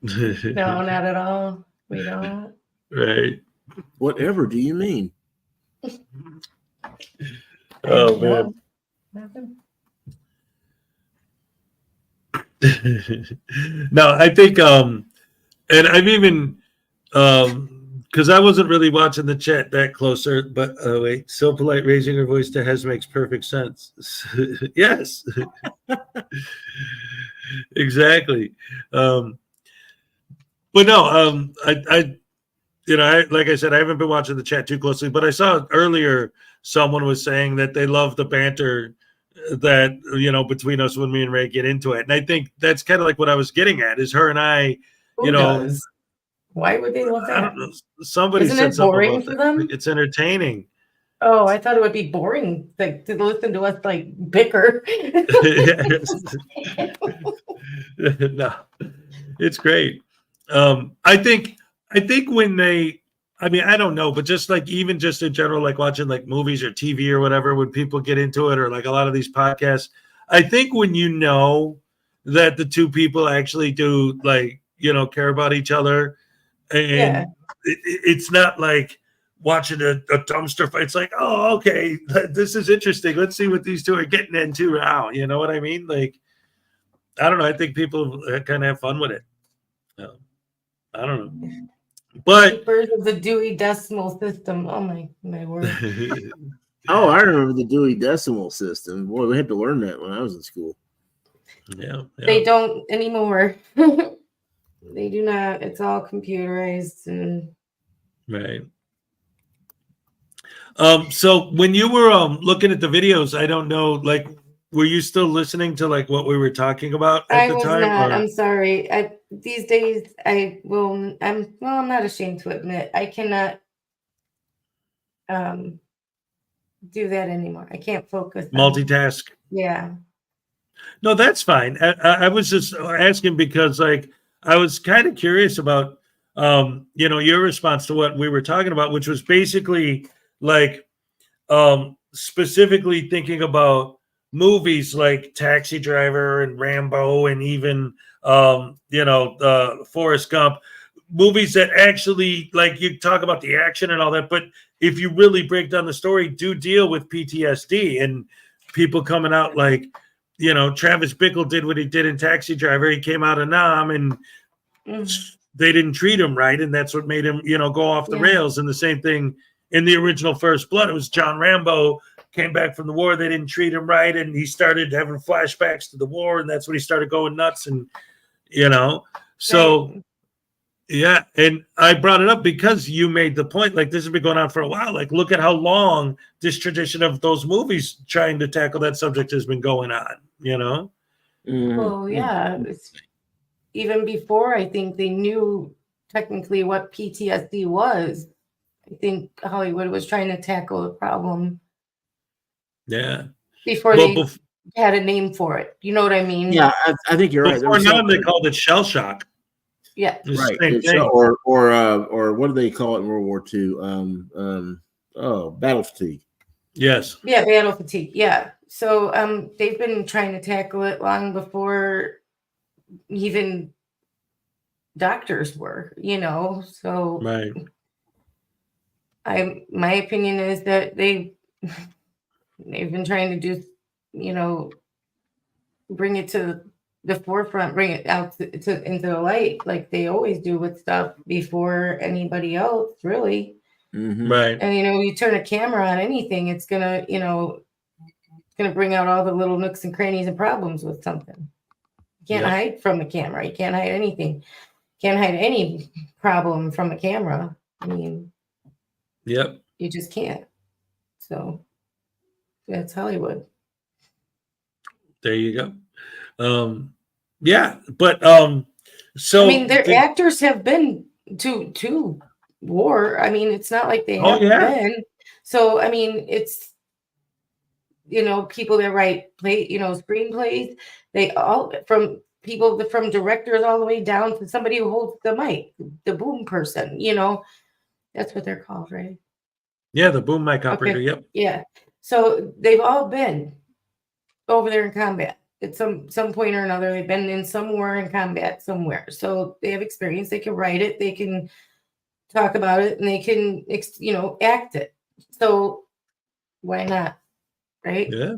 S2: No, not at all. We don't.
S1: Right.
S3: Whatever do you mean?
S1: Oh man.
S2: Nothing.
S1: No, I think and I've even because I wasn't really watching the chat that closer, but wait, so polite raising her voice to Hez makes perfect sense. Yes. Exactly. But no, I like I said, I haven't been watching the chat too closely, but I saw earlier someone was saying that they love the banter that between us when me and Ray get into it, and I think that's kind of like what I was getting at is her and I.
S2: Who does? Why would they love that?
S1: I don't know. Somebody
S2: Isn't
S1: said
S2: it
S1: something
S2: boring
S1: about
S2: for
S1: that.
S2: them?
S1: Like, it's entertaining.
S2: Oh, I thought it would be boring like to listen to us like bicker.
S1: No, it's great. I think when they, I mean, I don't know, but just like even just in general, like watching like movies or TV or whatever, when people get into it, or like a lot of these podcasts, I think when you know that the two people actually do like care about each other, and
S2: Yeah.
S1: it's not like watching a dumpster fight. It's like, oh, okay, this is interesting. Let's see what these two are getting into now. You know what I mean? Like, I don't know. I think people kind of have fun with it. I don't know. But
S2: Birds of the Dewey Decimal System. Oh my word.
S3: Oh, I remember the Dewey Decimal System. Boy, we had to learn that when I was in school.
S1: Yeah.
S2: They don't anymore. They do not. It's all computerized and
S1: Right. So when you were looking at the videos, I don't know, like, were you still listening to like what we were talking about at
S2: I
S1: the
S2: was
S1: time?
S2: not.
S1: or-
S2: I'm sorry. These days I'm not ashamed to admit I cannot do that anymore. I can't focus on-
S1: Multitask.
S2: Yeah.
S1: No, that's fine. I was just asking because, like, I was kind of curious about, your response to what we were talking about, which was basically like, specifically thinking about movies like Taxi Driver and Rambo and even, Forrest Gump, movies that actually, like, you talk about the action and all that, but if you really break down the story, do deal with PTSD and people coming out like, Travis Bickle did what he did in Taxi Driver. He came out of Nam and they didn't treat him right. And that's what made him, go off the rails. And the same thing in the original First Blood. It was John Rambo came back from the war. They didn't treat him right. And he started having flashbacks to the war. And that's when he started going nuts. And, so yeah. And I brought it up because you made the point, like, this has been going on for a while. Like, look at how long this tradition of those movies trying to tackle that subject has been going on,
S2: Well, yeah. It's, even before I think they knew technically what PTSD was. I think Hollywood was trying to tackle the problem.
S1: Yeah.
S2: Before they had a name for it. You know what I mean?
S3: Yeah, I think you're right.
S1: Before now, they called it shell shock.
S2: Yeah.
S1: Right.
S3: Or what do they call it in World War II? Battle fatigue.
S1: Yes.
S2: Yeah, battle fatigue. Yeah. So they've been trying to tackle it long before even doctors were, So
S1: right.
S2: My opinion is that they've been trying to do, bring it to the forefront, bring it out into the light, like they always do with stuff before anybody else, really.
S1: Right.
S2: And you turn a camera on anything, it's gonna, bring out all the little nooks and crannies and problems with something. You can't
S1: Yep.
S2: hide from a camera. You can't hide anything. Can't hide any problem from a camera. I mean,
S1: Yep.
S2: you just can't. So that's Hollywood.
S1: There you go. Yeah, but so
S2: I mean, their actors have been to war. I mean, it's not like they
S1: Oh,
S2: haven't
S1: yeah.
S2: been. So I mean, it's people that write screenplays. They all from people from directors all the way down to somebody who holds the mic, the boom person. That's what they're called, right?
S1: Yeah, the boom mic operator.
S2: Okay.
S1: Yep.
S2: Yeah. So they've all been over there in combat at some point or another. They've been in some war in combat somewhere. So they have experience. They can write it. They can talk about it, and they can act it. So why not? Right?
S1: Yeah.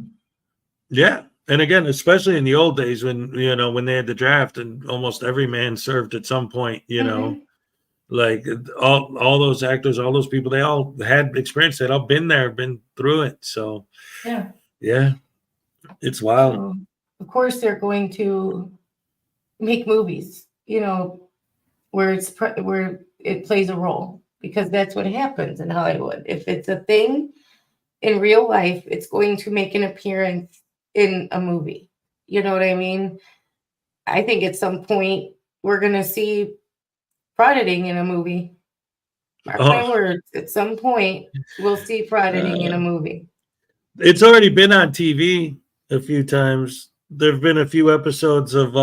S1: Yeah. And again, especially in the old days when when they had the draft and almost every man served at some point,
S2: Mhm.
S1: like all those actors, all those people, they all had experience. They'd all been there, been through it. So yeah, it's wild.
S2: So, of course, they're going to make movies, where where it plays a role, because that's what happens in Hollywood. If it's a thing in real life, it's going to make an appearance in a movie. You know what I mean? I think at some point we're going to see frauditing in a movie. Mark my words. At some point, we'll see frauditing in a movie.
S1: It's already been on TV a few times. There have been a few episodes of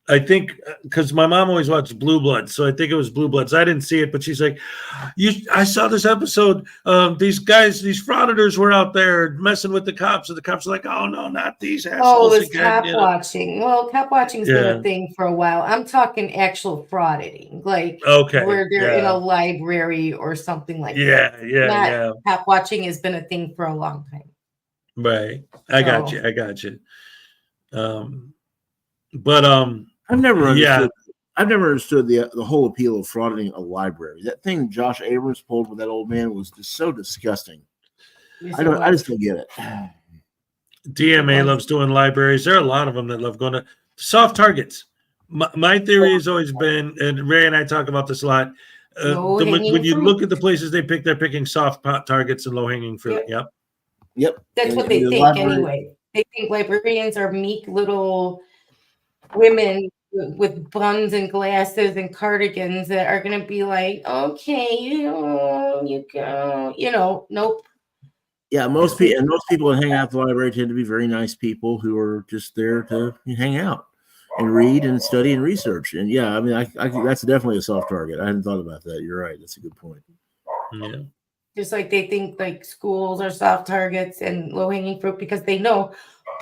S1: I think because my mom always watched Blue Bloods, so I think it was Blue Bloods. I didn't see it, but she's like, I saw this episode. These guys, these frauditors were out there messing with the cops, and the cops are like, oh no, not these assholes
S2: Oh, it's
S1: again.
S2: cop watching. Well, cop watching's been
S1: Yeah.
S2: a thing for a while. I'm talking actual frauditing, like
S1: Okay.
S2: where they're in
S1: Yeah.
S2: a library or something like that.
S1: Yeah, yeah,
S2: Not-
S1: yeah.
S2: Cop watching has been a thing for a long time.
S1: Right. I got
S2: So-
S1: you. I got you. But
S3: I've never understood.
S1: Yeah.
S3: I've never understood the whole appeal of frauditing a library. That thing Josh Abrams pulled with that old man was just so disgusting.
S2: Yes,
S3: I just don't get it.
S1: DMA loves doing libraries. There are a lot of them that love going to soft targets. My theory has always been, and Ray and I talk about this a lot. When you look at the places they pick, they're picking soft targets and low hanging fruit. Yep.
S3: Yep.
S2: That's
S3: And
S2: what they
S3: the
S2: think
S3: library-
S2: anyway. They think librarians are meek little women with buns and glasses and cardigans that are going to be like, okay, you go, nope.
S3: Yeah, most people that hang out at the library tend to be very nice people who are just there to hang out and read and study and research. And yeah, I mean, I that's definitely a soft target. I hadn't thought about that. You're right. That's a good point.
S1: Yeah.
S2: Just like they think like schools are soft targets and low hanging fruit because they know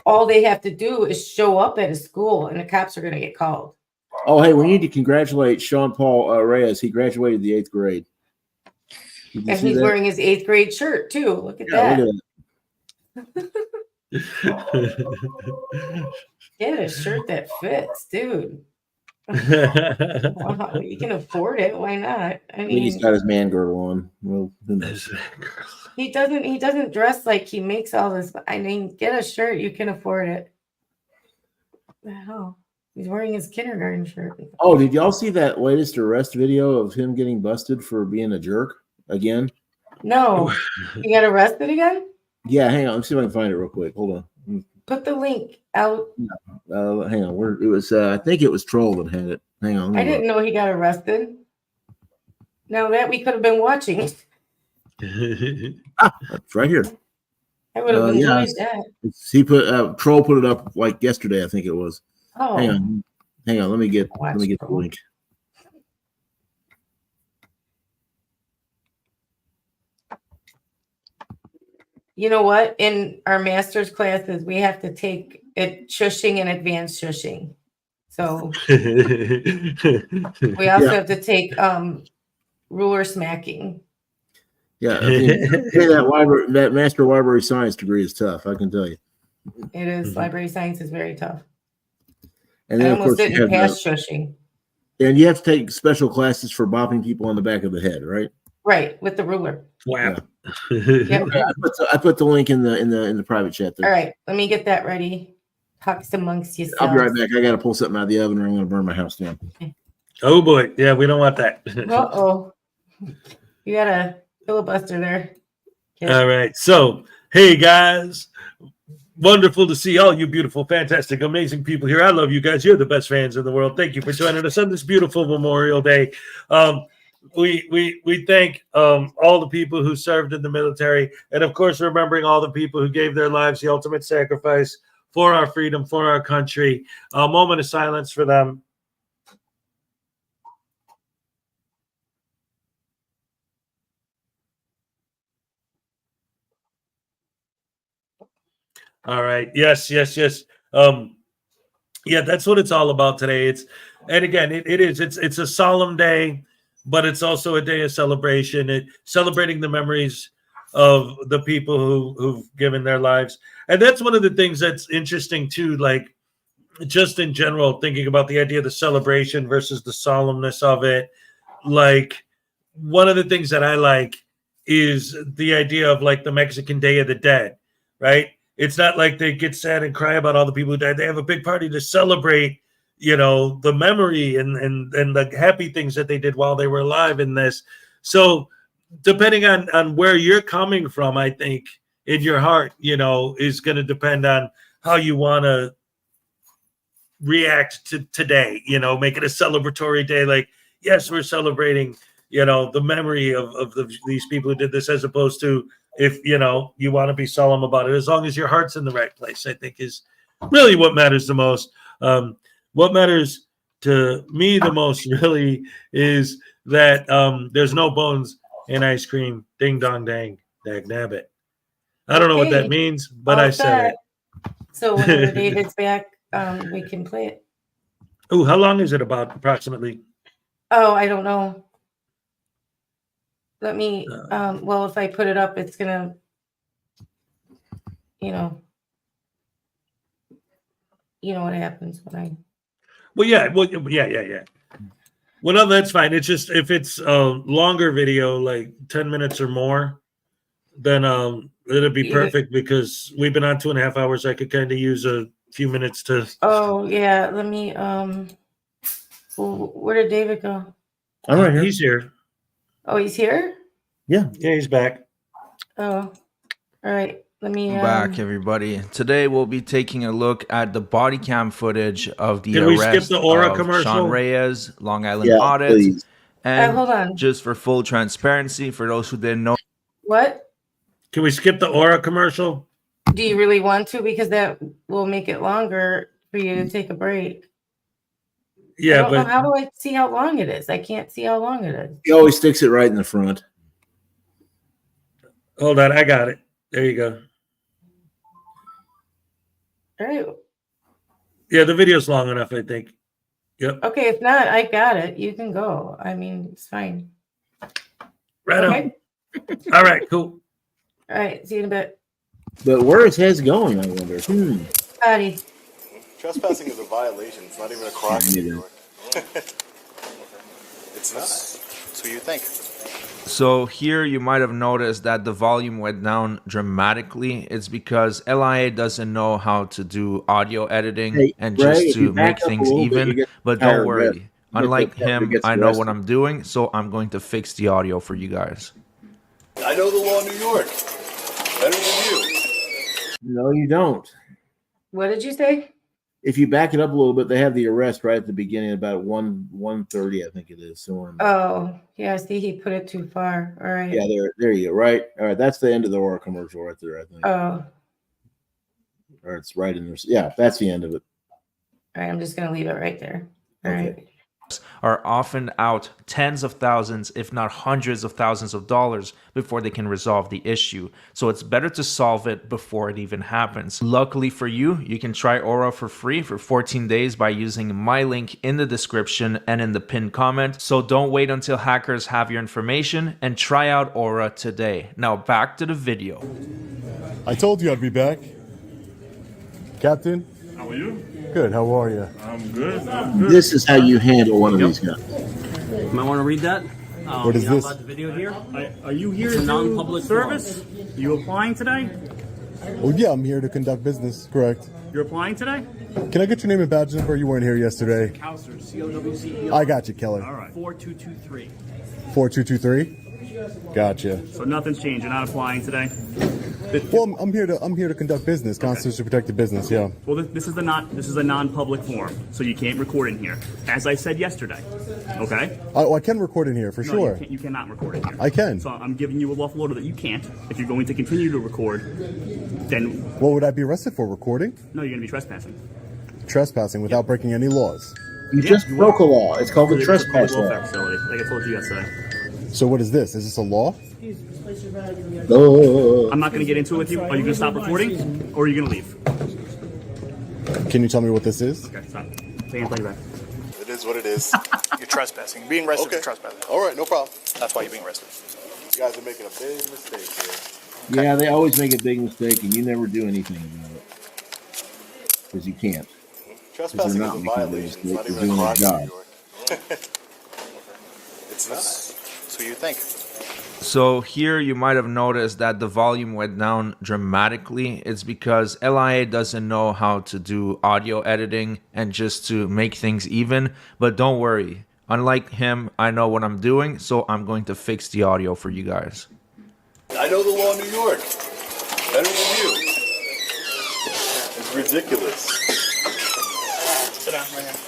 S2: all they have to do is show up at a school and the cops are going to get called.
S3: Oh, hey, we need to congratulate Sean Paul Reyes. He graduated the 8th grade.
S2: And he's wearing his 8th grade shirt too. Look at
S3: Yeah,
S2: that.
S3: look at that.
S2: Get a shirt that fits, dude. Wow, you can afford it. Why not? I
S3: I think he's
S2: mean,
S3: got his man girdle on. Well, who knows?
S2: he doesn't dress like he makes all this. I mean, get a shirt, you can afford it. What the hell? He's wearing his kindergarten shirt.
S3: Oh, did y'all see that latest arrest video of him getting busted for being a jerk again?
S2: No, he got arrested again?
S3: Yeah, hang on. Let's see if I can find it real quick. Hold on.
S2: Put the link out.
S3: Hang on. It was. I think it was Troll that had it. Hang on.
S2: I didn't know he got arrested. Now that we could have been watching.
S3: It's right here.
S2: I would have
S3: yeah,
S2: enjoyed that.
S3: He put Troll put it up like yesterday. I think it was.
S2: Oh,
S3: Hang on. Let me get
S2: Watch
S3: the
S2: Troll.
S3: link.
S2: you know what? In our master's classes, we have to take it shushing and advanced shushing. So we also have to take ruler smacking.
S3: Yeah, I mean, that master library science degree is tough. I can tell you.
S2: It is. Library science is very tough.
S3: And
S2: I
S3: then of
S2: almost
S3: course you
S2: didn't
S3: have
S2: pass shushing.
S3: and you have to take special classes for bopping people on the back of the head, right?
S2: Right, with the ruler.
S1: Wow.
S2: Yep.
S3: I put the link in the private chat there.
S2: All right, let me get that ready. Talks amongst yourselves.
S3: I'll be right back. I got to pull something out of the oven, or I'm going to burn my house down.
S1: Oh boy, yeah, we don't want that.
S2: Uh-oh. You got a filibuster there. Okay.
S1: All right, so hey guys, wonderful to see all you beautiful, fantastic, amazing people here. I love you guys. You're the best fans in the world. Thank you for joining us on this beautiful Memorial Day. We thank all the people who served in the military, and of course, remembering all the people who gave their lives the ultimate sacrifice for our freedom, for our country. A moment of silence for them. All right. Yes. Yeah, that's what it's all about today. And again, it's a solemn day, but it's also a day of celebration. Celebrating the memories of the people who've given their lives. And that's one of the things that's interesting too, like just in general, thinking about the idea of the celebration versus the solemnness of it. Like one of the things that I like is the idea of like the Mexican Day of the Dead, right? It's not like they get sad and cry about all the people who died. They have a big party to celebrate, the memory and the happy things that they did while they were alive in this. So depending on where you're coming from, I think in your heart, is going to depend on how you want to react to today, make it a celebratory day. Like, yes, we're celebrating, the memory of these people who did this, as opposed to if, you want to be solemn about it, as long as your heart's in the right place, I think is really what matters the most. What matters to me the most really is that there's no bones in ice cream. Ding dong dang, dag nabbit. I don't know what that means, but I said it.
S2: So whenever David's back, we can play it.
S1: Oh, how long is it about approximately?
S2: Oh, I don't know. Let me, well, if I put it up, it's gonna, you know what happens when I.
S1: Well, yeah. Well, no, that's fine. It's just if it's a longer video, like 10 minutes or more, then it'll be perfect because we've been on 2.5 hours. I could kind of use a few minutes to.
S2: Oh yeah, let me. Where did David go?
S3: I'm right here.
S1: He's here.
S2: Oh, he's here.
S3: Yeah,
S1: he's back.
S2: Oh, all right. Let me.
S9: Back, everybody. Today we'll be taking a look at the body cam footage of the
S1: Can we
S9: arrest
S1: skip the Aura
S9: of
S1: commercial?
S9: Sean Reyes, Long Island Audit.
S3: Please.
S9: And
S2: hold on.
S9: just for full transparency, for those who didn't know.
S2: What?
S1: Can we skip the Aura commercial?
S2: Do you really want to? Because that will make it longer for you to take a break.
S1: Yeah,
S2: I don't know.
S1: but
S2: How do I see how long it is? I can't see how long it is.
S3: He always sticks it right in the front.
S1: hold on, I got it. There you go.
S2: All right.
S1: Yeah, the video's long enough, I think. Yep.
S2: Okay, if not, I got it. You can go. I mean, it's fine.
S1: Right
S2: Okay.
S1: on. All right, cool.
S2: All right. See you in a bit.
S3: But where is Hez going, I wonder?
S2: Patty.
S10: Trespassing is a violation. It's not even a crime in New York. It's not. So you think.
S9: So here you might have noticed that the volume went down dramatically. It's because LIA doesn't know how to do audio editing and
S3: Ray,
S9: just to make things even. But don't worry. Unlike him, I know what I'm doing, so I'm going to fix the audio for you guys.
S10: I know the law in New York better than you.
S3: No, you don't.
S2: What did you say?
S3: If you back it up a little bit, they have the arrest right at the beginning, about 1:30, I think it is. So
S2: Oh, yeah. See, he put it too far. All right.
S3: yeah, there you go. Right. All right. That's the end of the Aura commercial right there, I think.
S2: Oh,
S3: Or it's right in there. Yeah, that's the end of it.
S2: all right. I'm just going to leave it right there. All right.
S9: Are often out tens of thousands, if not hundreds of thousands of dollars before they can resolve the issue. So it's better to solve it before it even happens. Luckily for you, you can try Aura for free for 14 days by using my link in the description and in the pinned comment. So don't wait until hackers have your information and try out Aura today. Now back to the video.
S11: I told you I'd be back. Captain?
S12: How are you?
S11: Good, how are you?
S12: I'm good.
S3: This is how you handle one of these guys.
S13: Might want to read that.
S11: What is
S12: you're not
S11: this?
S12: allowed to video here. Are you here to non-public service? You applying today?
S11: Well, yeah, I'm here to conduct business. Correct.
S12: You're applying today?
S11: Can I get your name and badge number? You weren't here yesterday.
S12: Cowser, C-O-W-C-E-R.
S11: I got you, Keller.
S12: All right. 4223.
S11: 4223. Gotcha.
S12: So nothing's changed. You're not applying today.
S11: Well, I'm here to conduct business, constitutionally protected business. Yeah.
S12: Well, this is a non-public forum, so you can't record in here, as I said yesterday. Okay?
S11: I can record in here for sure.
S12: You cannot record in here.
S11: I can.
S12: So I'm giving you a lawful order that you can't. If you're going to continue to record, then
S11: What would I be arrested for? Recording?
S12: no, you're going to be trespassing.
S11: Trespassing without breaking any laws.
S3: You just broke a law. It's called the
S12: It's a public
S3: trespass
S12: welfare
S3: law.
S12: facility, like I told you yesterday.
S11: So what is this? Is this a law?
S12: I'm not going to get into it with you. Are you going to stop recording, or are you going to leave?
S11: Can you tell me what this is?
S12: Okay, stop. Play it back.
S10: It is what it is.
S13: You're trespassing. You're being arrested
S10: Okay.
S13: for trespassing.
S10: All right, no problem.
S13: That's why you're being arrested.
S10: You guys are making a big mistake here.
S3: Yeah, they always make a big mistake, and you never do anything about it because you can't.
S10: Trespassing
S3: not
S10: is a
S3: making a
S10: violation. It's
S3: mistake,
S10: not
S3: they're
S10: even a
S3: doing their
S10: crime in
S3: job.
S10: New York. It's not.
S13: So you think.
S9: So here you might have noticed that the volume went down dramatically. It's because LIA doesn't know how to do audio editing and just to make things even. But don't worry, unlike him, I know what I'm doing, so I'm going to fix the audio for you guys.
S10: I know the law in New York better than you. It's ridiculous.
S13: Sit down right here.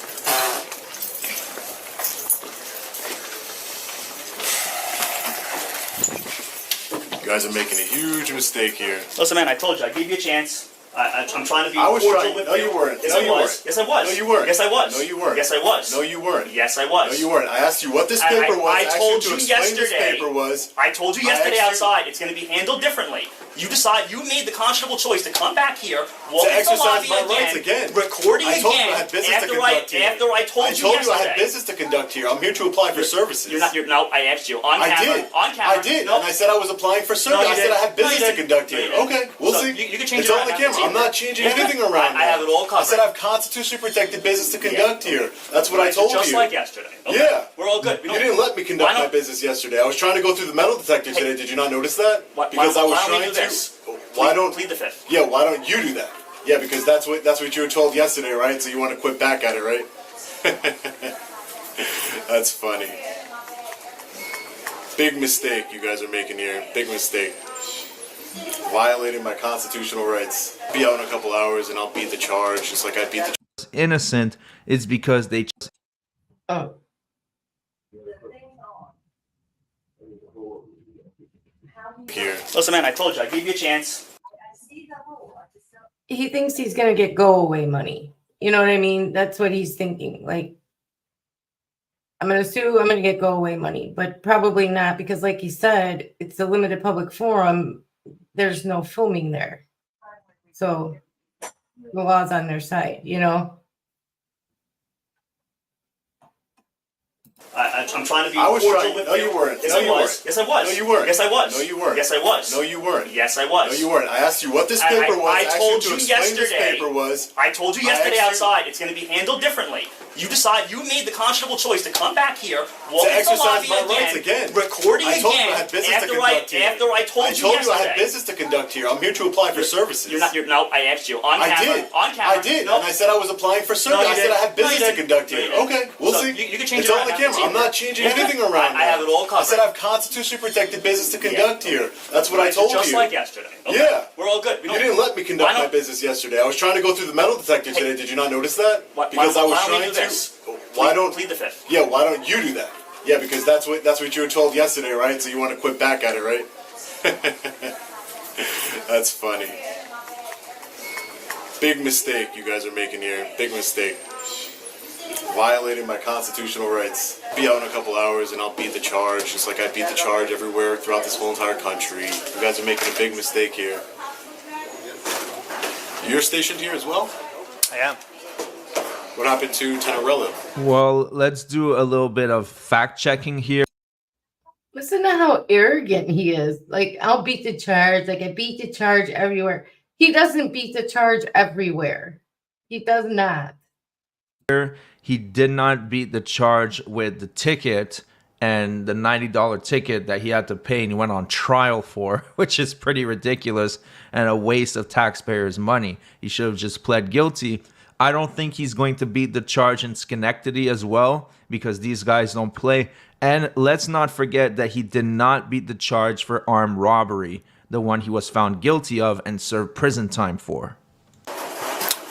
S10: You guys are making a huge mistake here.
S13: Listen, man, I told you. I gave you a chance. I'm trying to be
S10: I was
S13: cordial
S10: trying.
S13: with
S10: No,
S13: you.
S10: you weren't.
S13: Yes,
S10: No,
S13: I
S10: you
S13: was.
S10: weren't.
S13: Yes, I was.
S10: No, you weren't.
S13: Yes, I was.
S10: No, you weren't.
S13: Yes, I was.
S10: No, you weren't.
S13: Yes, I was.
S10: No, you weren't. I asked you what this paper was.
S13: I
S10: asked
S13: told
S10: you
S13: you
S10: to explain this
S13: yesterday.
S10: paper was.
S13: I told you
S10: I
S13: yesterday
S10: asked you-
S13: outside. It's going to be handled differently. You decide. You made the conscionable choice to come back here, walk
S10: To
S13: into the
S10: exercise
S13: lobby
S10: my rights again.
S13: recording
S10: I told
S13: again.
S10: you I had business to
S13: after
S10: conduct here.
S13: after I told
S10: I
S13: you
S10: told you I
S13: yesterday.
S10: had business to conduct here. I'm here to apply for services.
S13: You're not. You're no. I asked you on
S10: I
S13: camera.
S10: did.
S13: On camera.
S10: I did.
S13: No.
S10: And I said I was applying for service.
S13: you
S10: I said I had
S13: didn't. No, you
S10: business to
S13: didn't.
S10: conduct
S13: No,
S10: here.
S13: you didn't.
S10: Okay, we'll
S13: So
S10: see.
S13: you can change
S10: it's
S13: it
S10: on
S13: around
S10: the
S13: now.
S10: camera.
S13: See?
S10: I'm not changing anything around
S13: I have it all covered.
S10: I said I have constitutionally protected business to conduct here. That's what I told
S13: Just
S10: you.
S13: like yesterday. Okay.
S10: Yeah.
S13: We're all good. We
S10: You
S13: don't-
S10: didn't let me conduct
S13: Why
S10: my
S13: don't-
S10: business yesterday. I was trying to go through the metal detector today. Did you not notice that? Because I was
S13: why don't we
S10: trying
S13: do
S10: to.
S13: this?
S10: Why don't?
S13: Plead the fifth.
S10: Yeah. Why don't you do that? Yeah, because that's what you were told yesterday, right? So you want to quit back at it, right? That's funny. Big mistake you guys are making here. Big mistake. Violating my constitutional rights. Be out in a couple hours and I'll beat the charge just like I beat the
S9: Innocent is because they
S2: Oh.
S10: here.
S13: Listen, man, I told you. I gave you a chance.
S2: He thinks he's gonna get go away money. You know what I mean? That's what he's thinking. Like, I'm gonna sue, I'm gonna get go away money, but probably not, because like he said, it's a limited public forum. There's no filming there. So the law's on their side, you know?
S13: I'm trying to be
S10: I was
S13: cordial
S10: trying.
S13: with
S10: No,
S13: you.
S10: you weren't.
S13: Yes,
S10: No,
S13: I
S10: you
S13: was.
S10: weren't.
S13: Yes, I was.
S10: No, you weren't.
S13: Yes, I was.
S10: No, you weren't.
S13: Yes, I was.
S10: No, you weren't.
S13: Yes, I was.
S10: No, you weren't. I asked you what this paper was.
S13: I
S10: asked
S13: told
S10: you
S13: you
S10: to explain this
S13: yesterday.
S10: paper was.
S13: I told you
S10: I
S13: yesterday
S10: asked you-
S13: outside. It's going to be handled differently. You decide. You made the conscionable choice to come back here, walk
S10: To
S13: into the
S10: exercise
S13: lobby
S10: my rights again.
S13: recording
S10: I told you
S13: again.
S10: I had business to
S13: after
S10: conduct here.
S13: after I told
S10: I
S13: you
S10: told you I
S13: yesterday.
S10: had business to conduct here. I'm here to apply for services.
S13: You're not. You're no. I asked you on
S10: I
S13: camera.
S10: did.
S13: On camera.
S10: I did.
S13: No.
S10: And I said I was applying for service.
S13: you
S10: I said I had
S13: didn't. No, you
S10: business to
S13: didn't.
S10: conduct
S13: No,
S10: here.
S13: you didn't.
S10: Okay, we'll
S13: So
S10: see.
S13: you can change
S10: it's
S13: it
S10: on
S13: around
S10: the
S13: now.
S10: camera.
S13: See?
S10: I'm not changing anything around
S13: I have it all covered.
S10: I said I have constitutionally protected business to conduct here. That's what I told
S13: Just
S10: you.
S13: like yesterday. Okay.
S10: Yeah.
S13: We're all good. We
S10: You
S13: don't-
S10: didn't let me conduct
S13: Why
S10: my
S13: don't-
S10: business yesterday. I was trying to go through the metal detector today. Did you not notice that? Because I was
S13: why don't we
S10: trying
S13: do this?
S10: to. Why don't?
S13: Plead the fifth.
S10: Yeah. Why don't you do that? Yeah, because that's what you were told yesterday, right? So you want to quit back at it, right? That's funny. Big mistake you guys are making here. Big mistake. Violating my constitutional rights. Be out in a couple hours and I'll beat the charge just like I beat the charge everywhere throughout this whole entire country. You guys are making a big mistake here. You're stationed here as well?
S13: I am.
S10: What happened to Tenorello?
S9: Well, let's do a little bit of fact checking here.
S2: Listen to how arrogant he is. Like, I'll beat the charge. Like, I beat the charge everywhere. He doesn't beat the charge everywhere. He does not.
S9: He did not beat the charge with the ticket, and the $90 ticket that he had to pay and he went on trial for, which is pretty ridiculous and a waste of taxpayers' money. He should have just pled guilty. I don't think he's going to beat the charge in Schenectady as well, because these guys don't play. And let's not forget that he did not beat the charge for armed robbery, the one he was found guilty of and served prison time for.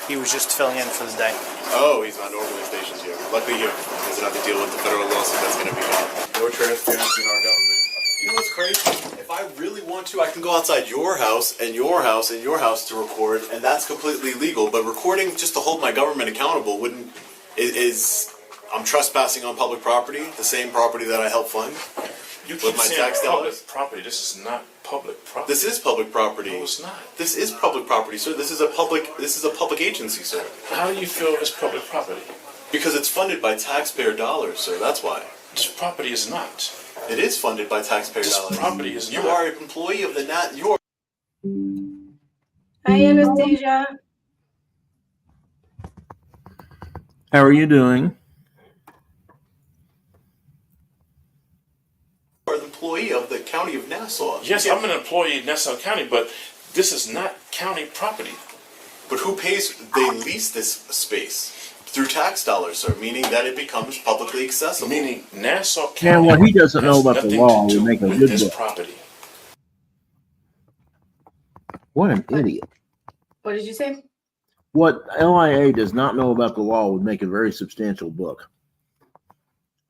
S14: He was just filling in for the day.
S10: Oh, he's not normally stationed here. Luckily here, he doesn't have to deal with the federal lawsuit that's going to be filed. More transparency in our government. You know what's crazy? If I really want to, I can go outside your house and your house and your house to record, and that's completely legal. But recording just to hold my government accountable I'm trespassing on public property, the same property that I help fund.
S15: You
S10: with
S15: keep
S10: my
S15: saying
S10: tax
S15: public
S10: dollars.
S15: property. This is not public property.
S10: This is public property.
S15: No, it's not.
S10: This is public property, sir. This is a public agency, sir.
S15: How do you feel it's public property?
S10: Because it's funded by taxpayer dollars, sir. That's why.
S15: This property is not.
S10: It is funded by taxpayer dollars.
S15: This property is
S10: You
S15: not.
S10: are an employee of the Nat. You are.
S2: Hi, Anastasia.
S3: How are you doing?
S10: An employee of the county of Nassau.
S15: Yes, I'm an employee of Nassau County, but this is not county property.
S10: But who pays? They lease this space through tax dollars, sir, meaning that it becomes publicly accessible.
S15: Meaning Nassau County.
S3: Yeah, what he doesn't know
S15: has
S3: about the
S15: nothing
S3: law
S15: to do
S3: would make a
S15: with
S3: good
S15: this
S3: book.
S15: property.
S3: What an idiot.
S2: What did you say?
S3: What LIA does not know about the law would make a very substantial book.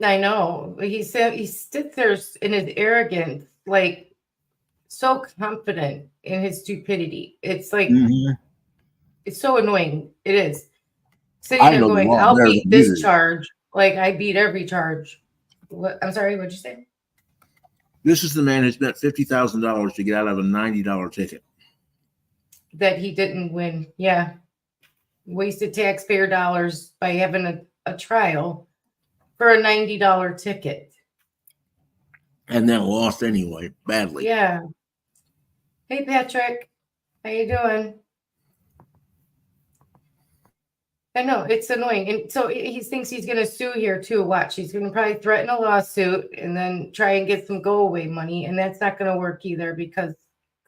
S2: I know. He said he stood there in his arrogance, like so confident in his stupidity. It's like it's so annoying. It is. Sitting
S3: I
S2: there
S3: know the
S2: going,
S3: law
S2: I'll
S3: better
S2: beat
S3: than you
S2: this
S3: do.
S2: charge like I beat every charge. What I'm sorry, what'd you say?
S3: This is the man who spent $50,000 to get out of a $90 ticket.
S2: That he didn't win. Yeah. Wasted taxpayer dollars by having a trial for a $90 ticket.
S3: And then lost anyway, badly.
S2: Yeah. Hey, Patrick. How you doing? I know, it's annoying. And so he thinks he's going to sue here too. Watch. He's going to probably threaten a lawsuit and then try and get some go away money. And that's not going to work either because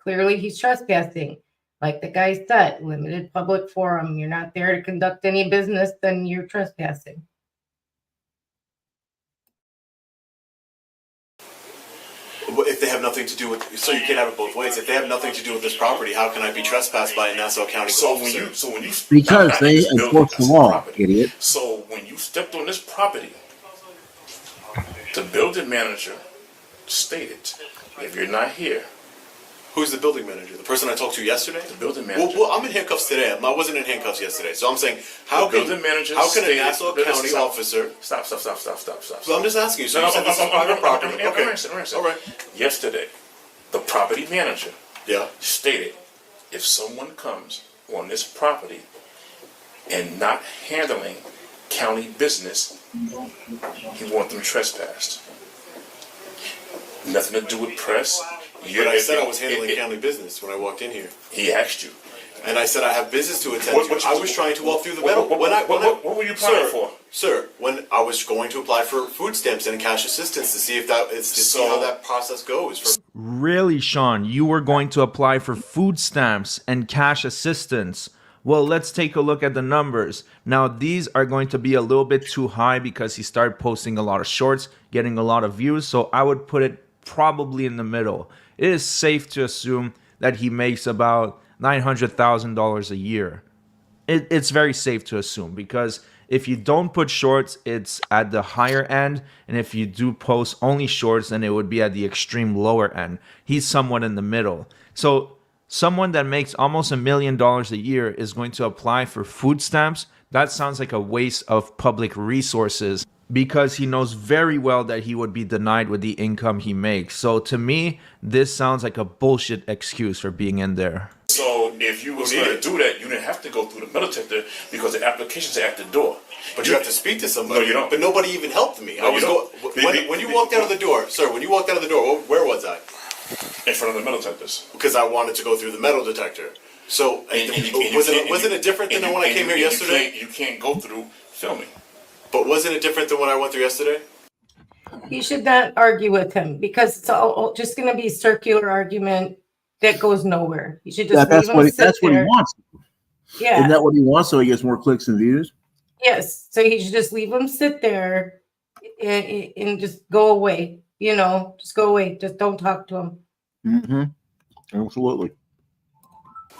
S2: clearly he's trespassing. Like the guy said, limited public forum. You're not there to conduct any business, then you're trespassing.
S10: If they have nothing to do with, so you can't have it both ways. If they have nothing to do with this property, how can I be trespassed by a Nassau County officer?
S3: Because they enforce the law, idiot.
S15: So when you stepped on this property, the building manager stated, if you're not here.
S10: Who's the building manager? The person I talked to yesterday?
S15: The building manager.
S10: Well, I'm in handcuffs today. I wasn't in handcuffs yesterday. So I'm saying, how can a Nassau County officer...
S15: Stop.
S10: Well, I'm just asking you. So you said this is private property.
S15: I'm
S10: Okay.
S15: answering.
S10: All right.
S15: Yesterday, the property manager stated, if someone comes on this property and not handling county business, he wants them trespassed. Nothing to do with press.
S10: But I said I was handling county business when I walked in here.
S15: He asked you.
S10: And I said I have business to attend to. I was trying to walk through the metal.
S15: What were you applying for?
S10: Sir, when I was going to apply for food stamps and cash assistance to see if see how that process goes.
S9: Really, Sean, you were going to apply for food stamps and cash assistance. Well, let's take a look at the numbers. Now, these are going to be a little bit too high because he started posting a lot of shorts, getting a lot of views. So I would put it probably in the middle. It is safe to assume that he makes about $900,000 a year. It's very safe to assume because if you don't put shorts, it's at the higher end. And if you do post only shorts, then it would be at the extreme lower end. He's somewhat in the middle. So someone that makes almost $1 million a year is going to apply for food stamps. That sounds like a waste of public resources because he knows very well that he would be denied with the income he makes. So to me, this sounds like a bullshit excuse for being in there.
S15: So if you was going to do that, you didn't have to go through the metal detector because the applications are at the door.
S10: But you have to speak to somebody.
S15: No, you don't.
S10: But nobody even helped me.
S15: No, you don't.
S10: When you walked out of the door, sir, when you walked out of the door, where was I?
S15: In front of the metal detectors.
S10: Because I wanted to go through the metal detector. So wasn't it different than when I came here yesterday?
S15: You can't go through filming.
S10: But wasn't it different than when I went through yesterday?
S2: You should not argue with him because it's all just going to be circular argument that goes nowhere. You should just leave him sit
S3: that's what he
S2: there.
S3: wants.
S2: Yeah.
S3: Isn't that what he wants? So he gets more clicks and views.
S2: Yes. So you should just leave him sit there and just go away. You know, just go away. Just don't talk to him.
S3: Mm-hmm. Absolutely.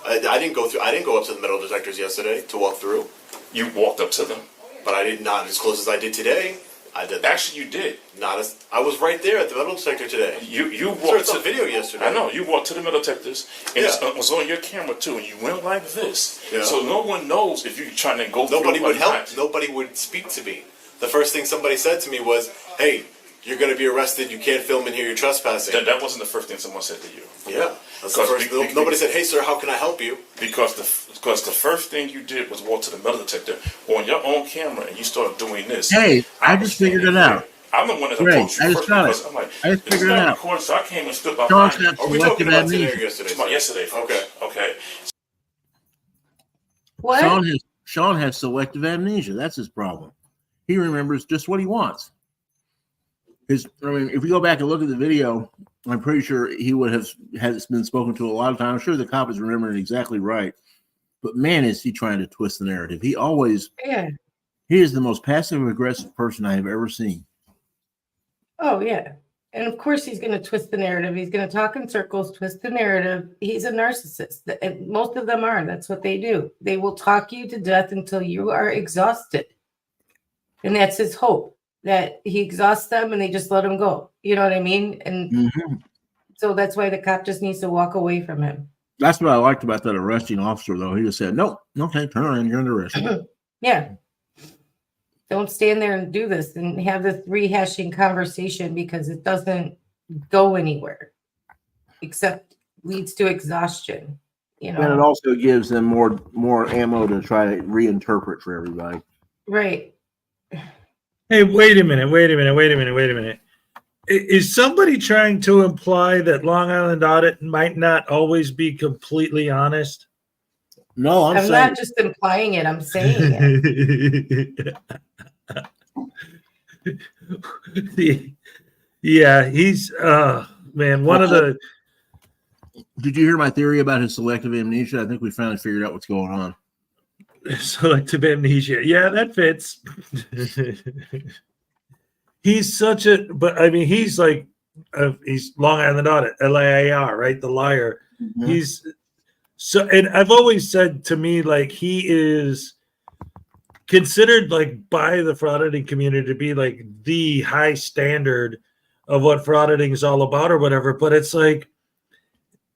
S10: I didn't go up to the metal detectors yesterday to walk through.
S15: You walked up to them.
S10: But I did not as close as I did today. I did.
S15: Actually, you did.
S10: Not as I was right there at the metal detector today.
S15: You walked.
S10: Sir, it's on video yesterday.
S15: I know. You walked to the metal detectors, and it was on your camera too, and you went like this.
S10: Yeah.
S15: So no one knows if you're trying to go.
S10: Nobody
S15: through
S10: would
S15: or
S10: help.
S15: not.
S10: Nobody would speak to me. The first thing somebody said to me was, "Hey, you're going to be arrested. You can't film in here. You're trespassing."
S15: That wasn't the first thing someone said to you.
S10: Yeah. That's the first. Nobody said, "Hey, sir, how can I help you?"
S15: Because the first thing you did was walk to the metal detector on your own camera, and you started doing this.
S3: Hey, I just figured it out.
S15: I'm the one that
S3: Great.
S15: approached you first because I'm like,
S3: I just
S15: it's
S3: figured it
S15: not
S3: out.
S15: recorded, so I came and stood
S3: Sean's
S15: behind you.
S3: got selective amnesia.
S10: Yesterday.
S15: About yesterday. First. Okay.
S2: What?
S3: Sean has selective amnesia. That's his problem. He remembers just what he wants. If you go back and look at the video, I'm pretty sure he would have been spoken to a lot of times. I'm sure the cop is remembering exactly right. But man, is he trying to twist the narrative. He is the most passive aggressive person I have ever seen.
S2: Oh, yeah. And of course, he's going to twist the narrative. He's going to talk in circles, twist the narrative. He's a narcissist. And most of them are. That's what they do. They will talk you to death until you are exhausted. And that's his hope, that he exhausts them and they just let him go. You know what I mean? And so that's why the cop just needs to walk away from him.
S3: That's what I liked about that arresting officer, though. He just said, "Nope, okay, turn around, you're under arrest."
S2: Yeah. Don't stand there and do this and have this rehashing conversation because it doesn't go anywhere except leads to exhaustion. You know,
S3: And it also gives them more ammo to try to reinterpret for everybody.
S2: right.
S1: Hey, wait a minute. Is somebody trying to imply that Long Island Audit might not always be completely honest?
S3: No,
S2: I'm not just implying it. I'm saying
S1: it. Yeah, he's man. One of the.
S3: Did you hear my theory about his selective amnesia? I think we finally figured out what's going on.
S1: Selective amnesia. Yeah, that fits. He's such a, but I mean, he's like, he's Long Island Audit, LAIR, right? The liar.
S3: Mm-hmm.
S1: He's so, and I've always said to me, like, he is considered, like, by the frauditing community to be like the high standard of what frauditing is all about or whatever. But it's like,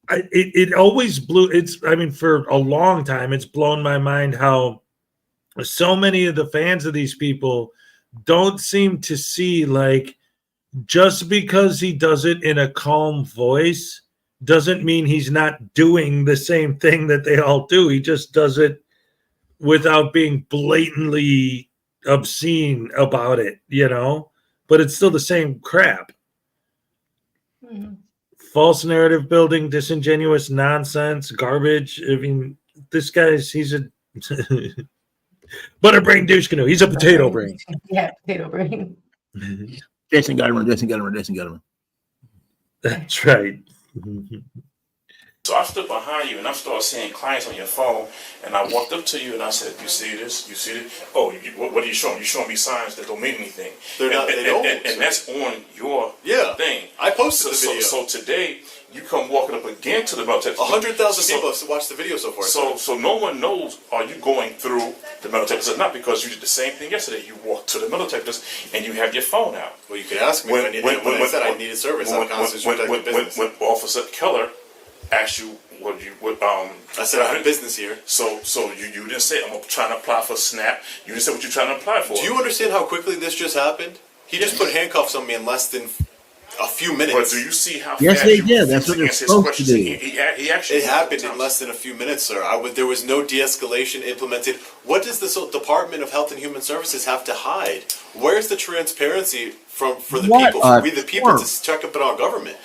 S1: it always for a long time, it's blown my mind how so many of the fans of these people don't seem to see, like, just because he does it in a calm voice doesn't mean he's not doing the same thing that they all do. He just does it without being blatantly obscene about it, you know? But it's still the same crap.
S2: Mm-hmm.
S1: False narrative building, disingenuous nonsense, garbage. I mean, this he's a butterbrain douche canoe. He's a potato brain.
S2: Yeah, potato brain.
S3: Jason Gutterman.
S1: That's right.
S15: So I stood behind you and I started seeing clients on your phone, and I walked up to you and I said, "You see this? You see this? Oh, what are you showing? You're showing me signs that don't mean anything."
S10: They don't.
S15: And that's on your thing.
S10: I posted the video.
S15: So today you come walking up again to the metal detector.
S10: 100,000 people have watched the video so far.
S15: So no one knows, are you going through the metal detectors or not? Because you did the same thing yesterday. You walked to the metal detectors and you have your phone out.
S10: Well, you could ask me when I said I needed service.
S15: When Officer Keller asked you I said I have business here. So you didn't say, "I'm trying to apply for SNAP." You didn't say what you're trying to apply for.
S10: Do you understand how quickly this just happened? He just put handcuffs on me in less than a few minutes.
S15: But do you see how
S3: Yes,
S15: fast
S3: they
S15: you
S3: did. That's what they're
S15: answer his
S3: supposed to
S15: questions?
S3: do.
S15: He actually
S10: It happened in less than a few minutes, sir. There was no de-escalation implemented. What does the Department of Health and Human Services have to hide? Where's the transparency for the people, for we the people, to check up on our government?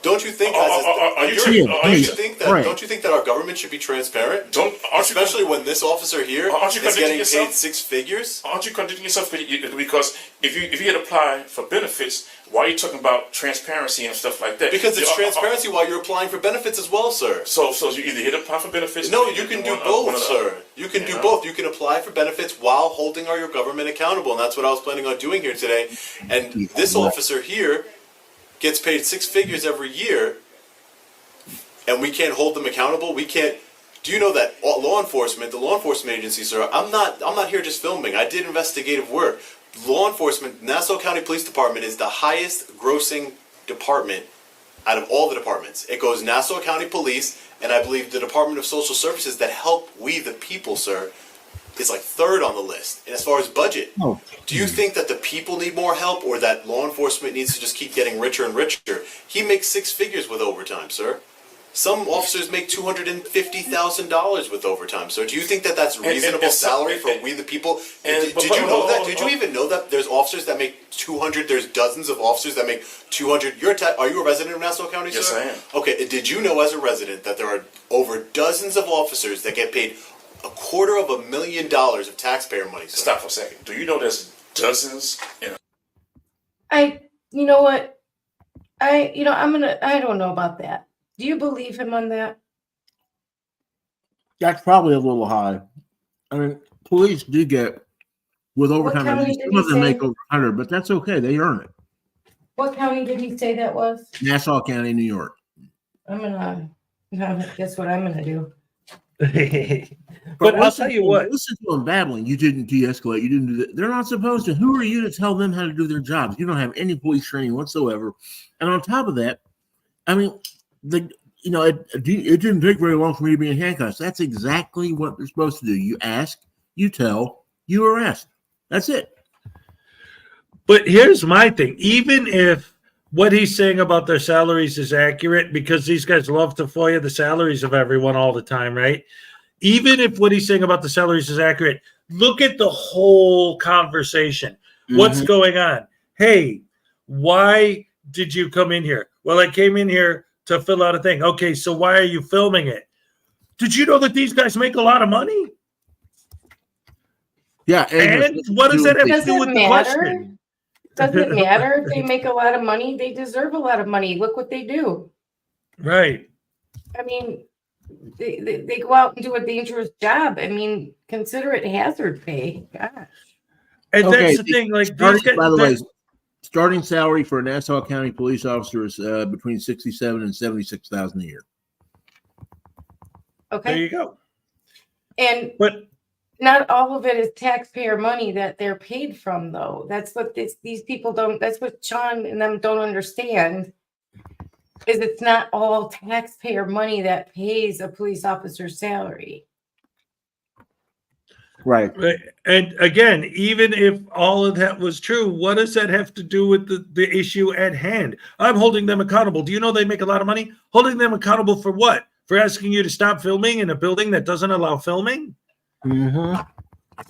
S10: Don't you think?
S15: Are you
S10: Don't you think that our government should be transparent? Especially when this officer here is getting paid 6 figures.
S15: Aren't you contradicting yourself? Because if you had applied for benefits, why are you talking about transparency and stuff like that?
S10: Because it's transparency while you're applying for benefits as well, sir.
S15: So you either hit apply for benefits.
S10: No, you can do both, sir. You can do both. You can apply for benefits while holding your government accountable, and that's what I was planning on doing here today. And this officer here gets paid 6 figures every year, and we can't hold them accountable. We can't. Do you know that the law enforcement agency, sir? I'm not here just filming. I did investigative work. Law enforcement, Nassau County Police Department is the highest grossing department out of all the departments. It goes Nassau County Police, and I believe the Department of Social Services that help we the people, sir, is like 3rd on the list. And as far as budget, do you think that the people need more help, or that law enforcement needs to just keep getting richer and richer? He makes 6 figures with overtime, sir. Some officers make $250,000 with overtime. So do you think that that's reasonable salary for we the people? Did you know that? Did you even know that there's officers that make 200? There's dozens of officers that make 200. Are you a resident of Nassau County, sir?
S15: Yes, I am.
S10: Okay. Did you know as a resident that there are over dozens of officers that get paid $250,000 of taxpayer money, sir?
S15: Stop for a second. Do you know there's dozens?
S2: You know what? I don't know about that. Do you believe him on that?
S3: That's probably a little high. I mean, police do get with overtime. Some of them make over 100, but that's okay. They earn it.
S2: What county did he say that was?
S3: Nassau County, New York.
S2: Guess what I'm gonna do.
S1: But I'll tell you what.
S3: Listen to them babbling. You didn't de-escalate. You didn't do that. They're not supposed to. Who are you to tell them how to do their jobs? You don't have any police training whatsoever. And on top of that, I mean, it didn't take very long for me to be in handcuffs. That's exactly what they're supposed to do. You ask, you tell, you arrest. That's it.
S1: But here's my thing. Even if what he's saying about their salaries is accurate, because these guys love to FOIA the salaries of everyone all the time, right? Even if what he's saying about the salaries is accurate, look at the whole conversation. What's going on? Hey, why did you come in here? Well, I came in here to fill out a thing. Okay, so why are you filming it? Did you know that these guys make a lot of money?
S3: Yeah.
S1: And what does that have to do with the question?
S2: Does it matter if they make a lot of money? They deserve a lot of money. Look what they do.
S1: Right.
S2: I mean, they go out and do a dangerous job. I mean, consider it hazard pay. Gosh.
S1: And that's the thing. Like,
S3: by the way, starting salary for a Nassau County police officer is between $67,000 and $76,000 a year.
S2: Okay.
S1: There you go.
S2: But not all of it is taxpayer money that they're paid from, though. That's what these people don't. That's what Sean and them don't understand. Is it's not all taxpayer money that pays a police officer's salary.
S3: Right.
S1: And again, even if all of that was true, what does that have to do with the issue at hand? I'm holding them accountable. Do you know they make a lot of money? Holding them accountable for what? For asking you to stop filming in a building that doesn't allow filming?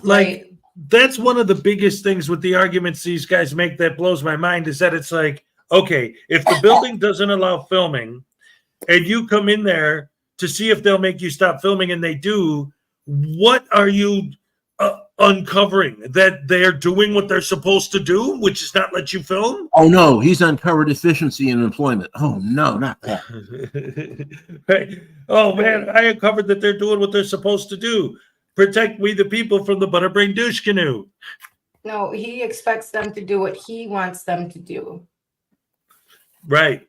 S1: Like, that's one of the biggest things with the arguments these guys make that blows my mind, is that it's like, okay, if the building doesn't allow filming and you come in there to see if they'll make you stop filming and they do, what are you uncovering? That they're doing what they're supposed to do, which is not let you film?
S3: Oh, no, he's uncovered efficiency in employment. Oh, no, not that.
S1: Right. Oh, man, I uncovered that they're doing what they're supposed to do. Protect we the people from the butterbrain douche canoe.
S2: No, he expects them to do what he wants them to do.
S1: Right.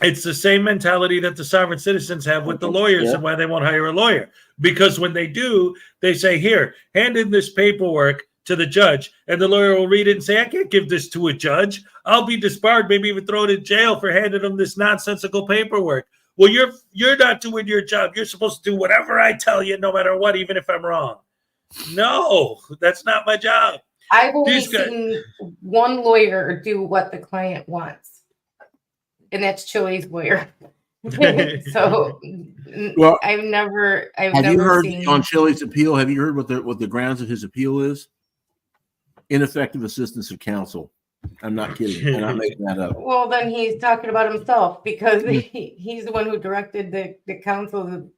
S1: It's the same mentality that the sovereign citizens have with the lawyers and why they won't hire a lawyer. Because when they do, they say, here, hand in this paperwork to the judge, and the lawyer will read it and say, I can't give this to a judge. I'll be disbarred, maybe even thrown in jail for handing them this nonsensical paperwork. Well, you're not doing your job. You're supposed to do whatever I tell you, no matter what, even if I'm wrong. No, that's not my job.
S2: I've only seen one lawyer do what the client wants, and that's Chili's lawyer. So,
S3: well,
S2: I've never
S3: you heard
S2: seen
S3: on Chili's appeal? Have you heard what the grounds of his appeal is? Ineffective assistance of counsel. I'm not kidding. I'm not making that up.
S2: Well, then he's talking about himself because he's the one who directed the council.
S3: And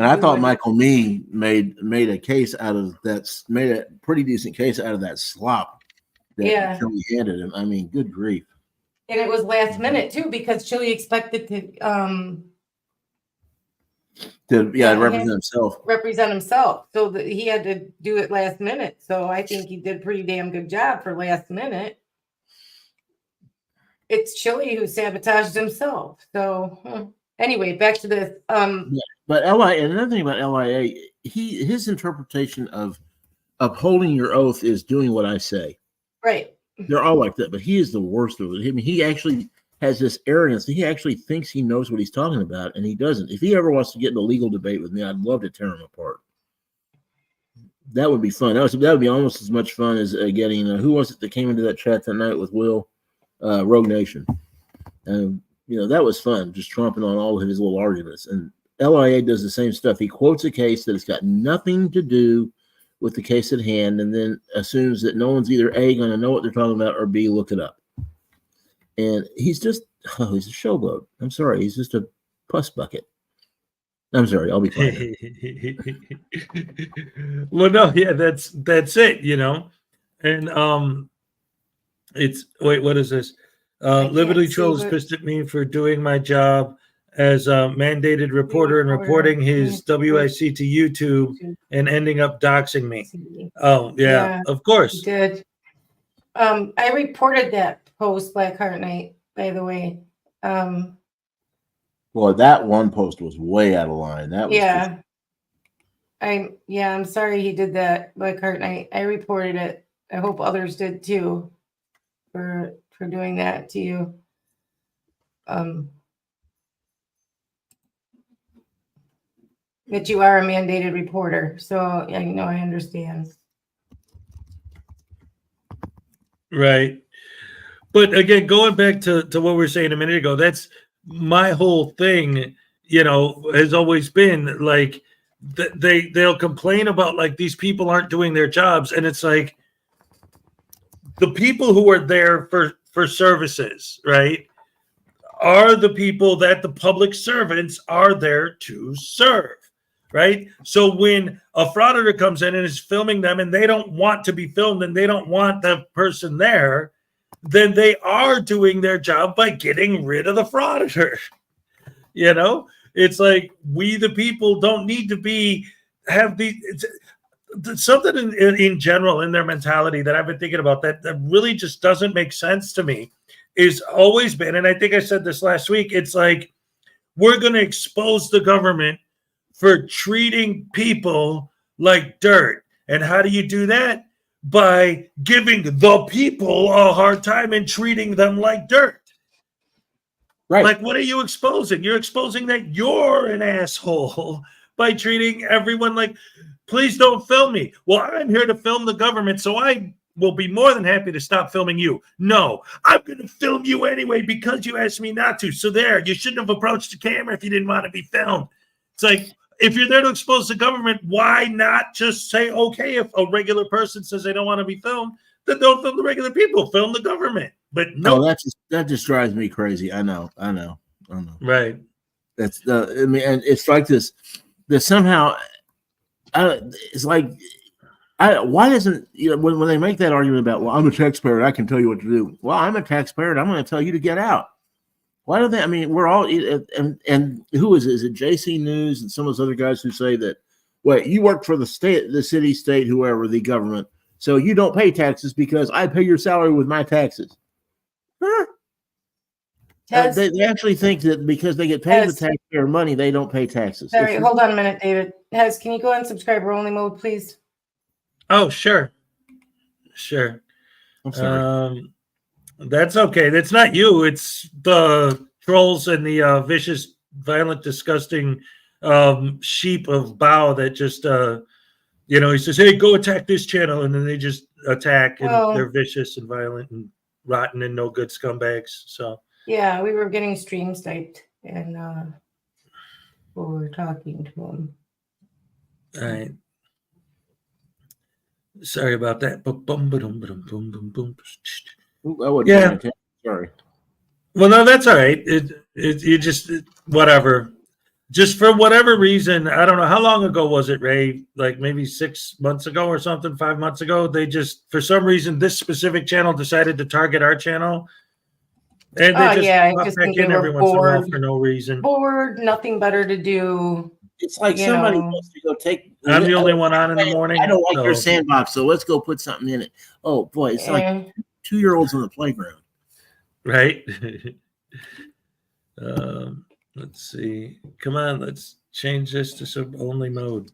S3: I thought Michael Mee made a case out of that, made a pretty decent case out of that slop that Chili handed him. I mean, good grief.
S2: And it was last minute too, because Chili expected to represent himself. So that he had to do it last minute. So I think he did a pretty damn good job for last minute. It's Chili who sabotaged himself. So anyway, back to this.
S3: But LIA, another thing about LIA, his interpretation of upholding your oath is doing what I say.
S2: Right.
S3: They're all like that, but he is the worst of it. I mean, he actually has this arrogance that he actually thinks he knows what he's talking about, and he doesn't. If he ever wants to get in a legal debate with me, I'd love to tear him apart. That would be fun. That would be almost as much fun as getting who was it that came into that chat that night with Will, Rogue Nation. That was fun, just tromping on all of his little arguments. And LIA does the same stuff. He quotes a case that has got nothing to do with the case at hand, and then assumes that no one's either A, going to know what they're talking about, or B, look it up. And he's just, he's a showboat. I'm sorry. He's just a puss bucket. I'm sorry. I'll be quiet.
S1: Well, no, yeah, that's it, And it's, wait, what is this? Liberty Trolls pissed at me for doing my job as a mandated reporter and reporting his WIC to YouTube and ending up doxing me. Oh, yeah, of course.
S2: Did. I reported that post Black Heart Night, by the way.
S3: Well, that one post was way out of line. That was
S2: I'm sorry he did that, Black Heart Night. I reported it. I hope others did too for doing that to you. That you are a mandated reporter. So I understand.
S1: Right. But again, going back to what we were saying a minute ago, that's my whole thing, has always been like they'll complain about like these people aren't doing their jobs. And it's like the people who are there for services, right, are the people that the public servants are there to serve. Right. So when a frauditor comes in and is filming them and they don't want to be filmed and they don't want the person there, then they are doing their job by getting rid of the frauditor. It's like we, the people, don't need to have something in general in their mentality that I've been thinking about that really just doesn't make sense to me is always been. And I think I said this last week. It's like, we're going to expose the government for treating people like dirt. And how do you do that? By giving the people a hard time and treating them like dirt.
S3: Right.
S1: Like, what are you exposing? You're exposing that you're an asshole by treating everyone like, please don't film me. Well, I'm here to film the government, so I will be more than happy to stop filming you. No, I'm going to film you anyway because you asked me not to. So there, you shouldn't have approached the camera if you didn't want to be filmed. It's like, if you're there to expose the government, why not just say, okay, if a regular person says they don't want to be filmed, then don't film the regular people, film the government. But no,
S3: that just drives me crazy. I know.
S1: Right.
S3: That's and it's like this somehow. It's like, why doesn't when they make that argument about, well, I'm a taxpayer, I can tell you what to do. Well, I'm a taxpayer, and I'm going to tell you to get out. Why do they? I mean, we're all and who is it? Is it JC News and some of those other guys who say that, well, you work for the state, the city, state, whoever, the government, so you don't pay taxes because I pay your salary with my taxes. Huh? They actually think that because they get paid with taxpayer money, they don't pay taxes.
S2: Sorry, hold on a minute, David. Can you go on subscriber only mode, please?
S1: Oh, sure.
S3: I'm sorry.
S1: That's okay. That's not you. It's the trolls and the vicious, violent, disgusting sheep of Bao that just, he says, hey, go attack this channel. And then they just attack, and they're vicious and violent and rotten and no good scumbags. So,
S2: yeah, we were getting stream sniped and we were talking to them.
S1: All right. Sorry about that.
S3: I wasn't
S1: Yeah.
S3: paying attention. Sorry.
S1: Well, no, that's all right. You just whatever. Just for whatever reason, I don't know how long ago was it, Ray? Like maybe 6 months ago or something, 5 months ago. They just, for some reason, this specific channel decided to target our channel, and they
S2: Oh
S1: just
S2: yeah, I
S1: pop
S2: just
S1: back
S2: think they
S1: in every
S2: were
S1: once in a while
S2: bored.
S1: for no reason.
S2: Bored, nothing better to do.
S3: It's like
S2: You
S3: somebody
S2: know.
S3: wants to go take.
S1: I'm the only one on in the morning.
S3: I don't like your
S1: so-
S3: sandbox, so let's go put something in it. Oh boy, it's like
S2: Eh.
S3: 2-year-olds on the playground.
S1: right? Let's see. Come on, let's change this to sub only mode.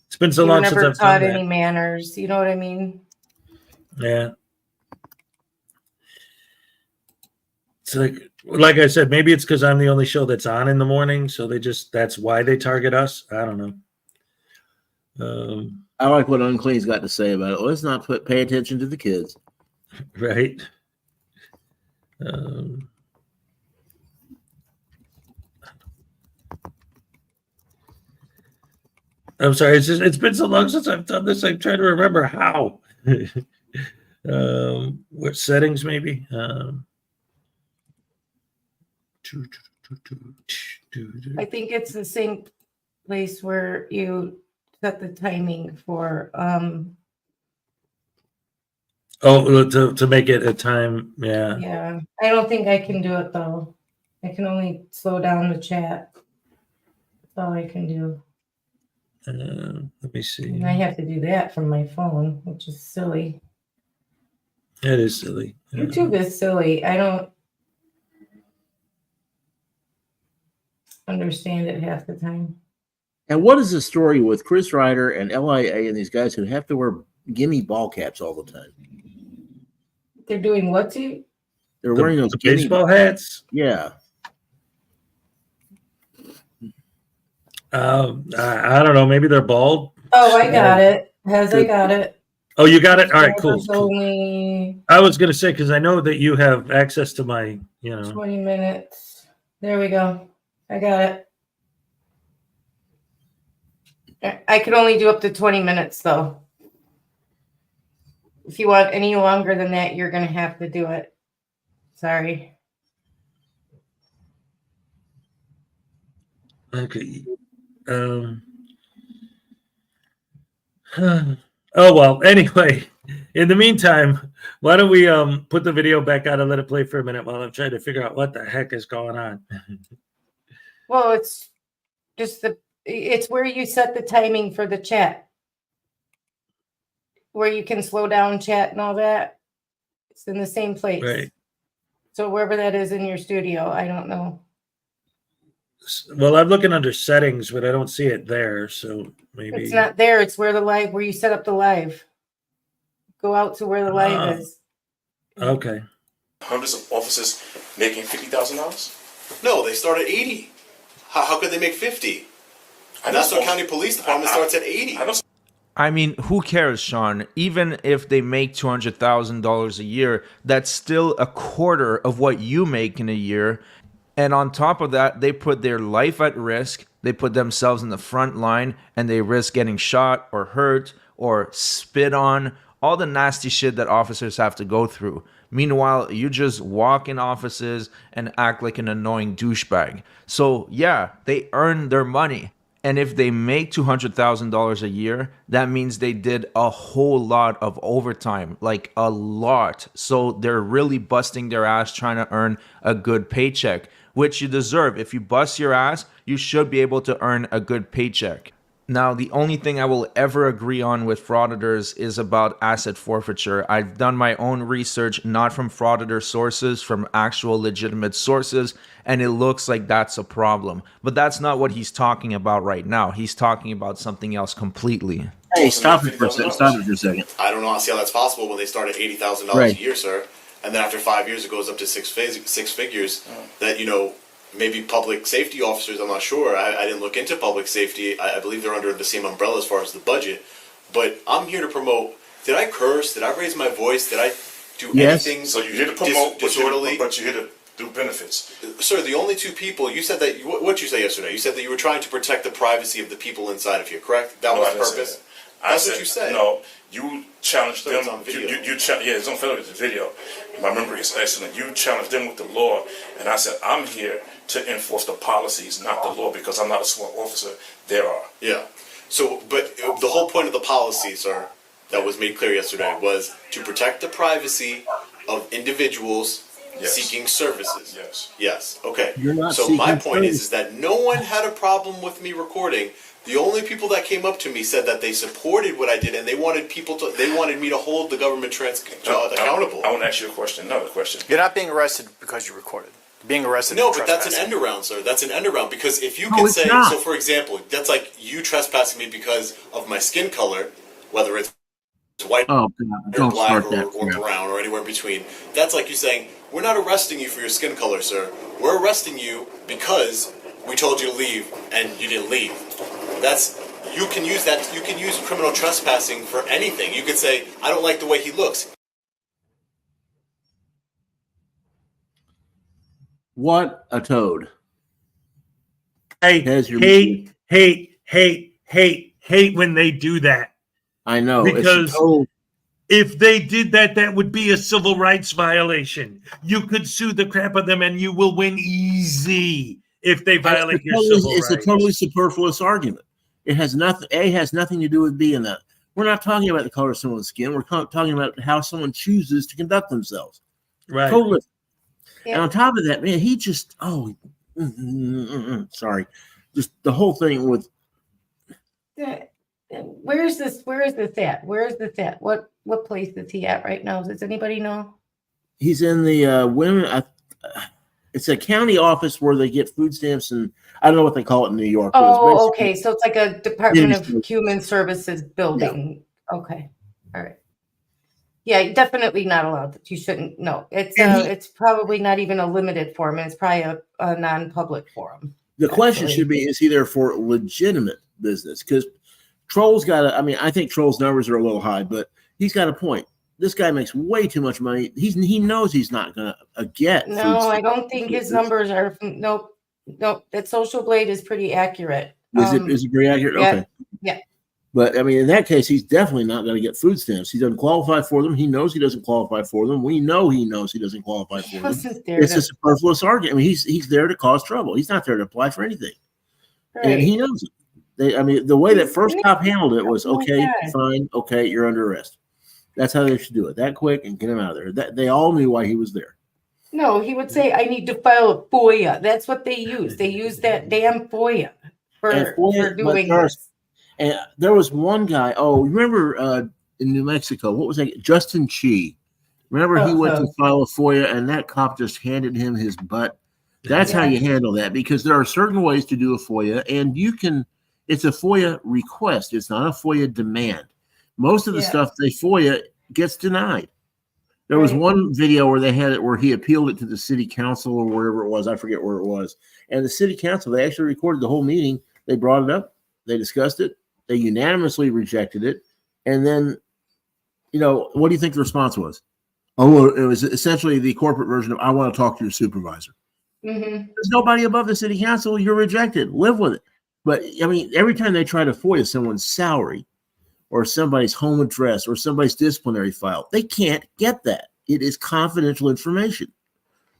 S1: It's been so
S2: You were
S1: long since
S2: never
S1: I've done
S2: taught
S1: that.
S2: any manners. You know what I mean?
S1: Yeah. It's like I said, maybe it's because I'm the only show that's on in the morning, so that's why they target us. I don't know.
S3: I like what Unclean's got to say about it. Let's not pay attention to the kids.
S1: Right. I'm sorry. It's been so long since I've done this. I'm trying to remember how. What settings maybe?
S2: I think it's the same place where you set the timing for
S1: to make it a time. Yeah.
S2: yeah. I don't think I can do it though. I can only slow down the chat. That's all I can do.
S1: Let me see.
S2: And I have to do that from my phone, which is silly.
S1: That is silly.
S2: YouTube is silly. I don't understand it half the time.
S3: And what is the story with Chris Ryder and LIA and these guys who have to wear gimme ball caps all the time?
S2: They're doing what to?
S3: They're wearing those
S1: the
S3: gimme
S1: baseball hats.
S3: Yeah.
S1: I don't know. Maybe they're bald.
S2: Oh, I got it. I got it.
S1: Oh, you got it. All right, cool.
S2: There's only
S1: I was gonna say because I know that you have access to my,
S2: 20 minutes. There we go. I got it. I can only do up to 20 minutes though. If you want any longer than that, you're gonna have to do it. Sorry.
S1: Okay. Oh well. Anyway, in the meantime, why don't we put the video back out and let it play for a minute while I'm trying to figure out what the heck is going on.
S2: Well, it's just it's where you set the timing for the chat. Where you can slow down chat and all that. It's in the same place.
S1: Right.
S2: So wherever that is in your studio, I don't know.
S1: Well, I'm looking under settings, but I don't see it there. So maybe
S2: It's not there. It's where where you set up the live. Go out to where the live is.
S1: Okay.
S15: Hundreds of officers making $50,000?
S10: No, they start at 80. How could they make 50? Nassau County Police Department starts at 80.
S9: I mean, who cares, Sean? Even if they make $200,000 a year, that's still a quarter of what you make in a year. And on top of that, they put their life at risk. They put themselves in the front line and they risk getting shot or hurt or spit on, all the nasty shit that officers have to go through. Meanwhile, you just walk in offices and act like an annoying douchebag. So yeah, they earn their money. And if they make $200,000 a year, that means they did a whole lot of overtime, like a lot. So they're really busting their ass trying to earn a good paycheck, which you deserve. If you bust your ass, you should be able to earn a good paycheck. Now, the only thing I will ever agree on with Frauditors is about asset forfeiture. I've done my own research, not from Frauditor sources, from actual legitimate sources, and it looks like that's a problem. But that's not what he's talking about right now. He's talking about something else completely.
S3: Hey, stop it for a second.
S10: I don't know see how that's possible when they start at $80,000
S3: Right.
S10: a year, sir. And then after 5 years, it goes up to six figures. That, maybe public safety officers, I'm not sure. I didn't look into public safety. I believe they're under the same umbrella as far as the budget. But I'm here to promote. Did I curse? Did I raise my voice? Did I do anything
S15: So you're here to promote,
S10: disorderly?
S15: but you're here to do benefits.
S10: Sir, the only two people, you said that, what did you say yesterday? You said that you were trying to protect the privacy of the people inside of here, correct? That was the purpose? That's what you said.
S15: No, You challenged them.
S10: It's on video.
S15: Yeah, it's on video. My memory is excellent. You challenged them with the law, and I said, I'm here to enforce the policies, not the law, because I'm not a sworn officer. There are.
S10: Yeah. So, but the whole point of the policy, sir, that was made clear yesterday was to protect the privacy of individuals seeking services.
S15: Yes.
S10: Yes. Okay.
S3: You're not
S10: So my
S3: seeking
S10: point is
S3: service.
S10: that no one had a problem with me recording. The only people that came up to me said that they supported what I did, and they wanted me to hold the government accountable.
S15: I want to ask you a question. Another question.
S14: You're not being arrested because you recorded. You're being arrested.
S10: No,
S14: for
S10: but that's an
S14: trespassing.
S10: end around, sir. That's an end around, because if you
S3: No,
S10: can
S3: it's
S10: say,
S3: not.
S10: so for example, that's like you trespassing me because of my skin color, whether it's white
S3: Oh, God.
S10: or
S3: Don't
S10: black
S3: start
S10: or
S3: that. crap.
S10: brown or anywhere in between. That's like you saying, we're not arresting you for your skin color, sir. We're arresting you because we told you to leave and you didn't leave. You can use that. You can use criminal trespassing for anything. You could say, I don't like the way he looks.
S3: What a toad.
S1: I
S3: Has your-
S1: hate when they do that.
S3: I know.
S1: Because
S3: it's a total,
S1: if they did that, that would be a civil rights violation. You could sue the crap out of them and you will win easy if they violate your civil
S3: it's
S1: rights.
S3: a totally superfluous argument. It has nothing. Has nothing to do with being that. We're not talking about the color of someone's skin. We're talking about how someone chooses to conduct themselves.
S1: Right.
S3: Totally.
S2: Yeah.
S3: And on top of that, man, he just sorry, just the whole thing with.
S2: Where is this at? What place is he at right now? Does anybody know?
S3: He's in the women. It's a county office where they get food stamps, and I don't know what they call it in New York. but it's
S2: Oh,
S3: basically-
S2: okay. So it's like a Department of
S3: Human
S2: Human Services building. Okay. All right. Yeah, definitely not allowed. You shouldn't. No, it's probably not even a limited forum. It's probably a non-public forum.
S3: The question
S2: actually.
S3: should be: is he there for legitimate business? Because Troll's got to. I mean, I think Troll's numbers are a little high, but he's got a point. This guy makes way too much money. He knows he's not going to get.
S2: No,
S3: food
S2: I
S3: stamps.
S2: don't think his numbers are. Nope. That Social Blade is pretty accurate.
S3: Is it pretty accurate?
S2: Yeah,
S3: Okay.
S2: yeah.
S3: But I mean, in that case, he's definitely not going to get food stamps. He doesn't qualify for them. He knows he doesn't qualify for them. We know he knows he doesn't qualify for them.
S2: wasn't there
S3: It's
S2: to-
S3: a superfluous argument. I mean, he's there to cause trouble. He's not there to apply for anything, and he knows it. I mean, the way that first cop handled it was,
S2: Oh my
S3: okay,
S2: God.
S3: fine, okay, you're under arrest. That's how they should do it. That quick and get him out of there. They all knew why he was there.
S2: No, he would say, I need to file a FOIA. That's what they use. They use that damn FOIA for
S3: And FOIA,
S2: for doing
S3: but
S2: this.
S3: And there was one guy. Oh, remember in New Mexico? What was that? Justin Chi. Remember he went to file a FOIA, and that cop just handed him his butt. That's how you handle that, because there are certain ways to do a FOIA, and you can. It's a FOIA request. It's not a FOIA demand. Most of the stuff they FOIA gets denied. There was one video where they had it where he appealed it to the city council or wherever it was. I forget where it was. And the city council, they actually recorded the whole meeting. They brought it up. They discussed it. They unanimously rejected it. And then, what do you think the response was? Oh, it was essentially the corporate version of, I want to talk to your supervisor.
S2: Mm-hmm.
S3: There's nobody above the city council. You're rejected. Live with it. But, I mean, every time they try to FOIA someone's salary or somebody's home address or somebody's disciplinary file, they can't get that. It is confidential information.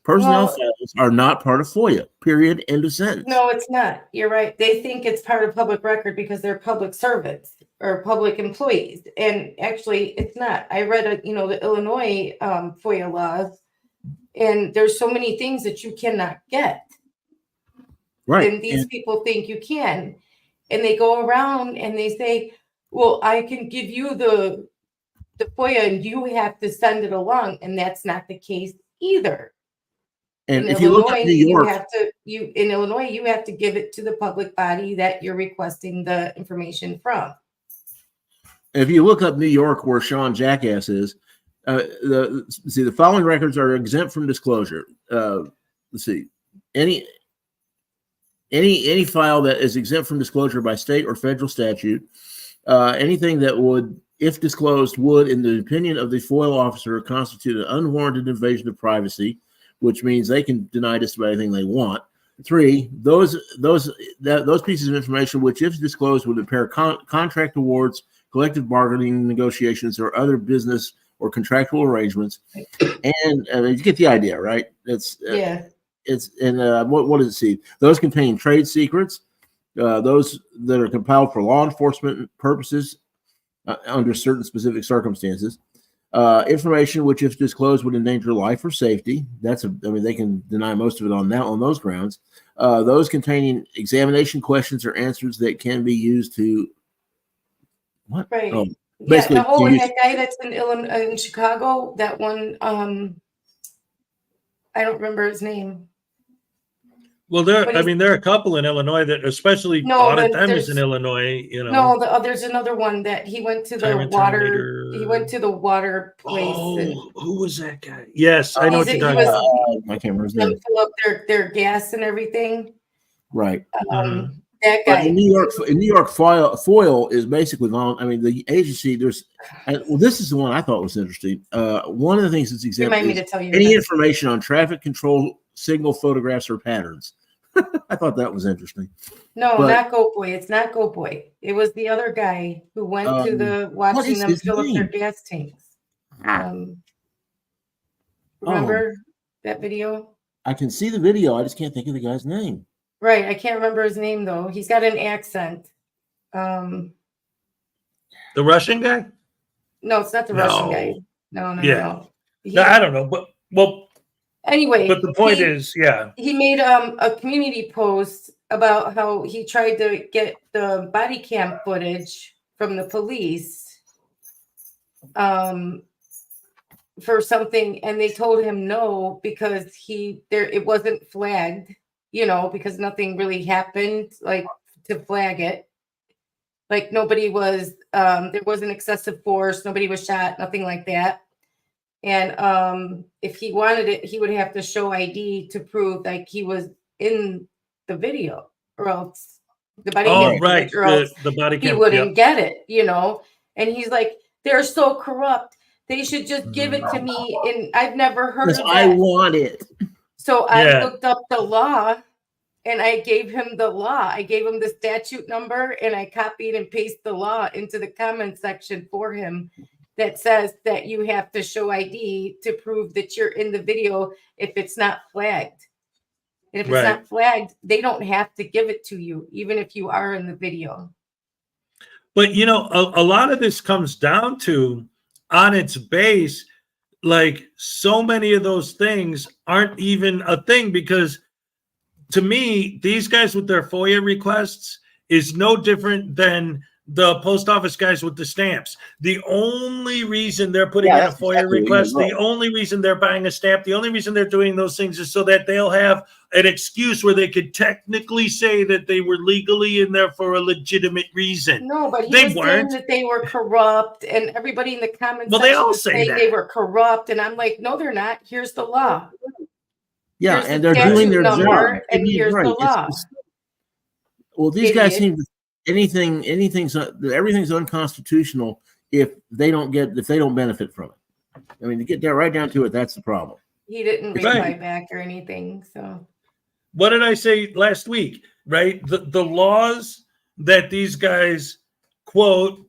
S3: Personnel files are not part of FOIA, period, end of sentence.
S2: No, it's not. You're right. They think it's part of public record because they're public servants or public employees. And actually, it's not. I read, the Illinois FOIA laws, and there's so many things that you cannot get.
S3: Right.
S2: And these people think you can. And they go around and they say, well, I can give you the FOIA and you have to send it along. And that's not the case either.
S3: And
S2: In
S3: if you look at New York,
S2: in Illinois, you have to give it to the public body that you're requesting the information from.
S3: if you look up New York, where Sean Jackass is, the following records are exempt from disclosure. Let's see, any file that is exempt from disclosure by state or federal statute, anything that would, if disclosed, would, in the opinion of the FOIL officer, constitute an unwarranted invasion of privacy, which means they can deny just about anything they want. 3, those pieces of information which, if disclosed, would impair contract awards, collective bargaining negotiations, or other business or contractual arrangements. And you get the idea, right? It's what does it see? Those contain trade secrets, those that are compiled for law enforcement purposes under certain specific circumstances. Information which, if disclosed, would endanger life or safety. They can deny most of it on those grounds. Those containing examination questions or answers that can be used to
S2: Right.
S3: Oh,
S2: And
S3: basically,
S2: that guy that's in Chicago, that one, I don't remember his name.
S1: Well, there are a couple in Illinois that especially audit them as in Illinois,
S2: there's another one that he went to the water place.
S1: Who was that guy? Yes, I know what you're talking about.
S3: I can't remember his name.
S2: Fill up their gas and everything.
S3: Right.
S2: That guy.
S3: But in New York, FOIL is basically the agency. This is the one I thought was interesting. One of the things that's exempt is any information on traffic control signal photographs or patterns. I thought that was interesting.
S2: No, not Goat Boy. It's not Goat Boy. It was the other guy who went to watching them fill up their gas tanks. Remember that video?
S3: I can see the video. I just can't think of the guy's name.
S2: Right. I can't remember his name though. He's got an accent.
S1: The Russian guy?
S2: No, it's not the Russian guy. No.
S1: No, I don't know. But
S2: anyway,
S1: but the point is,
S2: he made a community post about how he tried to get the body cam footage from the police for something, and they told him no because it wasn't flagged, because nothing really happened like to flag it. Like nobody was there wasn't excessive force, nobody was shot, nothing like that. And if he wanted it, he would have to show ID to prove like he was in the video, or else the body
S1: cam,
S2: he wouldn't get it, And he's like, they're so corrupt. They should just give it to me. And I've never heard of that.
S3: I want it.
S2: So I looked up the law and I gave him the law. I gave him the statute number and I copied and pasted the law into the comment section for him. That says that you have to show ID to prove that you're in the video if it's not flagged. And if it's not flagged, they don't have to give it to you, even if you are in the video.
S1: But, a lot of this comes down to, on its base, like so many of those things aren't even a thing, because to me, these guys with their FOIA requests is no different than the post office guys with the stamps. The only reason they're putting in a FOIA request, the only reason they're buying a stamp, the only reason they're doing those things is so that they'll have an excuse where they could technically say that they were legally in there for a legitimate reason.
S2: No, but he was saying that they were corrupt, and everybody in the comments
S1: they all say that
S2: they were corrupt, and I'm like, no, they're not. Here's the law.
S3: Yeah, and they're doing their job.
S2: And here's the law.
S3: Well, these guys seem to everything's unconstitutional if they don't benefit from it. I mean, to get right down to it, that's the problem.
S2: He didn't reply back or anything. So
S1: what did I say last week? Right, the laws that these guys quote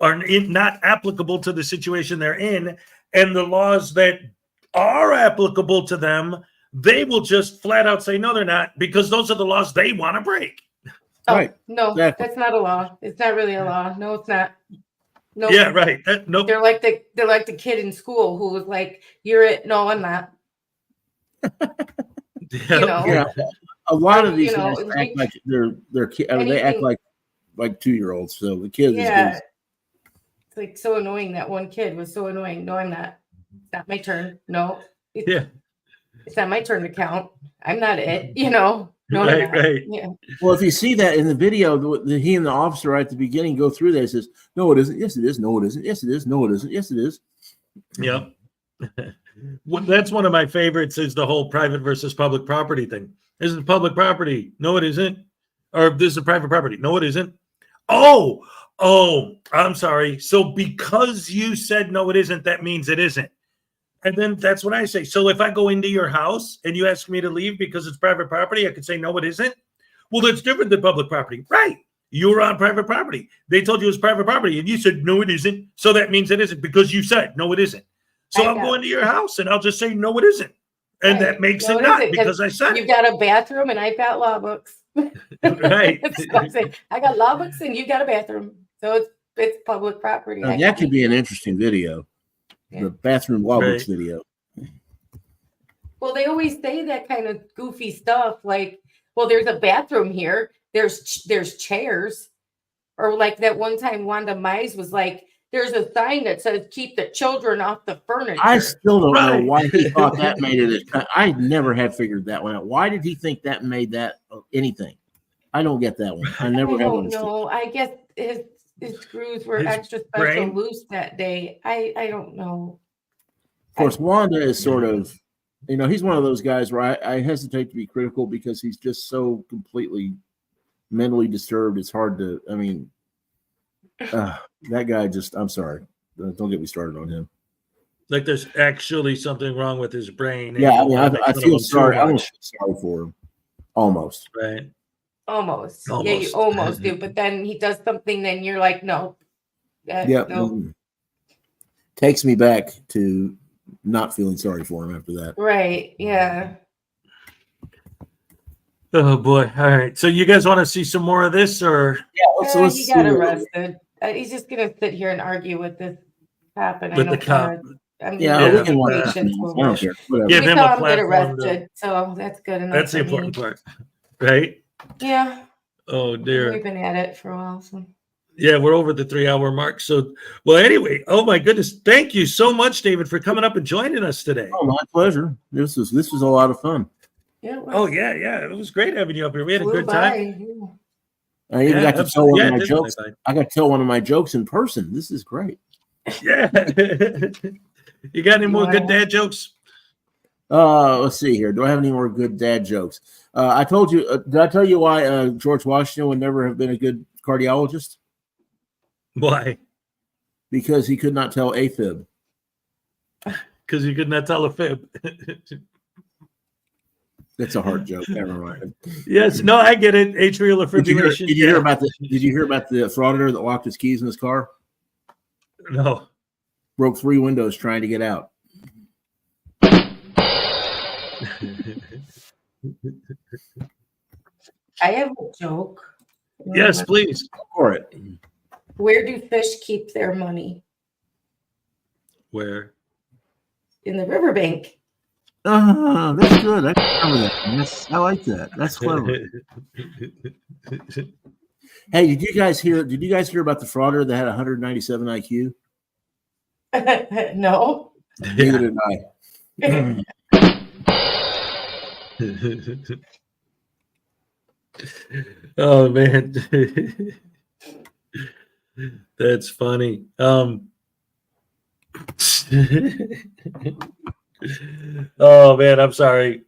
S1: are not applicable to the situation they're in, and the laws that are applicable to them, they will just flat out say no, they're not, because those are the laws they want to break.
S2: Oh, right. No, that's not a law. It's not really a law. No, it's not. No.
S1: Yeah, right. No.
S2: They're like the kid in school who was like, "You're it." No, I'm not.
S3: Yeah. A lot of these guys act like they're kids. They act like 2-year-olds. So the kids.
S2: Yeah. It's like so annoying. That one kid was so annoying. No, I'm not. It's not my turn. No. It's not my turn to count. I'm not it. No,
S1: right.
S2: Yeah.
S3: Well, if you see that in the video, he and the officer right at the beginning go through that. He says, "No, it isn't. Yes, it is. No, it isn't. Yes, it is. No, it isn't. Yes, it is."
S1: Yep. That's one of my favorites, is the whole private versus public property thing. This is public property. No, it isn't. Or this is a private property. No, it isn't. Oh, I'm sorry. So because you said no, it isn't, that means it isn't. And then that's what I say. So if I go into your house and you ask me to leave because it's private property, I could say, no, it isn't. Well, that's different than public property. Right. you were on private property. They told you it was private property, and you said, no, it isn't. So that means it isn't because you said, no, it isn't. So I'm going to your house, and I'll just say, no, it isn't. And that makes it not because I said
S2: you've got a bathroom and I've got law books.
S1: Right.
S2: I got law books and you got a bathroom. So it's public property.
S3: That could be an interesting video. The bathroom law books video.
S2: Well, they always say that kind of goofy stuff like, well, there's a bathroom here. There's chairs. Or like that one time Wanda Mize was like, there's a sign that says keep the children off the furniture.
S3: I still don't know why he thought that made it. I never have figured that one out. Why did he think that made that anything? I don't get that one. I never have understood.
S2: No, I guess his screws were extra special loose that day. I don't know.
S3: Of course, Wanda is sort of, he's one of those guys where I hesitate to be critical because he's just so completely mentally disturbed. It's hard to, that guy just, I'm sorry. Don't get me started on him.
S1: Like there's actually something wrong with his brain.
S3: Yeah, I feel sorry. I don't feel sorry for him. Almost.
S1: Right.
S2: Almost. Yeah, you almost do. But then he does something, then you're like, no. No.
S3: Takes me back to not feeling sorry for him after that.
S2: Right. Yeah.
S1: Oh boy. All right. So you guys want to see some more of this or?
S3: Yeah, let's
S2: he got arrested. He's just going to sit here and argue with this cop. And
S1: with the cop.
S3: We can watch it. I don't care.
S1: Give him a platform.
S2: Get arrested, so that's good enough.
S1: That's the important part. Right?
S2: Yeah.
S1: Oh dear.
S2: We've been at it for a while. So.
S1: Yeah, we're over the 3-hour mark. So, well, anyway, oh my goodness. Thank you so much, David, for coming up and joining us today.
S3: Oh, my pleasure. This was a lot of fun.
S2: Yeah.
S1: Oh yeah. It was great having you up here. We had a good time.
S3: I even got to tell one of my jokes. I got to tell one of my jokes in person. This is great.
S1: Yeah. You got any more good dad jokes?
S3: Let's see here. Do I have any more good dad jokes? I told you. Did I tell you why George Washington would never have been a good cardiologist?
S1: Why?
S3: Because he could not tell a fib.
S1: Because he could not tell a fib.
S3: That's a hard joke. Never mind.
S1: Yes. No, I get it. Atrial fibrillation.
S3: Did you hear about the Frauditor that locked his keys in his car?
S1: No.
S3: Broke 3 windows trying to get out.
S2: I have a joke.
S1: Yes, please.
S3: Go for it.
S2: Where do fish keep their money?
S1: Where?
S2: In the riverbank.
S3: That's good. I can remember that. I like that. That's clever. Hey, did you guys hear about the frauder that had 197 IQ?
S2: No.
S3: Neither did I.
S1: Oh man. That's funny. Oh man, I'm sorry.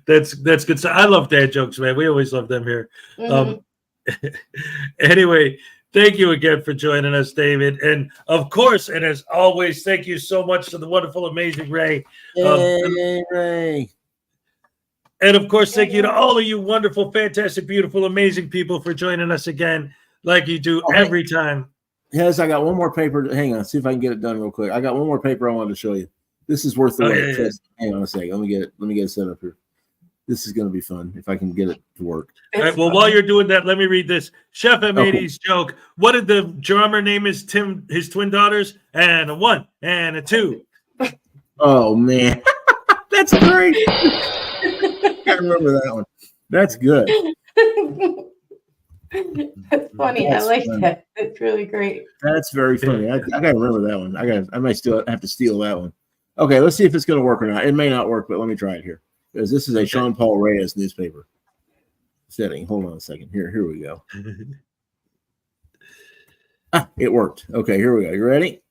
S1: That's good. So I love dad jokes, man. We always love them here. Anyway, thank you again for joining us, David. And of course, and as always, thank you so much to the wonderful, amazing Ray.
S3: Hey, Ray.
S1: And of course, thank you to all of you wonderful, fantastic, beautiful, amazing people for joining us again, like you do every time.
S3: Yes, I got one more paper. Hang on, see if I can get it done real quick. I got one more paper I wanted to show you. This is worth the wait. Yeah. Hang on a second. Let me get it set up here. This is going to be fun if I can get it to work.
S1: All right. Well, while you're doing that, let me read this. Chef M80's joke. What did the drummer name his twin daughters? And a 1 and a 2.
S3: Oh man, that's great. I remember that one. That's good.
S2: That's funny. I like that. It's really great.
S3: That's very funny. I gotta remember that one. I might still have to steal that one. Okay, let's see if it's gonna work or not. It may not work, but let me try it here. Because this is a Sean Paul Reyes newspaper setting. Hold on a second. Here we go. It worked. Okay, here we go. You ready?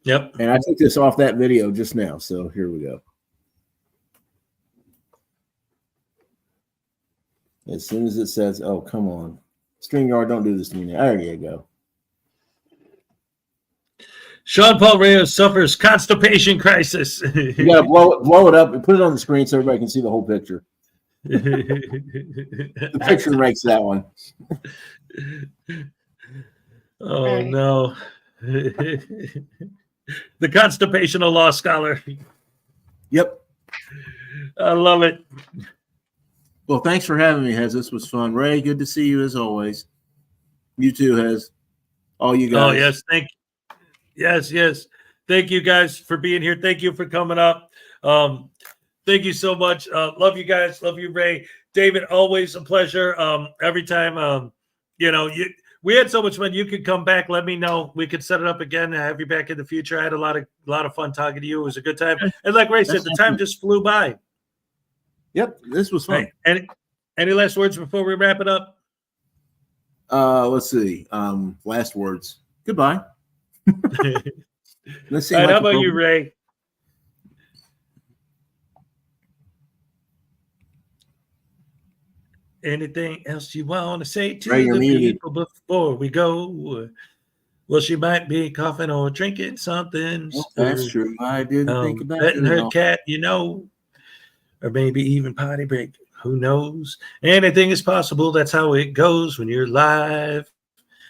S1: Yep.
S3: And I took this off that video just now, so here we go. As soon as it says, oh, come on. StreamYard, don't do this to me now. There you go.
S1: Sean Paul Reyes suffers constipation crisis.
S3: You got to blow it up and put it on the screen so everybody can see the whole picture. The picture makes that one.
S1: Oh no. The constipational law scholar.
S3: Yep.
S1: I love it.
S3: Well, thanks for having me, Hez. This was fun. Ray, good to see you as always. You too, Hez. All you guys.
S1: Oh, yes. Yes. Thank you guys for being here. Thank you for coming up. Thank you so much. Love you guys. Love you, Ray. David, always a pleasure. Every time, we had so much fun. You could come back. Let me know. We could set it up again. Have you back in the future. I had a lot of fun talking to you. It was a good time. And like Ray said, the time just flew by.
S3: Yep, this was fun.
S1: Hey, any last words before we wrap it up?
S3: Let's see. Last words. Goodbye. Let's see.
S1: All right, how about you, Ray? Anything else you want to say to
S3: Ray,
S1: the
S3: muted.
S1: people before we go? Well, she might be coughing or drinking something.
S3: Oh, that's true. I didn't think about it.
S1: Petting her cat, or maybe even potty break. Who knows? Anything is possible. That's how it goes when you're live.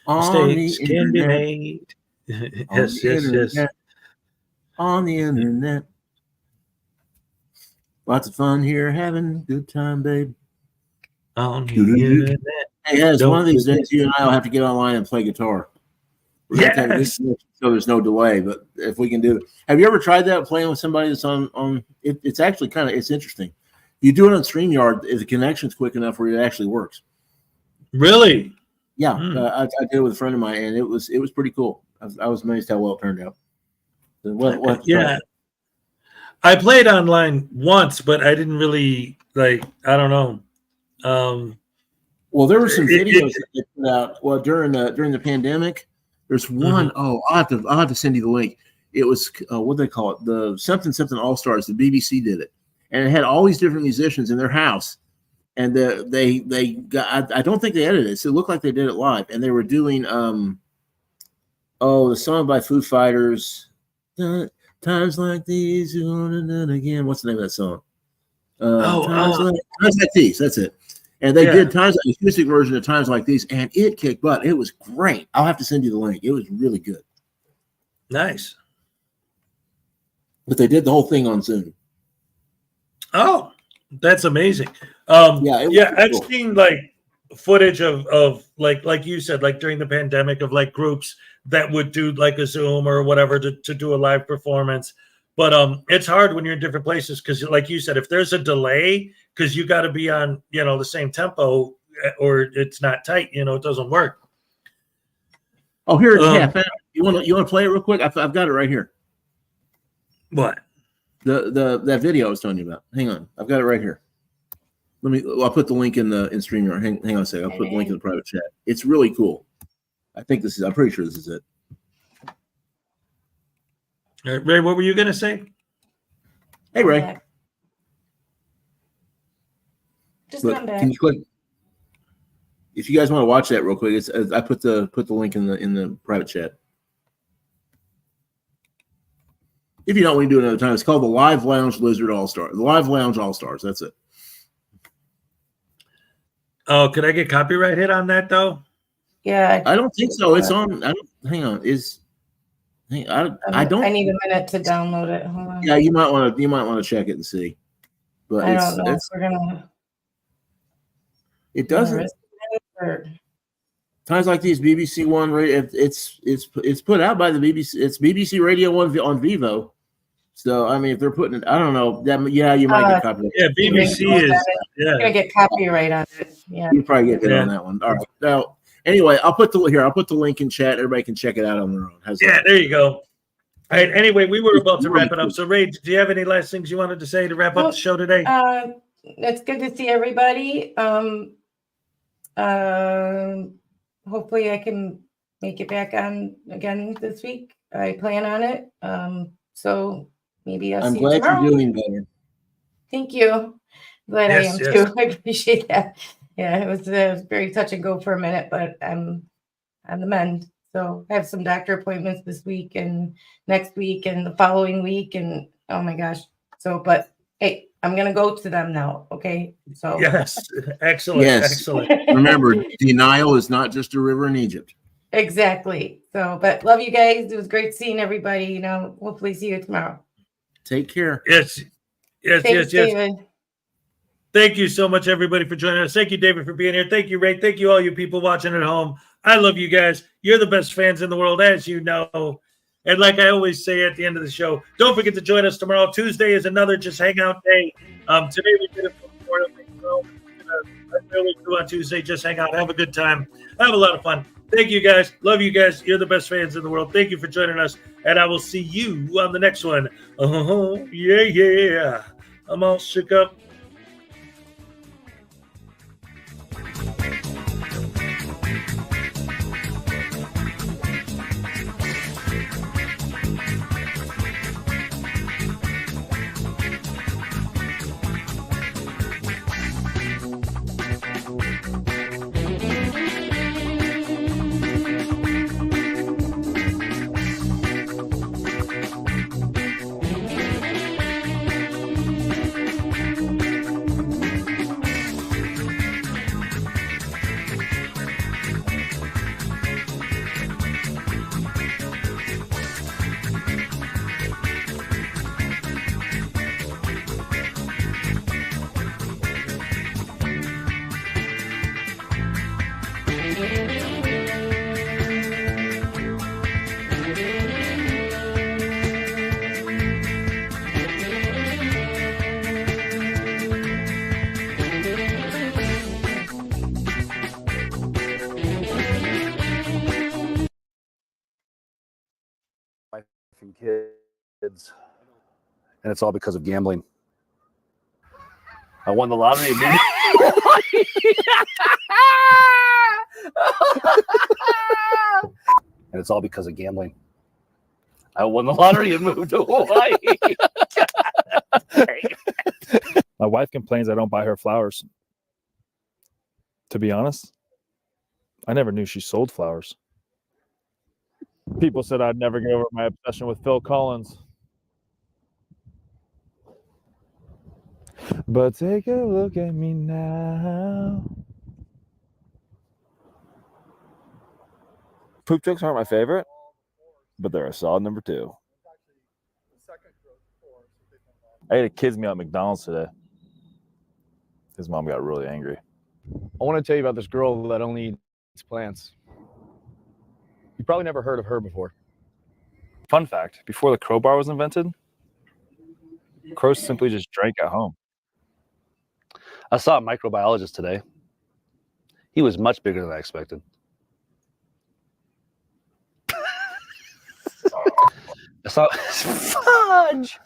S1: Mistakes can be made. Yes.
S3: On the internet. Lots of fun here, having a good time, babe.
S1: On the internet.
S3: Hey, Hez, one of these days you and I will have to get online and play guitar. We're going to have this so there's no delay, but if we can do it. Have you ever tried that, playing with somebody that's on it's actually it's interesting. You do it on StreamYard if the connection's quick enough where it actually works.
S1: Really?
S3: Yeah. I did it with a friend of mine, and it was pretty cool. I was amazed how well it turned out.
S1: Yeah. I played online once, but I didn't really I don't know.
S3: Well, there were some videos that they put out during the pandemic. There's one. I'll have to send you the link. It was what do they call it? The something All Stars. The BBC did it, and it had all these different musicians in their house, and they got. I don't think they edited it, so it looked like they did it live, and they were doing the song by Foo Fighters. Times like these, again. What's the name of that song? Times like these. That's it. And they did the acoustic version of Times Like These, and it kicked butt. It was great. I'll have to send you the link. It was really good.
S1: Nice.
S3: But they did the whole thing on Zoom.
S1: Oh, that's amazing. I've seen footage of like you said, during the pandemic, of groups that would do a Zoom or whatever to do a live performance. But it's hard when you're in different places because, like you said, if there's a delay, because you got to be on the same tempo or it's not tight, it doesn't work.
S3: Oh, here, you want to play it real quick? I've got it right here.
S1: What?
S3: That video I was telling you about. Hang on, I've got it right here. I'll put the link in StreamYard. Hang on a second. I'll put the link in the private chat. It's really cool. I'm pretty sure this is it.
S1: Ray, what were you going to say?
S3: Hey, Ray.
S2: Just come back.
S3: Can you click? If you guys want to watch that real quick, I put the link in the private chat. If you don't want to do it another time, it's called the Live Lounge Lizard All Star. The Live Lounge All Stars. That's it.
S1: Oh, could I get copyright hit on that though?
S2: Yeah,
S3: I don't think so. It's on. Hang on. I don't.
S2: I need a minute to download it. Hold on.
S3: Yeah, you might want to check it and see. But
S2: I don't know if we're gonna.
S3: It doesn't. Times Like These, BBC One. It's put out by the BBC. It's BBC Radio One on Vivo. So I mean, if they're putting it, I don't know. You might get copyright.
S1: Yeah, BBC is.
S2: You're gonna get copyright on it. Yeah,
S3: you probably get hit on that one. All right. Now, anyway, I'll put the link in chat. Everybody can check it out on their own.
S1: There you go. All right. Anyway, we were about to wrap it up. So, Ray, do you have any last things you wanted to say to wrap up the show today?
S2: It's good to see everybody. Hopefully, I can make it back on again this week. I plan on it. So maybe I'll see you tomorrow. I'm glad
S3: you're doing better.
S2: Thank you. Glad I am too. I appreciate that. Yeah, it was very touch and go for a minute, but I'm on the mend. So I have some doctor appointments this week and next week and the following week, and oh my gosh. So, but hey, I'm gonna go to them now. Okay, so
S1: Yes, excellent,
S3: Yes.
S1: excellent.
S3: Remember, denial is not just a river in Egypt.
S2: exactly. So, but love you guys. It was great seeing everybody. You know, hopefully see you tomorrow.
S3: Take care.
S1: Yes, yes,
S2: Thanks,
S1: yes, yes.
S2: David.
S1: Thank you so much, everybody, for joining us. Thank you, David, for being here. Thank you, Ray. Thank you, all you people watching at home. I love you guys. You're the best fans in the world, as you know. And like I always say at the end of the show, don't forget to join us tomorrow. Tuesday is another Just Hang Out day. Today we did it for Memorial Day. So we're going to do on Tuesday. Just hang out. Have a good time. Have a lot of fun. Thank you, guys. Love you guys. You're the best fans in the world. Thank you for joining us. And I will see you on the next one. Yeah. I'm all shook up.
S16: And kids, and it's all because of gambling. I won the lottery. And it's all because of gambling. I won the lottery and moved to Hawaii.
S17: My wife complains I don't buy her flowers. To be honest, I never knew she sold flowers. People said I'd never get over my obsession with Phil Collins. But take a look at me now. Poop jokes aren't my favorite, but they're a solid number 2. I ate a kid's meal at McDonald's today. His mom got really angry.
S16: I want to tell you about this girl that only eats plants. You probably never heard of her before.
S17: Fun fact, before the crowbar was invented, crows simply just drank at home.
S16: I saw a microbiologist today. He was much bigger than I expected. I saw fudge.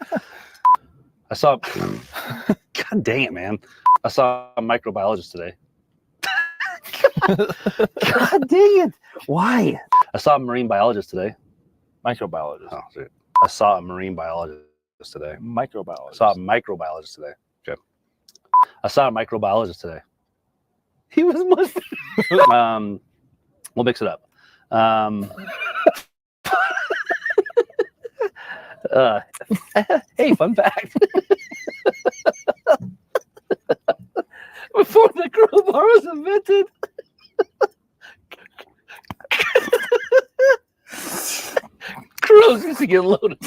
S16: I saw God dang it, man. I saw a microbiologist today. God dang it. Why? I saw a marine biologist today.
S17: Microbiologist.
S16: Oh, dude. I saw a marine biologist today.
S17: Microbiologist.
S16: I saw a microbiologist today. Okay. I saw a microbiologist today. He was much. We'll mix it up. Hey, fun fact. Before the crowbar was invented, crows used to get loaded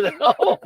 S16: at home.